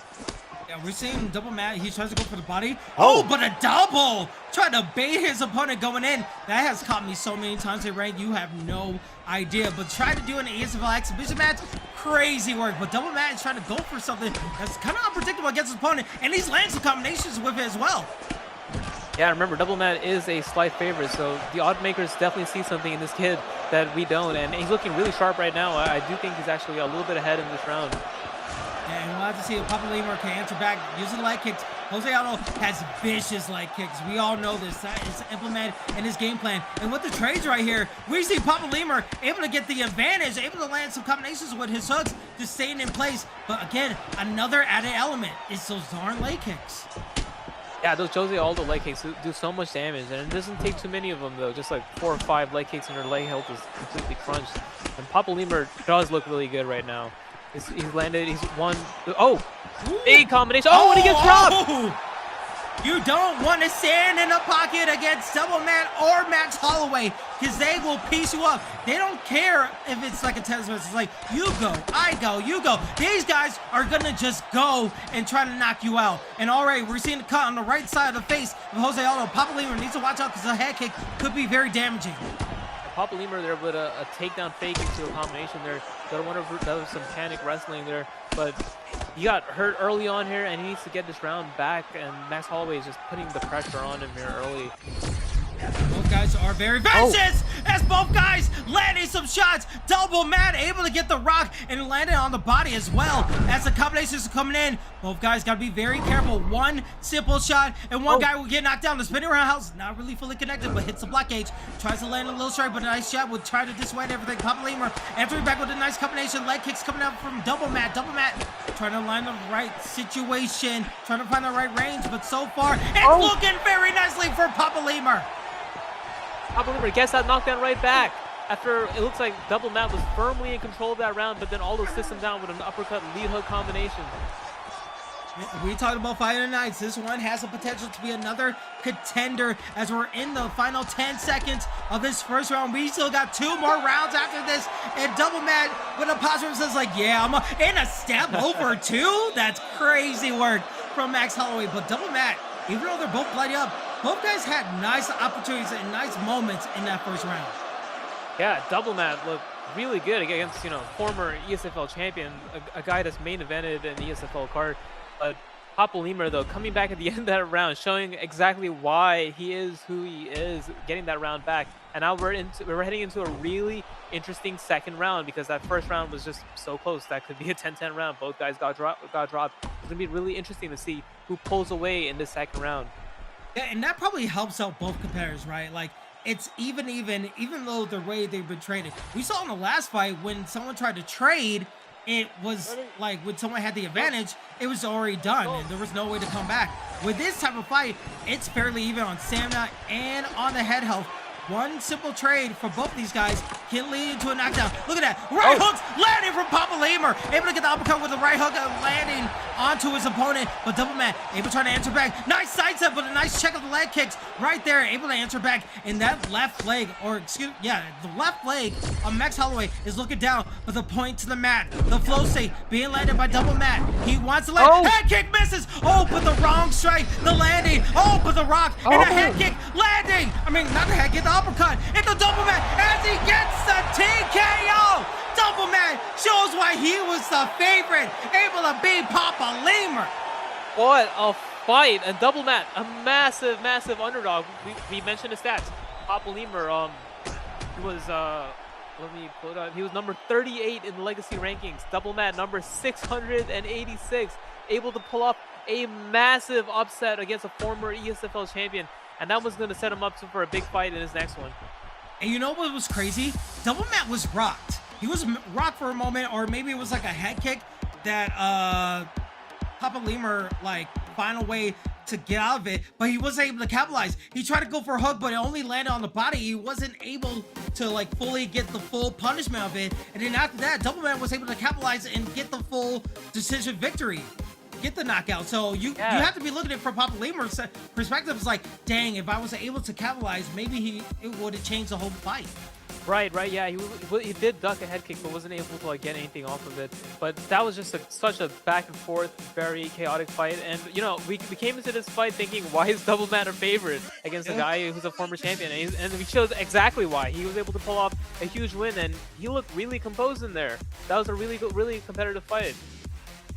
Yeah, we're seeing Double Matt. He tries to go for the body. Oh, but a double! Trying to bait his opponent going in. That has caught me so many times in rank. You have no idea. But try to do an ESFL exhibition match. Crazy work. But Double Matt is trying to go for something that's kind of unpredictable against his opponent. And he's landing some combinations with it as well. Yeah, remember, Double Matt is a slight favorite, so the odd makers definitely see something in this kid that we don't, and he's looking really sharp right now. I do think he's actually a little bit ahead in this round. And we'll have to see if Papa Lemur can answer back using leg kicks. Jose Aldo has vicious leg kicks. We all know this. That is implemented in his game plan. And with the trades right here, we see Papa Lemur able to get the advantage, able to land some combinations with his hooks, just staying in place. But again, another added element is those darn leg kicks. Yeah, those Jose Aldo leg kicks do so much damage, and it doesn't take too many of them, though. Just like 4 or 5 leg kicks and her leg health is completely crunched. And Papa Lemur does look really good right now. He's landed, he's won. Oh, big combination. Oh, and he gets dropped. You don't want to stand in the pocket against Double Matt or Max Holloway, because they will piece you up. They don't care if it's like a tennis match. It's like, you go, I go, you go. These guys are going to just go and try to knock you out. And already, we're seeing the cut on the right side of the face of Jose Aldo. Papa Lemur needs to watch out, because the head kick could be very damaging. Papa Lemur there with a takedown fake into a combination there. That was some panic wrestling there, but he got hurt early on here, and he needs to get this round back, and Max Holloway is just putting the pressure on him here early. Both guys are very vicious, and as both guys landing some shots. Double Matt able to get the rock and land it on the body as well. As the combinations are coming in, both guys got to be very careful. One simple shot, and one guy will get knocked down. The spinning roundhouse, not really fully connected, but hits the block gauge. Tries to land a little strike, but a nice shot would try to dissuade everything. Papadoc entering back with a nice combination. Leg kicks coming out from Double Matt. Double Matt trying to line the right situation, trying to find the right range, but so far, it's looking very nicely for Papadoc. Papadoc gets that knockdown right back. After it looks like Double Matt was firmly in control of that round, but then Aldo sits him down with an uppercut lead hook combination. We talked about Fight of the Nights. This one has the potential to be another contender as we're in the final 10 seconds of this first round. We still got 2 more rounds after this, and Double Matt with a positive says like, yeah, in a step over 2. That's crazy work from Max Holloway. But Double Matt, even though they're both bloody up, both guys had nice opportunities and nice moments in that first round. Yeah, Double Matt looked really good against, former ESFL champion, a guy that's main evented in the ESFL card. But Papadoc, though, coming back at the end of that round, showing exactly why he is who he is, getting that round back. And now we're heading into a really interesting second round, because that first round was just so close. That could be a 10-10 round. Both guys got dropped. It's gonna be really interesting to see who pulls away in this second round. Yeah, and that probably helps out both competitors, right? Like, it's even though the way they've been traded. We saw in the last fight when someone tried to trade, it was like when someone had the advantage, it was already done and there was no way to come back. With this type of fight, it's fairly even on stamina and on the head health. One simple trade for both these guys can lead into a knockdown. Look at that. Right hooks landing from Papadoc. Able to get the uppercut with the right hook landing onto his opponent. But Double Matt able to try to answer back. Nice sidestep, but a nice check of the leg kicks right there. Able to answer back. And that left leg, the left leg of Max Holloway is looking down. But the point to the mat. The flow state being landed by Double Matt. He wants to land. Head kick misses. Oh, but the wrong strike. The landing. Oh, but the rock. And a head kick landing. I mean, not the head kick. The uppercut into Double Matt as he gets the TKO. Double Matt shows why he was the favorite, able to beat Papadoc. What a fight! And Double Matt, a massive underdog. We mentioned the stats. Papadoc, he was let me pull it up. He was number 38 in the legacy rankings. Double Matt number 686, able to pull off a massive upset against a former ESFL champion. And that was going to set him up for a big fight in his next one. And you know what was crazy? Double Matt was rocked. He was rocked for a moment, or maybe it was like a head kick that Papadoc found a way to get out of it, but he wasn't able to capitalize. He tried to go for a hook, but it only landed on the body. He wasn't able to fully get the full punishment of it. And then after that, Double Matt was able to capitalize and get the full decision victory. Get the knockout. So you have to be looking at it from Papadoc's perspective. It's like, dang, if I was able to capitalize, maybe it would have changed the whole fight. Right, yeah. He did duck a head kick, but wasn't able to get anything off of it. But that was just such a back and forth, very chaotic fight. And we came into this fight thinking, why is Double Matt a favorite against a guy who's a former champion? And we showed exactly why. He was able to pull off a huge win, and he looked really composed in there. That was a really good, really competitive fight.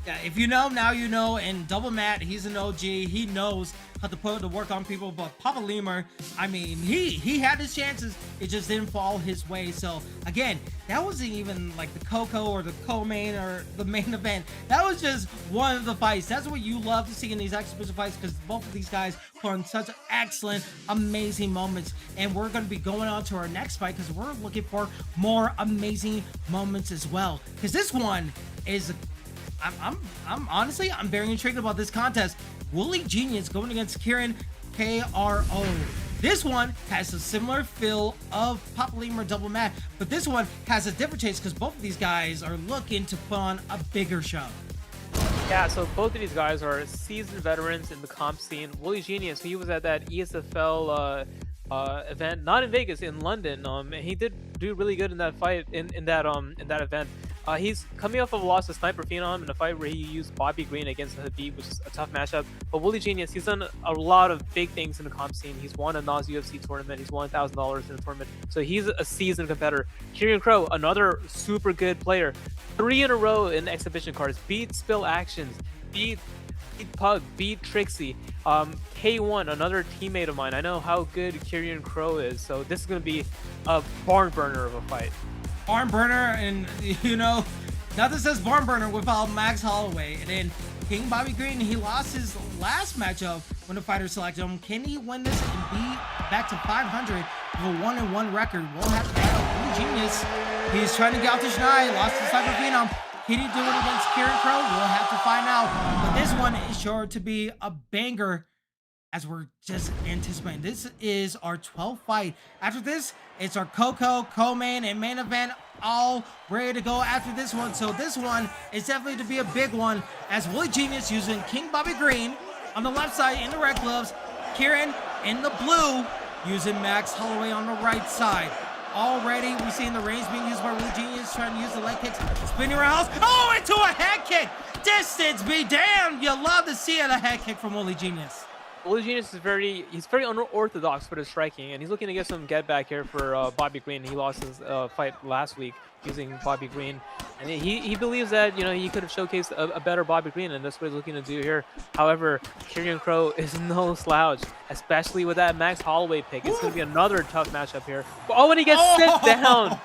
Yeah, if you know, now you know. And Double Matt, he's an OG. He knows how to put the work on people. But Papadoc, I mean, he had his chances. It just didn't fall his way. So, again, that wasn't even like the Coco or the co-main or the main event. That was just one of the fights. That's what you love to see in these exhibition fights, because both of these guys put on such excellent, amazing moments. And we're going to be going on to our next fight because we're looking for more amazing moments as well. Because this one is... I'm honestly very intrigued about this contest. Woolly Genius going against Kieran KRO. This one has a similar feel of Papadoc or Double Matt, but this one has a different chase because both of these guys are looking to put on a bigger show. Yeah, so both of these guys are seasoned veterans in the comp scene. Woolly Genius, he was at that ESFL event, not in Vegas, in London. And he did do really good in that fight, in that event. He's coming off of a loss to Sniper Phenom in a fight where he used Bobby Green against Habib, which is a tough matchup. But Woolly Genius, he's done a lot of big things in the comp scene. He's won a NOS UFC tournament. He's won $1,000 in a tournament. So he's a seasoned competitor. Kieran Crow, another super good player. 3 in a row in exhibition cards. Beat Spill Actions. Beat Pug beat Trickzzy. K1, another teammate of mine. I know how good Kyrian Crow is, so this is going to be a barn burner of a fight. Barn burner, and you know, nothing says barn burner without Max Holloway. And then King Bobby Green, he lost his last matchup when the fighter selected him. Can he win this and be back to 500 with a 1-1 record? We'll have to battle Genius. He's trying to get out to Shania, lost his Cyber Phenom. Can he do it against Kieran Crow? We'll have to find out. But this one is sure to be a banger, as we're just anticipating. This is our 12th fight. After this, it's our Coco, co-main, and main event all ready to go after this one. So this one is definitely to be a big one, as Willie Genius using King Bobby Green on the left side in the red gloves, Kieran in the blue using Max Holloway on the right side. Already, we're seeing the range being used by Willie Genius, trying to use the leg kicks, spinning around. Oh, into a head kick! Distance be damned! You love to see it, a head kick from Willie Genius. Willie Genius is very unorthodox for the striking, and he's looking to get some get back here for Bobby Green. He lost his fight last week using Bobby Green, and he believes that, you know, he could have showcased a better Bobby Green, and that's what he's looking to do here. However, Kyrian Crow is no slouch, especially with that Max Holloway pick. It's going to be another tough matchup here. Oh, and he gets sent down.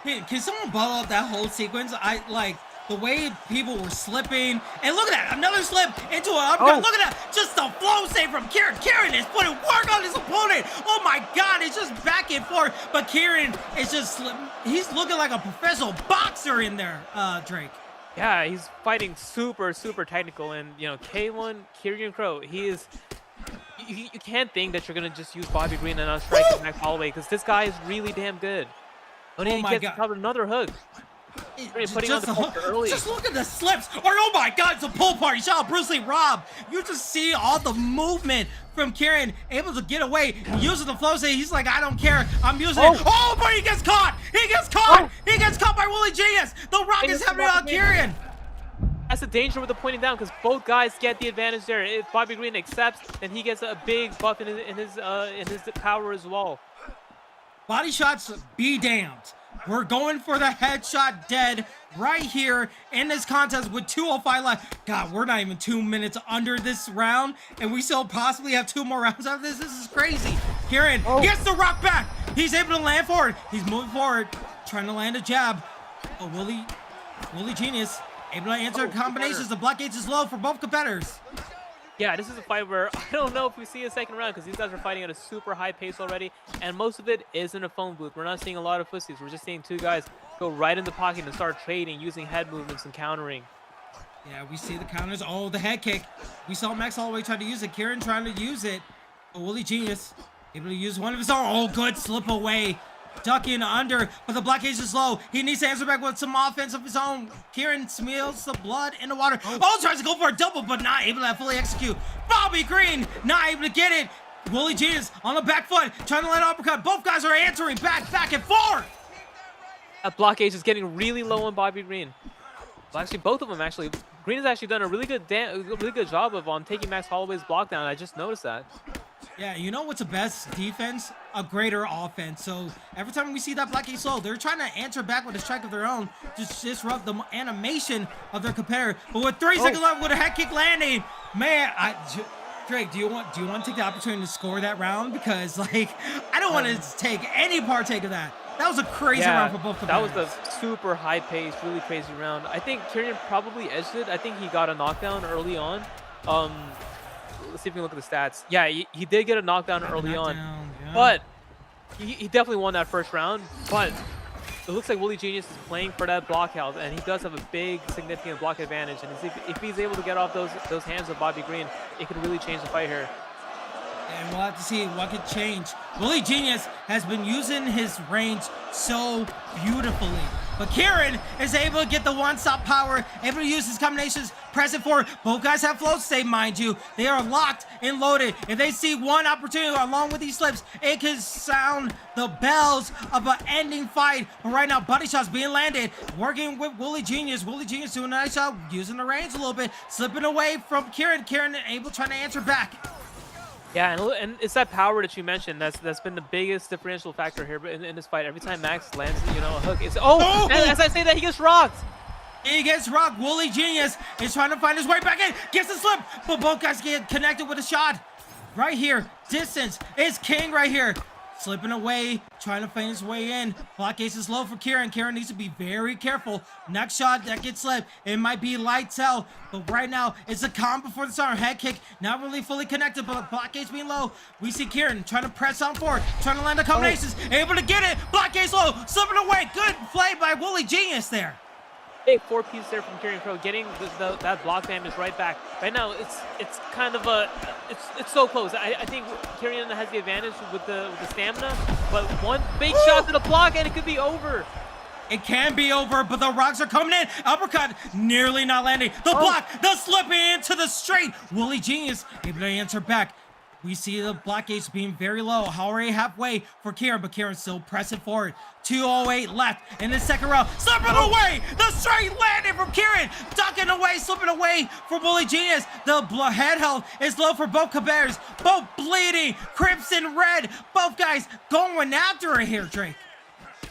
Hey, can someone bottle up that whole sequence? I like the way people were slipping. And look at that, another slip into an uppercut. Look at that, just a flow save from Kieran. Kieran is putting work on his opponent. Oh my God, it's just back and forth. But Kieran is just, he's looking like a professional boxer in there, Drake. Yeah, he's fighting super technical. And, you know, K1, Kyrian Crow, he is... You can't think that you're going to just use Bobby Green and not strike Max Holloway, because this guy is really damn good. And then he gets another hook. Just look at the slips. Oh my God, it's a pull party. Shout out Bruce Lee Rob. You just see all the movement from Kieran, able to get away, using the flow state. He's like, I don't care. I'm using it. Oh, but he gets caught. He gets caught. He gets caught by Willie Genius. The rock is happening on Kieran. That's the danger with the pointing down, because both guys get the advantage there. If Bobby Green accepts, then he gets a big buff in his power as well. Body shots be damned. We're going for the headshot dead right here in this contest with 2:05 left. God, we're not even 2 minutes under this round, and we still possibly have 2 more rounds after this. This is crazy. Kieran gets the rock back. He's able to land forward. He's moving forward, trying to land a jab. Oh, Willie Genius able to answer combinations. The block gauge is low for both competitors. Yeah, this is a fight where I don't know if we see a second round, because these guys are fighting at a super high pace already, and most of it is in a phone booth. We're not seeing a lot of pussies. We're just seeing 2 guys go right in the pocket and start trading, using head movements and countering. Yeah, we see the counters. Oh, the head kick. We saw Max Holloway try to use it. Kieran trying to use it. Oh, Willie Genius able to use one of his own. Oh, good slip away. Ducking under, but the block gauge is low. He needs to answer back with some offense of his own. Kieran smears the blood in the water. Oh, tries to go for a double, but not able to fully execute. Bobby Green not able to get it. Willie Genius on the back foot, trying to land an uppercut. Both guys are answering back and forth. That block gauge is getting really low on Bobby Green. Well, actually, both of them actually. Green has actually done a really good job of taking Max Holloway's block down. I just noticed that. Yeah, you know what's the best defense? A greater offense. So every time we see that block gauge slow, they're trying to answer back with a strike of their own, just disrupt the animation of their competitor. But with 3 seconds left, with a head kick landing, man, Drake, do you want to take the opportunity to score that round? Because like, I don't want to take any partake of that. That was a crazy round for both competitors. That was a super high pace, really crazy round. I think Kieran probably edged it. I think he got a knockdown early on. Let's see if we can look at the stats. Yeah, he did get a knockdown early on, but he definitely won that first round. But it looks like Willie Genius is playing for that block health, and he does have a big, significant block advantage. And if he's able to get off those hands of Bobby Green, it could really change the fight here. And we'll have to see what could change. Willie Genius has been using his range so beautifully. But Kieran is able to get the one-stop power, able to use his combinations, press it forward. Both guys have float state, mind you. They are locked and loaded. If they see one opportunity along with these slips, it could sound the bells of an ending fight. But right now, body shots being landed, working with Willie Genius. Willie Genius doing a nice job, using the range a little bit, slipping away from Kieran. Kieran able trying to answer back. Yeah, and it's that power that you mentioned that's been the biggest differential factor here in this fight. Every time Max lands, a hook, it's and as I say that, he gets rocked. He gets rocked. Wooly Genius is trying to find his way back in. Gets the slip, but both guys get connected with a shot. Right here, distance is king right here. Slipping away, trying to find his way in. Block ace is low for Kieran. Kieran needs to be very careful. Next shot that gets slipped, it might be lights out. But right now, it's a calm before the storm. Head kick, not really fully connected, but block ace being low. We see Kieran trying to press on forward, trying to land the combinations. Able to get it. Block ace low, slipping away. Good play by Wooly Genius there. Big 4-piece there from Kieran Crow, getting that block damage right back. Right now, it's kind of it's so close. I think Kieran has the advantage with the stamina, but one big shot to the block and it could be over. It can be over, but the rocks are coming in. Uppercut, nearly not landing. The block, the slipping into the straight. Wooly Genius able to answer back. We see the block ace being very low, already halfway for Kieran, but Kieran still pressing forward. 2:08 left in the second round. Slipping away! The straight landing from Kieran! Ducking away, slipping away from Wooly Genius. The head health is low for both competitors. Both bleeding, Crimson Red. Both guys going after it here, Drake.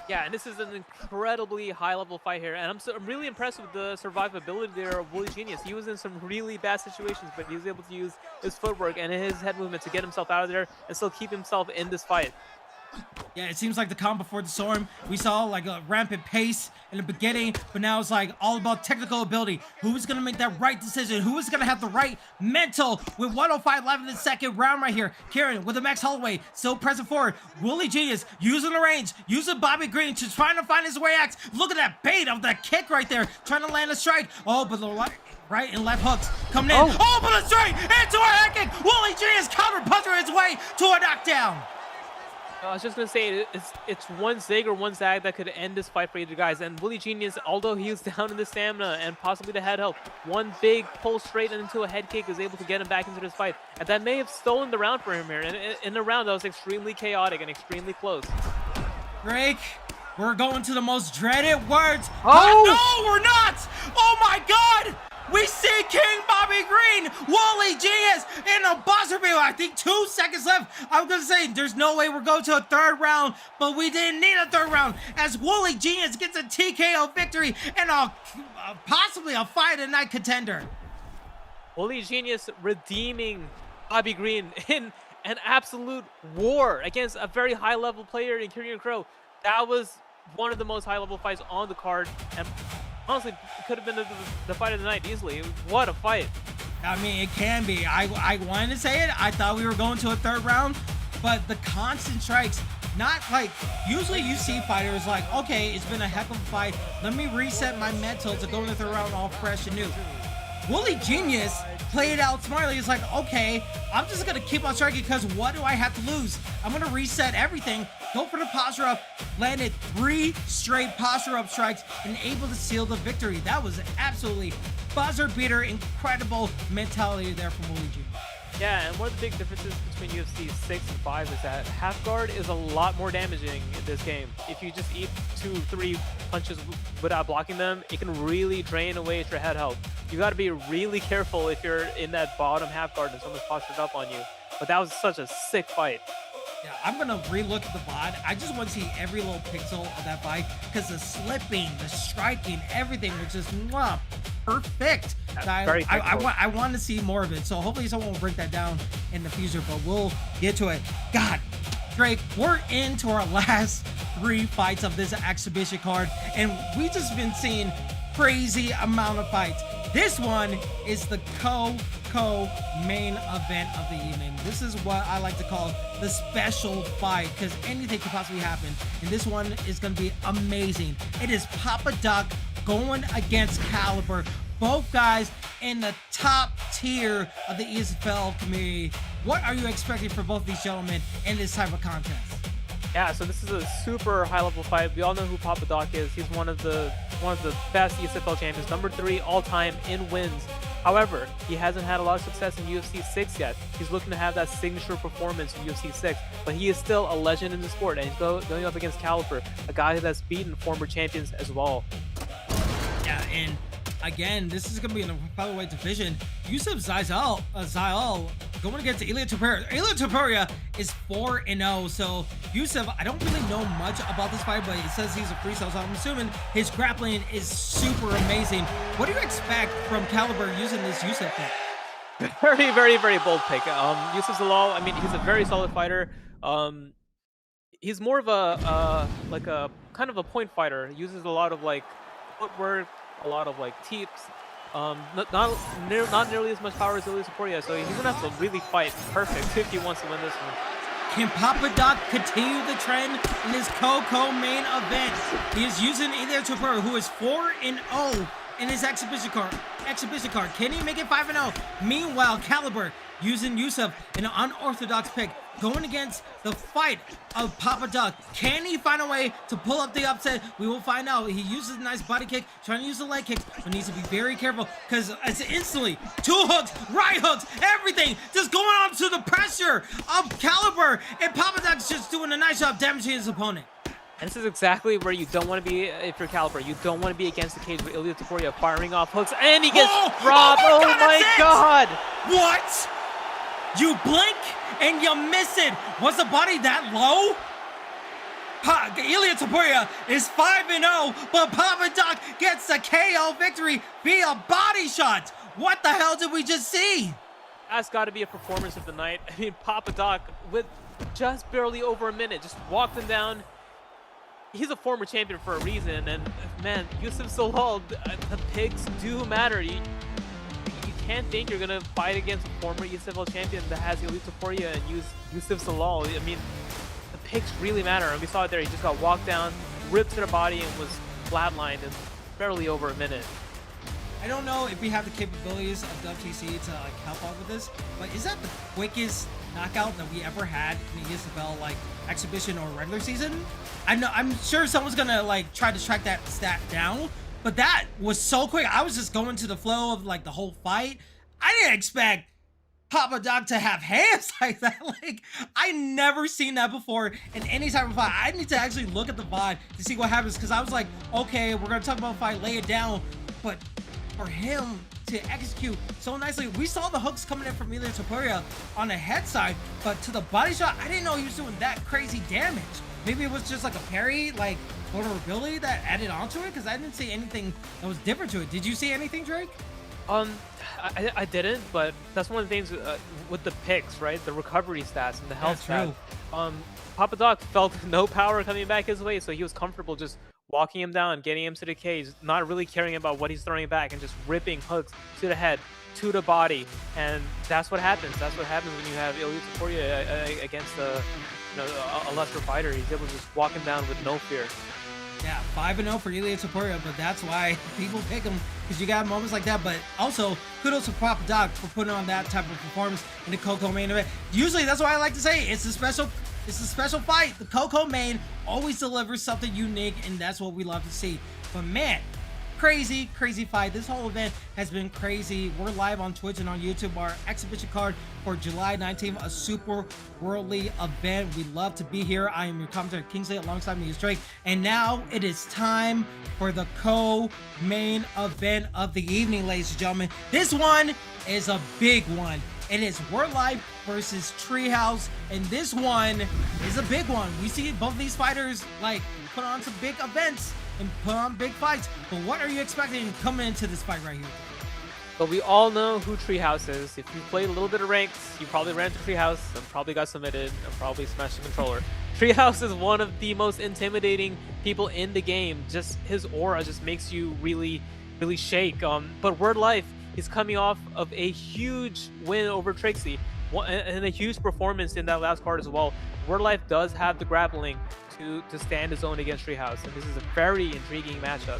Yeah, and this is an incredibly high-level fight here, and I'm really impressed with the survivability there of Wooly Genius. He was in some really bad situations, but he was able to use his footwork and his head movement to get himself out of there and still keep himself in this fight. Yeah, it seems like the calm before the storm. We saw like a rampant pace in the beginning, but now it's like all about technical ability. Who is going to make that right decision? Who is going to have the right mental with 1:05 left in the second round right here? Kieran with the Max Holloway still pressing forward. Wooly Genius using the range, using Bobby Green to trying to find his way out. Look at that bait of that kick right there, trying to land a strike. Oh, but the right and left hooks coming in. Oh, but a straight into a head kick. Wooly Genius counter punching his way to a knockdown. I was just going to say, it's one zig or one zag that could end this fight for either guys. And Wooly Genius, although he was down in the stamina and possibly the head health, one big pull straight into a head kick was able to get him back into this fight. And that may have stolen the round for him here. And in a round that was extremely chaotic and extremely close. Drake, we're going to the most dreaded words. Oh! No, we're not! Oh my God! We see King Bobby Green, Wooly Genius in a buzzer beater. I think 2 seconds left. I was going to say there's no way we're going to a third round, but we didn't need a third round as Wooly Genius gets a TKO victory and possibly a fight of the night contender. Wooly Genius redeeming Bobby Green in an absolute war against a very high-level player in Kieran Crow. That was one of the most high-level fights on the card, and honestly, it could have been the fight of the night easily. What a fight. I mean, it can be. I wanted to say it. I thought we were going to a third round, but the constant strikes, not like, usually you see fighters like, okay, it's been a heck of a fight. Let me reset my mental to go in the third round all fresh and new. Wooly Genius played out smartly. It's like, okay, I'm just going to keep on striking because what do I have to lose? I'm going to reset everything, go for the posture up, landed 3 straight posture up strikes, and able to seal the victory. That was absolutely buzzer beater, incredible mentality there from Wooly Genius. Yeah, and one of the big differences between UFC 6 and 5 is that half guard is a lot more damaging in this game. If you just eat 2-3 punches without blocking them, it can really drain away your head health. You got to be really careful if you're in that bottom half guard and someone's postured up on you. But that was such a sick fight. Yeah, I'm going to re-look at the VOD. I just want to see every little pixel of that fight because the slipping, the striking, everything was just perfect. I want to see more of it. So hopefully someone will break that down in the future, but we'll get to it. God, Drake, we're into our last 3 fights of this exhibition card, and we just been seeing crazy amount of fights. This one is the main event of the evening. This is what I like to call the special fight because anything could possibly happen, and this one is going to be amazing. It is Papadoc going against Caliber. Both guys in the top tier of the ESFL community. What are you expecting for both these gentlemen in this type of contest? Yeah, so this is a super high-level fight. We all know who Papadoc is. He's one of the best ESFL champions, number 3 all-time in wins. However, he hasn't had a lot of success in UFC 6 yet. He's looking to have that signature performance in UFC 6, but he is still a legend in the sport, and he's going up against Caliber, a guy that's beaten former champions as well. Yeah, and again, this is going to be in the featherweight division. Yusuf Zail going against Ilia Topuria. Ilia Topuria is 4-0. So Yusuf, I don't really know much about this fight, but it says he's a freestyle, so I'm assuming his grappling is super amazing. What do you expect from Caliber using this Yusuf pick? Very, very, very bold pick. Yusuf Zalal, I mean, he's a very solid fighter. He's more of a like a kind of a point fighter. Uses a lot of like footwork, a lot of like teeps. Not nearly as much power as Ilia Topuria, so he's gonna have to really fight perfect if he wants to win this one. Can Papadoc continue the trend in his Coco main event? He is using Ilia Topuria, who is 4-0 in his exhibition card. Can he make it 5-0? Meanwhile, Caliber using Yusuf in an unorthodox pick, going against the fight of Papadoc. Can he find a way to pull up the upset? We will find out. He uses a nice body kick, trying to use the leg kicks, but needs to be very careful because it's instantly 2 hooks, right hooks, everything just going on to the pressure of Caliber, and Papadoc's just doing a nice job damaging his opponent. And this is exactly where you don't want to be if you're Caliber. You don't want to be against the cage with Ilia Topuria firing off hooks, and he gets robbed. Oh my god! What? You blink and you miss it. Was the body that low? Ilia Topuria is 5-0, but Papadoc gets the KO victory via body shot. What the hell did we just see? That's got to be a performance of the night. I mean, Papadoc, with just barely over a minute, just walked him down. He's a former champion for a reason, and man, Yusuf Zalal, the picks do matter. You can't think you're gonna fight against a former ESFL champion that has Ilia Topuria and use Yusuf Zalal. I mean, the picks really matter, and we saw it there. He just got walked down, ripped to the body, and was flatlined in barely over a minute. I don't know if we have the capabilities of WTC to like help out with this, but is that the quickest knockout that we ever had in the ESFL like exhibition or regular season? I'm sure someone's gonna like try to track that stat down, but that was so quick. I was just going to the flow of like the whole fight. I didn't expect Papadoc to have hands like that. Like, I never seen that before in any type of fight. I need to actually look at the VOD to see what happens, because I was like, okay, we're gonna talk about a fight, lay it down, but for him to execute so nicely. We saw the hooks coming in from Ilia Topuria on the head side, but to the body shot, I didn't know he was doing that crazy damage. Maybe it was just like a parry, like vulnerability that added onto it, because I didn't see anything that was different to it. Did you see anything, Drake? I didn't, but that's one of the things with the picks, right? The recovery stats and the health stats. Papadoc felt no power coming back his way, so he was comfortable just walking him down, getting him to the cage, not really caring about what he's throwing back, and just ripping hooks to the head, to the body, and that's what happens. That's what happens when you have Ilia Topuria against a lesser fighter. He's able to just walk him down with no fear. Yeah, 5-0 for Ilia Topuria, but that's why people pick him, because you got moments like that. But also, kudos to Papadoc for putting on that type of performance in the Coco main event. Usually, that's why I like to say it's a special fight. The Coco main always delivers something unique, and that's what we love to see. But man, crazy fight. This whole event has been crazy. We're live on Twitch and on YouTube. Our exhibition card for July 19th, a super worldly event. We love to be here. I am your commentator Kingsley, alongside me is Drake, and now it is time for the co-main event of the evening, ladies and gentlemen. This one is a big one. It is Wordlife versus Treehouse, and this one is a big one. We see both of these fighters like put on some big events and put on big fights, but what are you expecting coming into this fight right here? But we all know who Treehouse is. If you played a little bit of ranks, you probably ran to Treehouse and probably got submitted and probably smashed the controller. Treehouse is one of the most intimidating people in the game. Just his aura just makes you really shake. But Wordlife is coming off of a huge win over Trickzzy and a huge performance in that last card as well. Wordlife does have the grappling to stand his own against Treehouse, and this is a very intriguing matchup.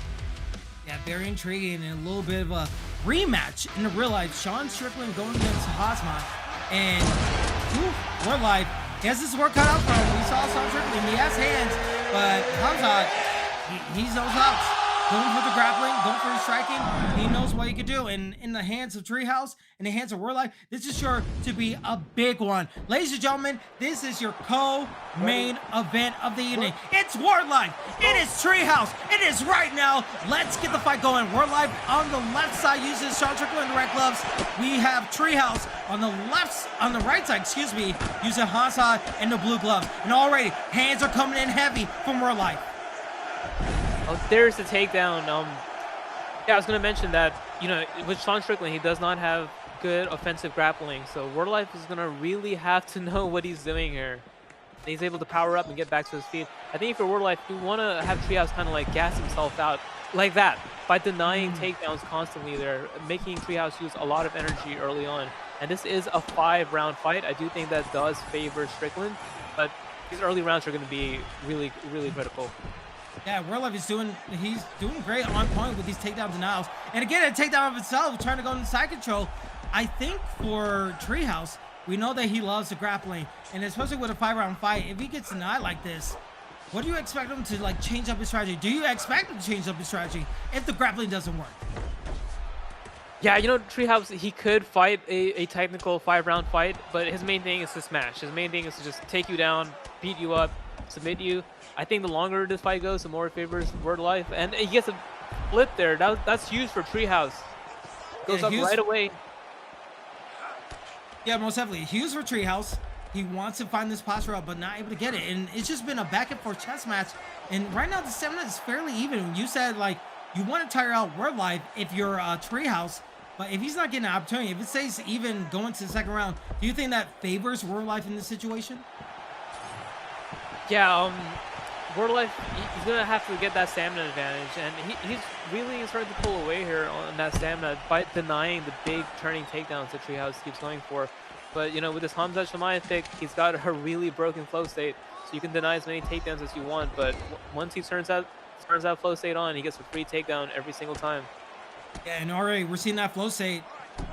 Yeah, very intriguing, and a little bit of a rematch in the real life. Sean Strickland going against Hosma, and Wordlife, he has this work cut out for him. We saw Sean Strickland, he has hands, but Hamzat, he's those outs. going for the grappling, going for the striking. He knows what he can do. And in the hands of Treehouse, in the hands of Wordlife, this is sure to be a big one. Ladies and gentlemen, this is your co-main event of the evening. It's Wordlife. It is Treehouse. It is right now. Let's get the fight going. Wordlife on the left side uses Sean Strickland in the red gloves. We have Treehouse on the right side, excuse me, using Hansa in the blue gloves. And already, hands are coming in heavy from Wordlife. Oh, there's the takedown. Yeah, I was going to mention that, you know, with Sean Strickland, he does not have good offensive grappling. So Wordlife is going to really have to know what he's doing here. He's able to power up and get back to his feet. I think for Wordlife, you want to have Treehouse kind of like gas himself out like that by denying takedowns constantly there, making Treehouse use a lot of energy early on. And this is a 5-round fight. I do think that does favor Strickland, but these early rounds are going to be really, really critical. Yeah, Wordlife is doing great on point with these takedown denials. And again, a takedown of itself, trying to go into side control. I think for Treehouse, we know that he loves the grappling. And especially with a 5-round fight, if he gets denied like this, what do you expect him to like change up his strategy? Do you expect him to change up his strategy if the grappling doesn't work? Yeah, you know, Treehouse, he could fight a technical 5-round fight, but his main thing is to smash. His main thing is to just take you down, beat you up, submit you. I think the longer this fight goes, the more it favors Wordlife. And he gets a flip there. That's huge for Treehouse. Goes up right away. Yeah, most definitely. Huge for Treehouse. He wants to find this posture up, but not able to get it. And it's just been a back and forth chess match. And right now, the stamina is fairly even. You said, like, you want to tire out Wordlife if you're Treehouse. But if he's not getting an opportunity, if it stays even going to the second round, do you think that favors Wordlife in this situation? Yeah, Wordlife, he's going to have to get that stamina advantage, and he's really starting to pull away here on that stamina by denying the big turning takedowns that Treehouse keeps going for. But, you know, with this Hamza Shamayev pick, he's got a really broken flow state, so you can deny as many takedowns as you want, but once he turns that flow state on, he gets a free takedown every single time. Yeah, and already we're seeing that flow state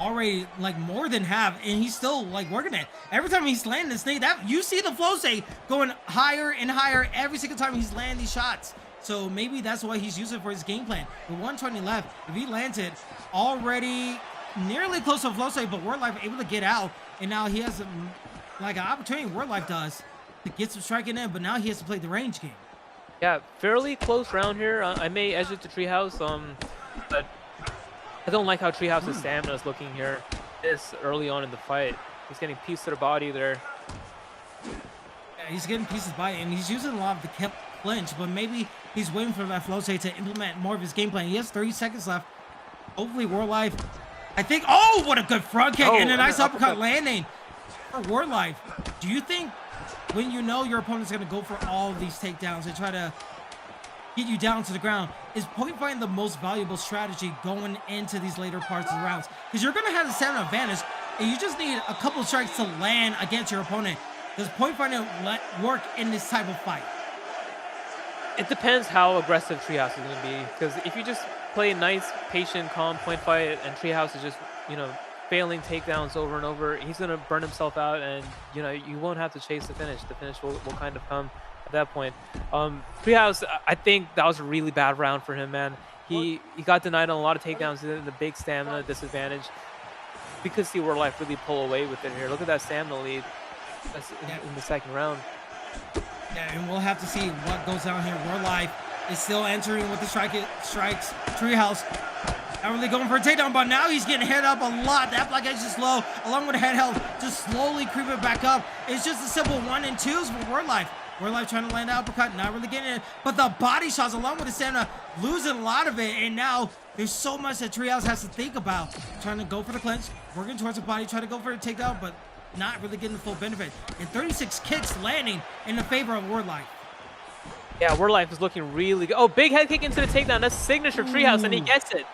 already like more than half, and he's still like working it. Every time he's landing this thing, that you see the flow state going higher and higher every single time he's landing these shots. So maybe that's why he's using it for his game plan. With 120 left, if he lands it already nearly close to a flow state, but Wordlife able to get out, and now he has like an opportunity. Wordlife does to get some striking in, but now he has to play the range game. Yeah, fairly close round here. I may edge it to Treehouse, but I don't like how Treehouse's stamina is looking here this early on in the fight. He's getting piece to the body there. Yeah, he's getting pieces by it, and he's using a lot of the clinch, but maybe he's waiting for that flow state to implement more of his game plan. He has 30 seconds left. Hopefully Wordlife, I think, oh, what a good front kick, and a nice uppercut landing for Wordlife. Do you think when you know your opponent's going to go for all of these takedowns and try to get you down to the ground, is point fighting the most valuable strategy going into these later parts of the rounds? Because you're going to have the stamina advantage, and you just need a couple of strikes to land against your opponent. Does point fighting work in this type of fight? It depends how aggressive Treehouse is going to be, because if you just play a nice, patient, calm point fight, and Treehouse is just, you know, failing takedowns over and over, he's going to burn himself out, and, you know, you won't have to chase the finish. The finish will kind of come at that point. Treehouse, I think that was a really bad round for him, man. He got denied on a lot of takedowns in the big stamina disadvantage. We could see Wordlife really pull away with it here. Look at that stamina lead. That's in the second round. Yeah, and we'll have to see what goes down here. Wordlife is still entering with the strikes. Treehouse not really going for a takedown, but now he's getting hit up a lot. That black edge is low, along with the head health, just slowly creeping back up. It's just a simple 1 and 2s for Wordlife. Wordlife trying to land the uppercut, not really getting it, but the body shots along with the stamina, losing a lot of it, and now there's so much that Treehouse has to think about. Trying to go for the clinch, working towards the body, trying to go for a takedown, but not really getting the full benefit. And 36 kicks landing in the favor of Wordlife. Yeah, Wordlife is looking really good. Oh, big head kick into the takedown. That's signature Treehouse, and he gets it.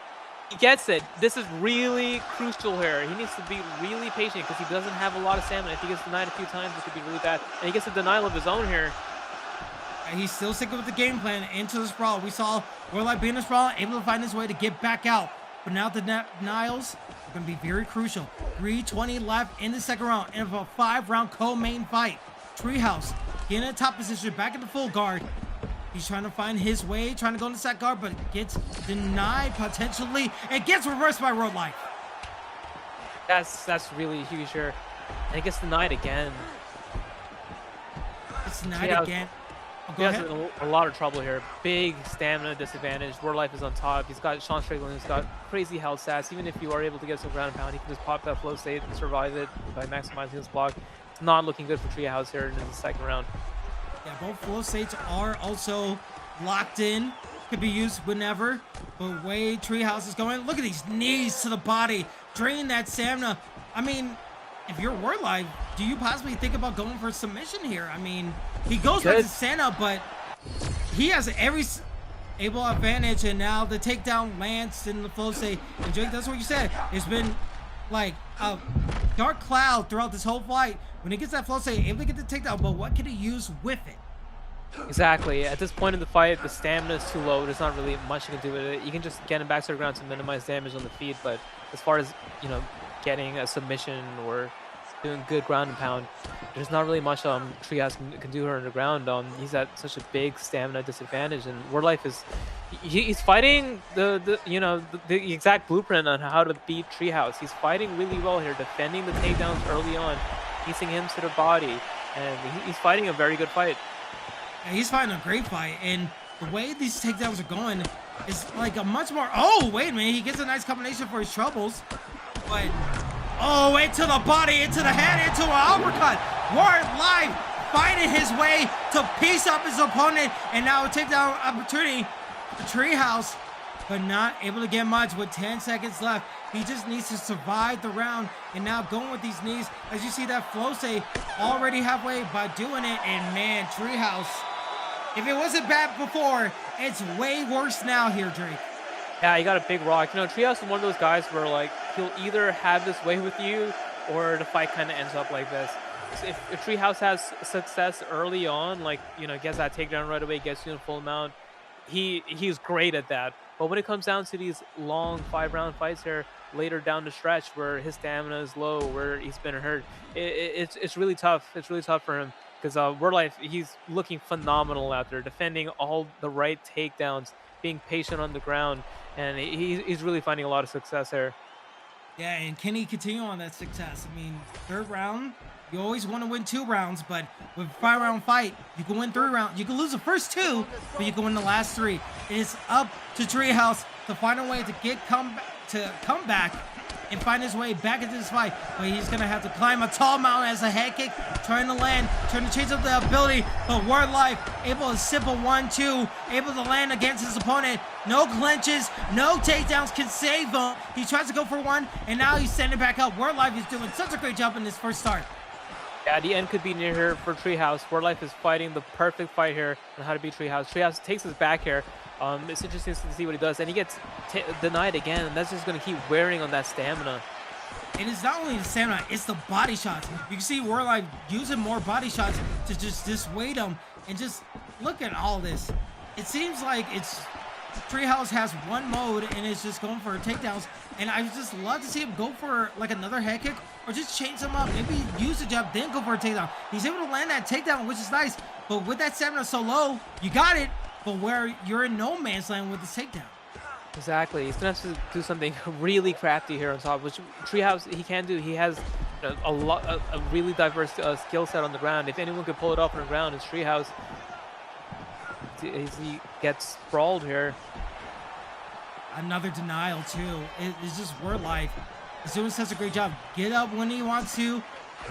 He gets it. This is really crucial here. He needs to be really patient because he doesn't have a lot of stamina. If he gets denied a few times, it could be really bad. And he gets a denial of his own here. And he's still sticking with the game plan into the sprawl. We saw Wordlife being in the sprawl, able to find his way to get back out. But now the denials are going to be very crucial. 3:20 left in the second round in a 5-round co-main fight. Treehouse getting in a top position, back in the full guard. He's trying to find his way, trying to go into that guard, but gets denied potentially and gets reversed by Wordlife. That's really huge here. And it gets denied again. It's denied again. Oh, he has a lot of trouble here. Big stamina disadvantage. Wordlife is on top. He's got Sean Strickland, who's got crazy health stats. Even if you are able to get some ground and pound, he can just pop that flow state and survive it by maximizing his block. It's not looking good for Treehouse here in the second round. Yeah, both flow states are also locked in. Could be used whenever. But way Treehouse is going, look at these knees to the body. Drain that stamina. I mean, if you're Wordlife, do you possibly think about going for a submission here? I mean, he goes back to Santa, but he has every able advantage, and now the takedown lands in the flow state. And Jake, that's what you said. It's been like a dark cloud throughout this whole fight. When he gets that flow state, able to get the takedown, but what can he use with it? Exactly. At this point in the fight, the stamina is too low. There's not really much you can do with it. You can just get him back to the ground to minimize damage on the feet, but as far as, you know, getting a submission or doing good ground and pound, there's not really much Treehouse can do here on the ground. He's at such a big stamina disadvantage, and Wordlife is he's fighting the exact blueprint on how to beat Treehouse. He's fighting really well here, defending the takedowns early on, piecing him to the body, and he's fighting a very good fight. Yeah, he's fighting a great fight, and the way these takedowns are going is like a much more. Oh, wait a minute, he gets a nice combination for his troubles, but oh, into the body, into the head, into an uppercut. Wordlife fighting his way to piece up his opponent, and now a takedown opportunity for Treehouse, but not able to get much with 10 seconds left. He just needs to survive the round, and now going with these knees, as you see that flow say already halfway by doing it, and man, Treehouse, if it wasn't bad before, it's way worse now here, Drake. Yeah, he got a big rock. You know, Treehouse is one of those guys where, like, he'll either have this way with you or the fight kind of ends up like this. So if Treehouse has success early on, like, you know, gets that takedown right away, gets you in full mount, he's great at that. But when it comes down to these long 5-round fights here, later down the stretch where his stamina is low, where he's been hurt, it's really tough. It's really tough for him because Wordlife, he's looking phenomenal out there, defending all the right takedowns, being patient on the ground, and he's really finding a lot of success there. Yeah, and can he continue on that success? I mean, third round, you always want to win 2 rounds, but with a 5-round fight, you can win 3 rounds. You can lose the first 2, but you can win the last 3. It is up to Treehouse to find a way to come back and find his way back into this fight. But he's going to have to climb a tall mountain as a head kick, trying to land, trying to change up the ability. But Wordlife able to simple 1-2, able to land against his opponent. No clinches, no takedowns can save him. He tries to go for 1, and now he's sending back up. Wordlife is doing such a great job in this first start. Yeah, the end could be near here for Treehouse. Wordlife is fighting the perfect fight here on how to beat Treehouse. Treehouse takes his back here. It's interesting to see what he does, and he gets denied again, and that's just going to keep wearing on that stamina. And it's not only the stamina, it's the body shots. You can see Wordlife using more body shots to just dissuade him, and just look at all this. It seems like it's Treehouse has one mode, and it's just going for takedowns, and I would just love to see him go for like another head kick, or just change him up, maybe use the jab, then go for a takedown. He's able to land that takedown, which is nice, but with that stamina so low, you got it, but where you're in no man's land with this takedown. Exactly. He's going to have to do something really crafty here on top, which Treehouse, he can do. He has a really diverse skill set on the ground. If anyone could pull it off on the ground, it's Treehouse. He gets sprawled here. Another denial, too. It's just Wordlife. He's doing such a great job. Get up when he wants to.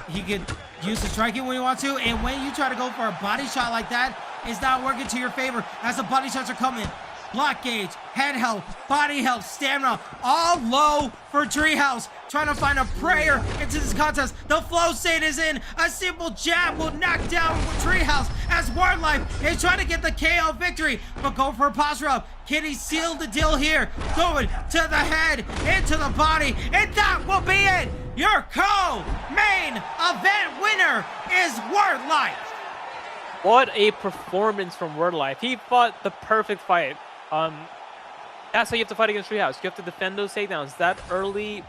He can use the striking when he wants to. And when you try to go for a body shot like that, it's not working to your favor as the body shots are coming. Block gauge, head health, body health, stamina, all low for Treehouse. Trying to find a prayer into this contest. The flow state is in. A simple jab will knock down Treehouse as Wordlife is trying to get the KO victory. But go for a posture up. Can he seal the deal here? Going to the head, into the body, and that will be it. Your co-main event winner is Wordlife. What a performance from Wordlife. He fought the perfect fight. That's how you have to fight against Treehouse. You have to defend those takedowns. That early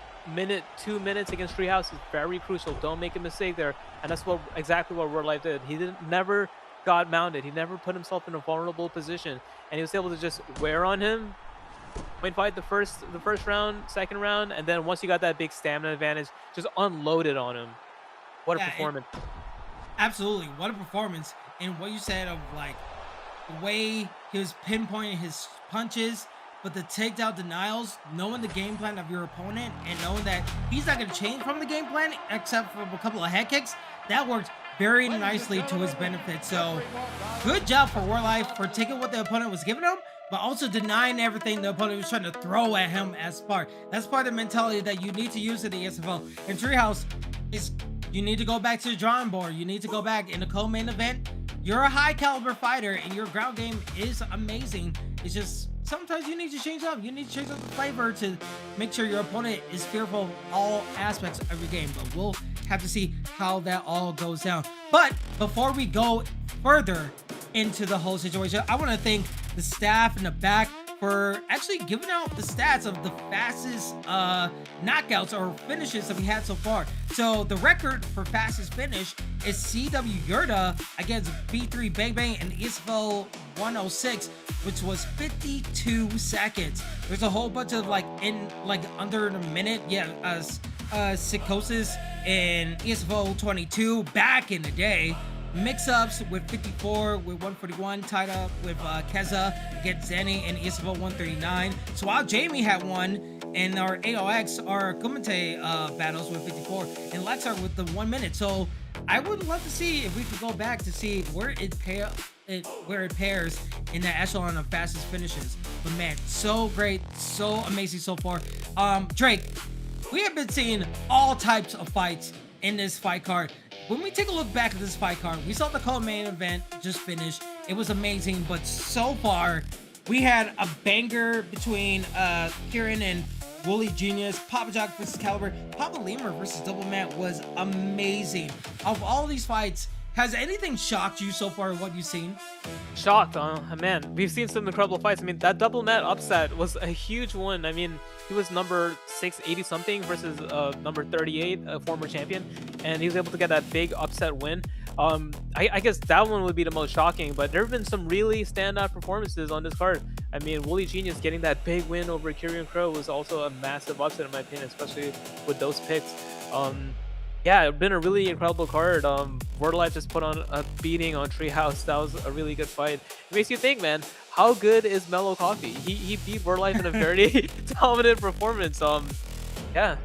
2 minutes against Treehouse is very crucial. Don't make a mistake there. And that's exactly what Wordlife did. He never got mounted. He never put himself in a vulnerable position, and he was able to just wear on him. Point fight the first round, second round, and then once you got that big stamina advantage, just unloaded on him. What a Yeah, performance! absolutely. What a performance. And what you said of like the way he was pinpointing his punches, but the takedown denials, knowing the game plan of your opponent and knowing that he's not going to change from the game plan except for a couple of head kicks, that worked very nicely to his benefit. So good job for Wordlife for taking what the opponent was giving him, but also denying everything the opponent was trying to throw at him as part. That's part of the mentality that you need to use in the ESFL. And Treehouse is you need to go back to the drawing board. You need to go back in the co-main event. You're a high caliber fighter and your ground game is amazing. It's just sometimes you need to change up. You need to change up the flavor to make sure your opponent is fearful of all aspects of your game. But we'll have to see how that all goes down. But before we go further into the whole situation, I want to thank the staff in the back for actually giving out the stats of the fastest knockouts or finishes that we had so far. So the record for fastest finish is CW Yurda against B3 Bang Bang and ESFL 106, which was 52 seconds. There's a whole bunch of like under a minute. Yeah, Psychosis and ESFL 22 back in the day. Mix-ups with 54, with 141, tied up with Keza against Zenny and ESFL 139. So while Jamie had one, and our AOX, our Kumite battles with 54, and Lexar with the 1 minute. So I would love to see if we could go back to see where it pairs in that echelon of fastest finishes. But man, so great, so amazing so far. Drake, we have been seeing all types of fights in this fight card. When we take a look back at this fight card, we saw the co-main event just finished. It was amazing, but so far, we had a banger between Kieran and Wooly Genius, Papadoc versus Caliber, Papa Lemur versus Double Matt was amazing. Of all these fights, has anything shocked you so far, what you've seen? Shocked, man. We've seen some incredible fights. I mean, that double Matt upset was a huge one. I mean, he was number 680 something versus number 38, a former champion, and he was able to get that big upset win. I guess that one would be the most shocking, but there have been some really standout performances on this card. I mean, Wooly Genius getting that big win over Kyrian Crow was also a massive upset in my opinion, especially with those picks. Yeah, it's been a really incredible card. Wordlife just put on a beating on Treehouse. That was a really good fight. It makes you think, man, how good is Mellow Coffee? He beat Wordlife in a very dominant performance. Yeah.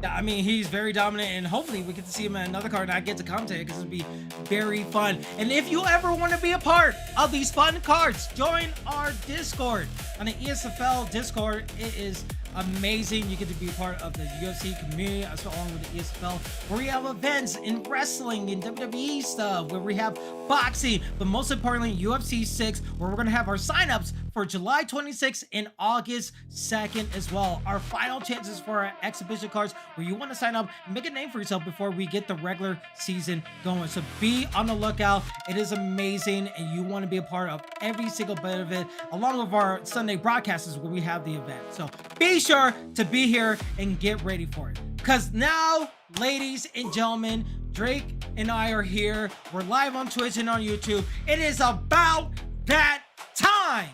Yeah, I mean, he's very dominant, and hopefully we get to see him in another card and I get to commentate because it'll be very fun. And if you ever want to be a part of these fun cards, join our Discord. On the ESFL Discord, it is amazing. You get to be a part of the UFC community along with the ESFL, where we have events in wrestling and WWE stuff, where we have boxing, but most importantly UFC 6, where we're going to have our signups for July 26th and August 2nd as well. Our final chances for our exhibition cards, where you want to sign up and make a name for yourself before we get the regular season going. So be on the lookout. It is amazing, and you want to be a part of every single bit of it, along with our Sunday broadcasts where we have the event. So be sure to be here and get ready for it, because now, ladies and gentlemen, Drake and I are here. We're live on Twitch and on YouTube. It is about that time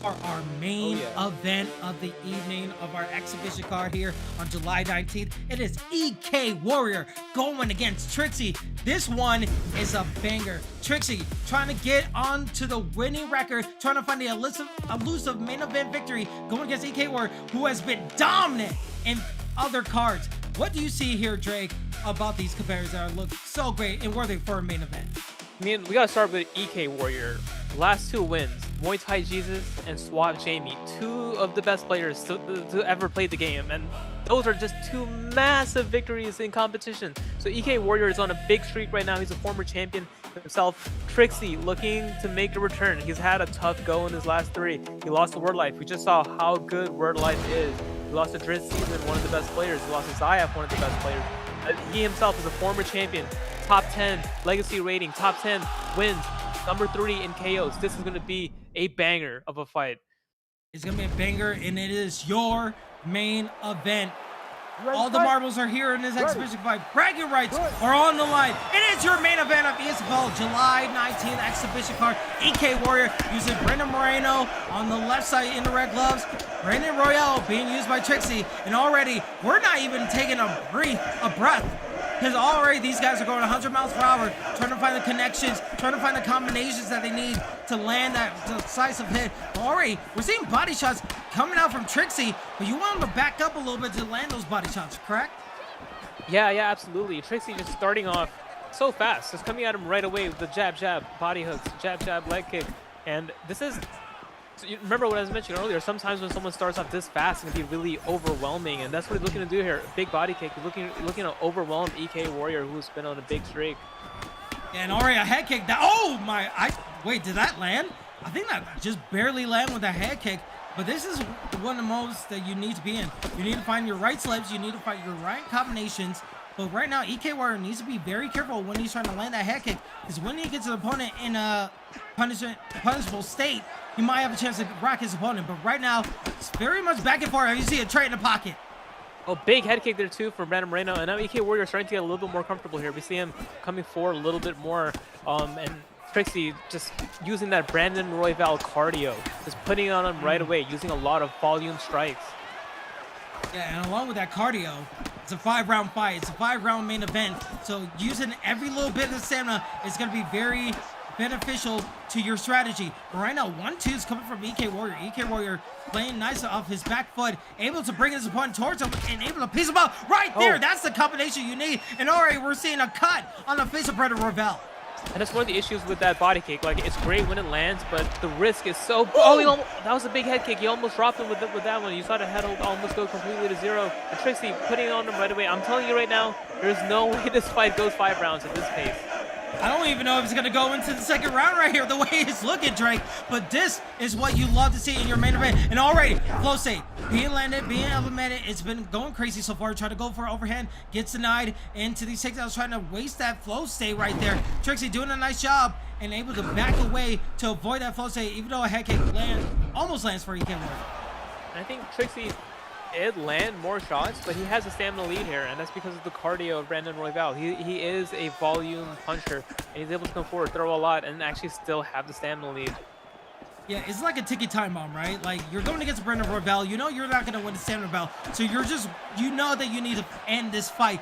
for our main event of the evening of our exhibition card here on July 19th. It is EK Warrior going against Trickzzy. This one is a banger. Trickzzy trying to get onto the winning record, trying to find the elusive main event victory, going against EK Warrior, who has been dominant in other cards. What do you see here, Drake, about these comparisons that look so great and worthy for a main event? I mean, we gotta start with EK Warrior. Last two wins, Muay Thai Jesus and Swap Jamie, two of the best players to ever play the game, and those are just two massive victories in competition. So EK Warrior is on a big streak right now. He's a former champion himself. Trickzzy looking to make a return. He's had a tough go in his last three. He lost to Wordlife. We just saw how good Wordlife is. He lost to Trickzzy, one of the best players. He lost to Zayaf, one of the best players. He himself is a former champion. Top 10 legacy rating, top 10 wins, number 3 in KOs. This is going to be a banger of a fight. It's going to be a banger, and it is your main event. All the marbles are here in this exhibition fight. Bragging rights are on the line. It is your main event of ESFL July 19th exhibition card. EK Warrior using Brandon Moreno on the left side in the red gloves. Brandon Royale being used by Trickzzy. And already, we're not even taking a breath. Because already these guys are going 100 miles per hour, trying to find the connections, trying to find the combinations that they need to land that decisive hit. But already, we're seeing body shots coming out from Trickzzy, but you want him to back up a little bit to land those body shots, correct? Yeah, absolutely. Trickzzy just starting off so fast, just coming at him right away with the jab, body hooks, jab, leg kick. And this is, so you remember what I was mentioning earlier, sometimes when someone starts off this fast, it can be really overwhelming, and that's what he's looking to do here. Big body kick. He's looking to overwhelm EK Warrior, who's been on a big streak. And already a head kick. Oh my, wait, did that land? I think that just barely landed with a head kick, but this is one of the most that you need to be in. You need to find your right slips, you need to find your right combinations, but right now, EK Warrior needs to be very careful when he's trying to land that head kick, because when he gets an opponent in a punishable state, he might have a chance to rock his opponent, but right now, it's very much back and forth. You see a tray in the pocket. Oh, big head kick there too for Brandon Moreno, and now EK Warrior starting to get a little bit more comfortable here. We see him coming forward a little bit more, and Trickzzy just using that Brandon Royval cardio, just putting it on him right away, using a lot of volume strikes. Yeah, and along with that cardio, it's a 5-round fight. It's a 5-round main event, so using every little bit of stamina is going to be very beneficial to your strategy. But right now, 1-2 is coming from EK Warrior. EK Warrior playing nice off his back foot, able to bring his opponent towards him and able to piece him up right there. That's the combination you need. And already we're seeing a cut on the face of Brandon Royval. And that's one of the issues with that body kick. Like, it's great when it lands, but the risk is so... Oh, that was a big head kick. You almost dropped him with that one. You saw the head almost go completely to zero. And Trickzzy putting it on him right away. I'm telling you right now, there's no way this fight goes 5 rounds at this pace. I don't even know if it's going to go into the second round right here, the way it's looking, Drake. But this is what you love to see in your main event. And already, flow state, being landed, being implemented, it's been going crazy so far. Trying to go for overhand, gets denied into these takedowns, trying to waste that flow state right there. Trickzzy doing a nice job and able to back away to avoid that flow state, even though a head kick almost lands for EK Warrior. I think Trickzzy did land more shots, but he has a stamina lead here, and that's because of the cardio of Brandon Royval. He is a volume puncher, and he's able to come forward, throw a lot, and actually still have the stamina lead. Yeah, it's like a ticky time bomb, right? Like, you're going against Brandon Royval, you know you're not going to win the stamina battle, so you know that you need to end this fight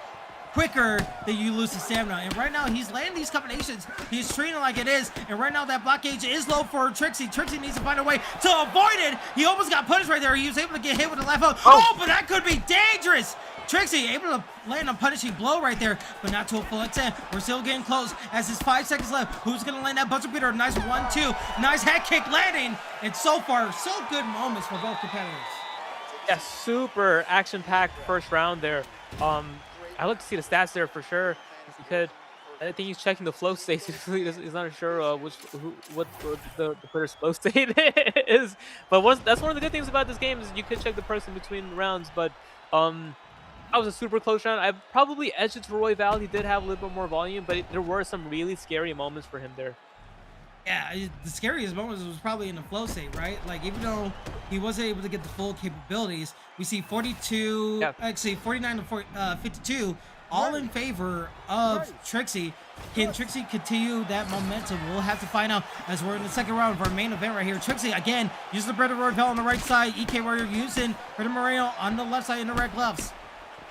quicker than you lose the stamina. And right now, he's landing these combinations. He's treating it like it is. And right now, that block gauge is low for Trickzzy. Trickzzy needs to find a way to avoid it. He almost got punished right there. He was able to get hit with the left hook. Oh, but that could be dangerous. Trickzzy able to land a punishing blow right there, but not to a full extent. We're still getting close as there's 5 seconds left. Who's going to land that buzzer beater? Nice 1-2. Nice head kick landing. And so far, so good moments for both competitors. Yeah, super action-packed first round there. I look to see the stats there for sure. If you could, I think he's checking the flow state. He's not sure what the player's flow state is. But that's one of the good things about this game is you could check the person between rounds. But that was a super close round. I probably edged it to Royval. He did have a little bit more volume, but there were some really scary moments for him there. Yeah, the scariest moments was probably in the flow state, right? Like, even though he wasn't able to get the full capabilities, we see 42, actually 49 to 52, all in favor of Trickzzy. Can Trickzzy continue that momentum? We'll have to find out as we're in the second round of our main event right here. Trickzzy, again, using the Brandon Royval on the right side, EK Warrior using Brandon Moreno on the left side in the red gloves.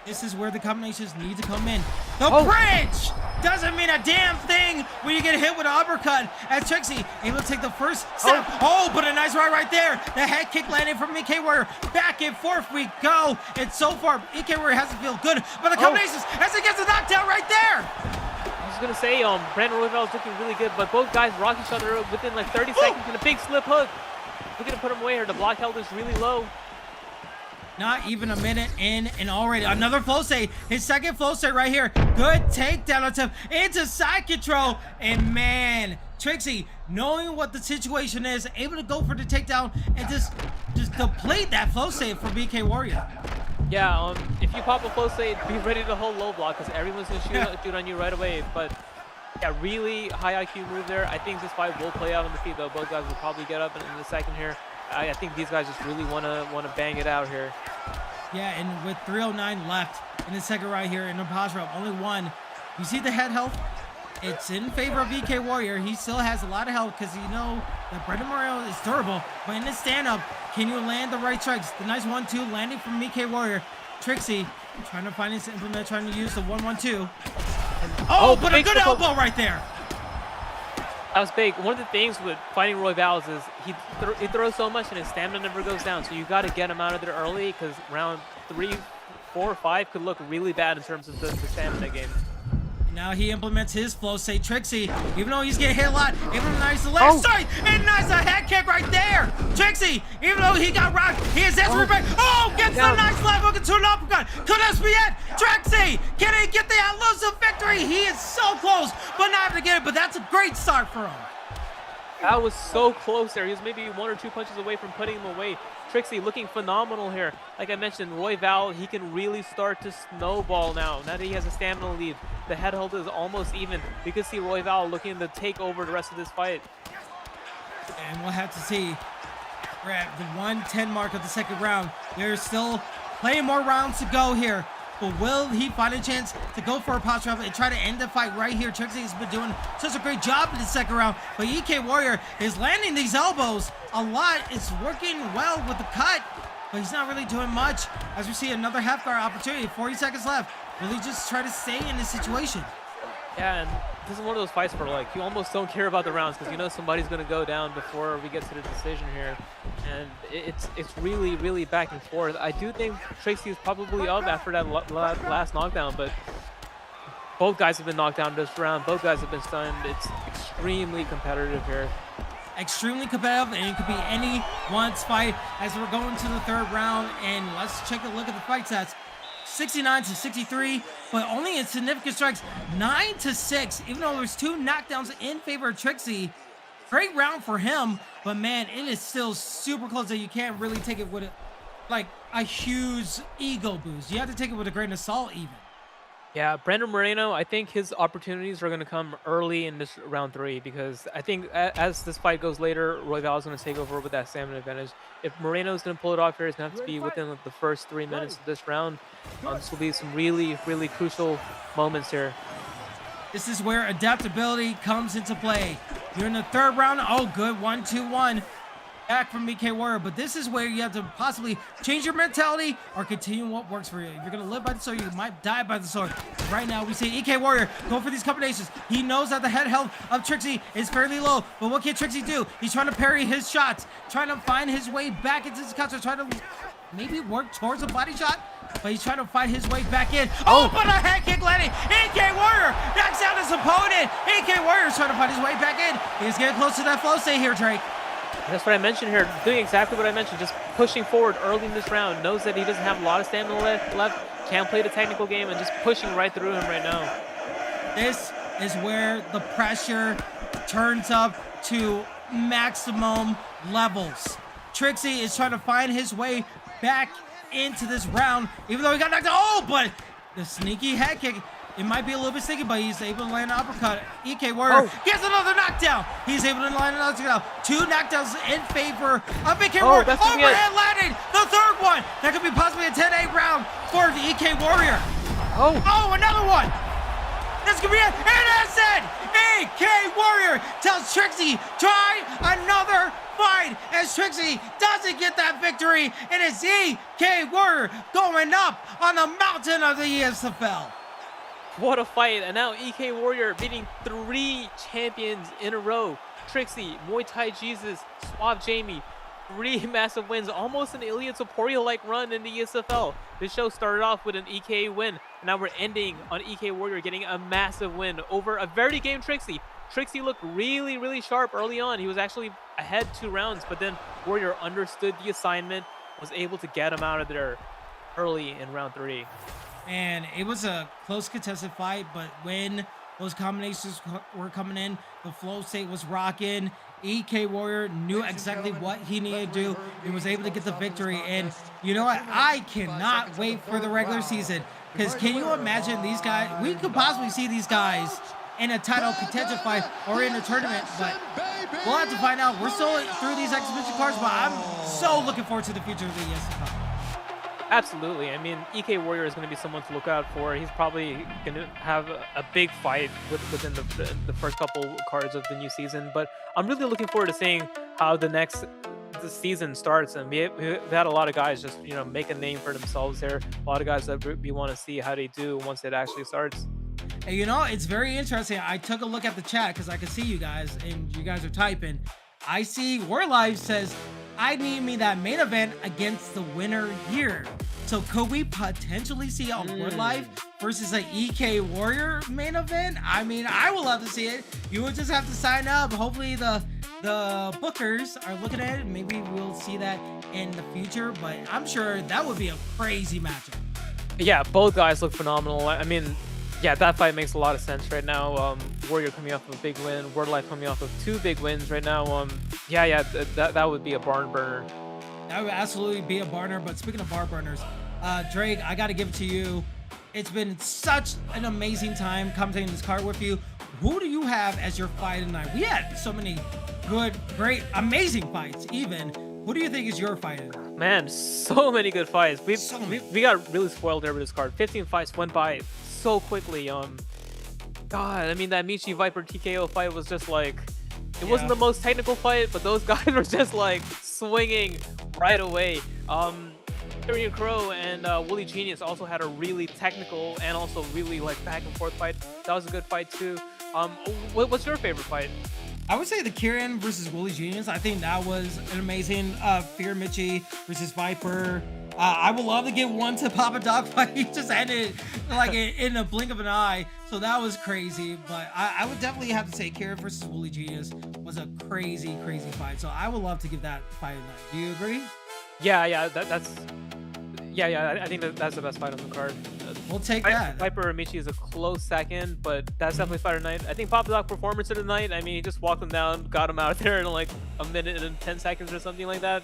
This is where the combinations need to come in. The bridge doesn't mean a damn thing when you get hit with an uppercut. As Trickzzy able to take the first step. But a nice right there. The head kick landing from EK Warrior. Back and forth we go. And so far, EK Warrior hasn't feel good. But the combinations as he gets a knockdown right there. I was gonna say, Brandon Royval is looking really good, but both guys rock each other within like 30 seconds and a big slip hook. Looking to put him away here. The block held is really low. Not even a minute in, and already another flow state. His second flow state right here. Good takedown attempt into side control. And man, Trickzzy, knowing what the situation is, able to go for the takedown and just deplete that flow state for EK Warrior. Yeah, if you pop a flow state, be ready to hold low block because everyone's gonna shoot on you right away. But yeah, really high IQ move there. I think this fight will play out on the feet though. Both guys will probably get up in the second here. I think these guys just really want to bang it out here. Yeah, and with 3:09 left in the second round here in the pause round, only one. You see the head health? It's in favor of EK Warrior. He still has a lot of health because you know that Brendan Moreno is durable. But in the stand-up, can you land the right strikes? The nice 1-2 landing from EK Warrior. Trickzzy trying to find his implement, trying to use the 1-1-2. Oh, but a good elbow right there. That was big. One of the things with fighting Roy Val's is he throws so much and his stamina never goes down. So you got to get him out of there early because round 3, 4, 5 could look really bad in terms of the stamina game. Now he implements his flow state. Trickzzy, even though he's getting hit a lot, even nice leg strike and nice a head kick right there. Trickzzy, even though he got rocked, he is answering back. Oh, gets the nice left hook into an uppercut. Could this be it? Trickzzy, can he get the elusive victory? He is so close, but not able to get it. But that's a great start for him. That was so close there. He was maybe 1 or 2 punches away from putting him away. Trickzzy looking phenomenal here. Like I mentioned, Roy Val, he can really start to snowball now. Now that he has a stamina lead, the head hold is almost even. We could see Roy Val looking to take over the rest of this fight. And we'll have to see. We're at the 1:10 mark of the second round. There's still plenty more rounds to go here. But will he find a chance to go for a pause round and try to end the fight right here? Trickzzy has been doing such a great job in the second round, but EK Warrior is landing these elbows a lot. It's working well with the cut, but he's not really doing much. As we see another half guard opportunity, 40 seconds left. Will he just try to stay in this situation? Yeah, and this is one of those fights where like you almost don't care about the rounds because you know somebody's going to go down before we get to the decision here, and it's really, really back and forth. I do think Trickzzy is probably up after that last knockdown, but both guys have been knocked down this round. Both guys have been stunned. It's extremely competitive here. Extremely competitive, and it could be anyone's fight as we're going to the third round. And let's take a look at the fight stats. 69-63, but only in significant strikes, 9-6, even though there's 2 knockdowns in favor of Trickzzy. Great round for him, but man, it is still super close that you can't really take it with like a huge ego boost. You have to take it with a grain of salt even. Yeah, Brandon Moreno, I think his opportunities are going to come early in this round 3 because I think as this fight goes later, Roy Val is going to take over with that stamina advantage. If Moreno is going to pull it off here, it's going to have to be within like, the first 3 minutes of this round. This will be some really, really crucial moments here. This is where adaptability comes into play. You're in the third round. Oh, good. 1-2-1. Back from EK Warrior, but this is where you have to possibly change your mentality or continue what works for you. If you're going to live by the sword, you might die by the sword. Right now, we see EK Warrior go for these combinations. He knows that the head health of Trickzzy is fairly low, but what can Trickzzy do? He's trying to parry his shots, trying to find his way back into his counter, trying to maybe work towards a body shot, but he's trying to find his way back in. Oh, but a head kick landing. EK Warrior knocks down his opponent. EK Warrior is trying to find his way back in. He's getting close to that flow state here, Drake. That's what I mentioned here, doing exactly what I mentioned, just pushing forward early in this round, knows that he doesn't have a lot of stamina left, can't play the technical game, and just pushing right through him right now. This is where the pressure turns up to maximum levels. Trickzzy is trying to find his way back into this round, even though he got knocked out. Oh, but the sneaky head kick, it might be a little bit sticky, but he's able to land an uppercut. EK Warrior gets another knockdown. He's able to land another knockdown. 2 knockdowns in favor of EK Warrior. Overhead landing, the third one. That could be possibly a 10-8 round for the EK Warrior. Oh, another one. This could be it. And that's it. EK Warrior tells Trickzzy, try another fight. As Trickzzy doesn't get that victory, it is EK Warrior going up on the mountain of the ESFL. What a fight, and now EK Warrior beating 3 champions in a row. Trickzzy, Muay Thai Jesus, Suave Jamie, 3 massive wins, almost an Ilya Topuria-like run in the ESFL. This show started off with an EK win, and now we're ending on EK Warrior getting a massive win over a very game Trickzzy. Trickzzy looked really, really sharp early on. He was actually ahead 2 rounds, but then Warrior understood the assignment, was able to get him out of there early in round 3. And it was a close contested fight, but when those combinations were coming in, the flow state was rocking. EK Warrior knew exactly what he needed to do. He was able to get the victory. And you know what? I cannot wait for the regular season, because can you imagine these guys? We could possibly see these guys in a title contention fight or in a tournament, but we'll have to find out. We're still through these exhibition cards, but I'm so looking forward to the future of the ESFL. Absolutely. I mean, EK Warrior is going to be someone to look out for. He's probably going to have a big fight within the first couple cards of the new season. But I'm really looking forward to seeing how the season starts. And we've had a lot of guys just make a name for themselves here. A lot of guys that we want to see how they do once it actually starts. And it's very interesting. I took a look at the chat because I could see you guys, and you guys are typing. I see Wordlife says, I need me that main event against the winner here. So could we potentially see a Wordlife versus a EK Warrior main event? I mean, I would love to see it. You would just have to sign up. Hopefully the bookers are looking at it. Maybe we'll see that in the future, but I'm sure that would be a crazy matchup. Yeah, both guys look phenomenal. I mean, yeah, that fight makes a lot of sense right now. Warrior coming off of a big win, Wordlife coming off of 2 big wins right now. Yeah, that would be a barn burner. That would absolutely be a burner. But speaking of bar burners, Drake, I got to give it to you. It's been such an amazing time commentating this card with you. Who do you have as your fight tonight? We had so many good, great, amazing fights even. Who do you think is your fight tonight? Man, so many good fights. We got really spoiled there with this card. 15 fights went by so quickly. God, I mean, that Michi Viper TKO fight was just like, it wasn't the most technical fight, but those guys were just like swinging right away. Tyrion Crow and Woolly Genius also had a really technical and also really like back and forth fight. That was a good fight too. What's your favorite fight? I would say the Kieran versus Woolly Genius. I think that was an amazing Fear Michi versus Viper. I would love to get one to Papadoc fight. He just ended like in a blink of an eye. So that was crazy. But I would definitely have to say Kieran versus Woolly Genius was a crazy, crazy fight. So I would love to give that fight a night. Do you agree? Yeah, that's I think that's the best fight on the card. We'll take that. Viper Michi is a close second, but that's definitely fight of the night. I think Papadoc performance of the night. I mean, he just walked him down, got him out there in like a minute and 10 seconds or something like that.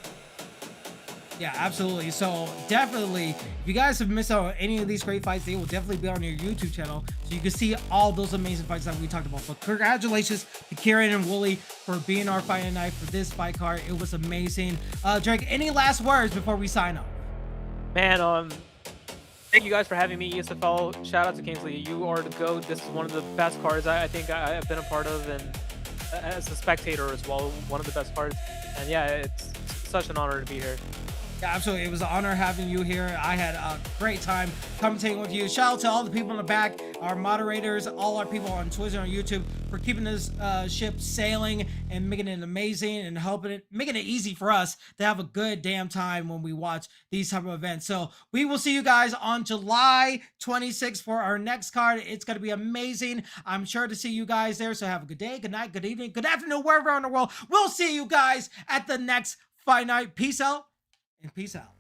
Yeah, absolutely. So definitely, if you guys have missed out on any of these great fights, they will definitely be on your YouTube channel, so you can see all those amazing fights that we talked about. But congratulations to Kieran and Wooly for being our fight tonight for this fight card. It was amazing. Drake, any last words before we sign off? Man, thank you guys for having me, ESFL. Shout out to Kingsley. You are the GOAT. This is one of the best cards I think I've been a part of, and as a spectator as well, one of the best cards. And yeah, it's such an honor to be here. Yeah, absolutely. It was an honor having you here. I had a great time commentating with you. Shout out to all the people in the back, our moderators, all our people on Twitter and YouTube for keeping this ship sailing and making it amazing and making it easy for us to have a good damn time when we watch these type of events. So we will see you guys on July 26th for our next card. It's going to be amazing. I'm sure to see you guys there. So have a good day, good night, good evening, good afternoon, wherever in the world. We'll see you guys at the next fight night. Peace out. And peace out.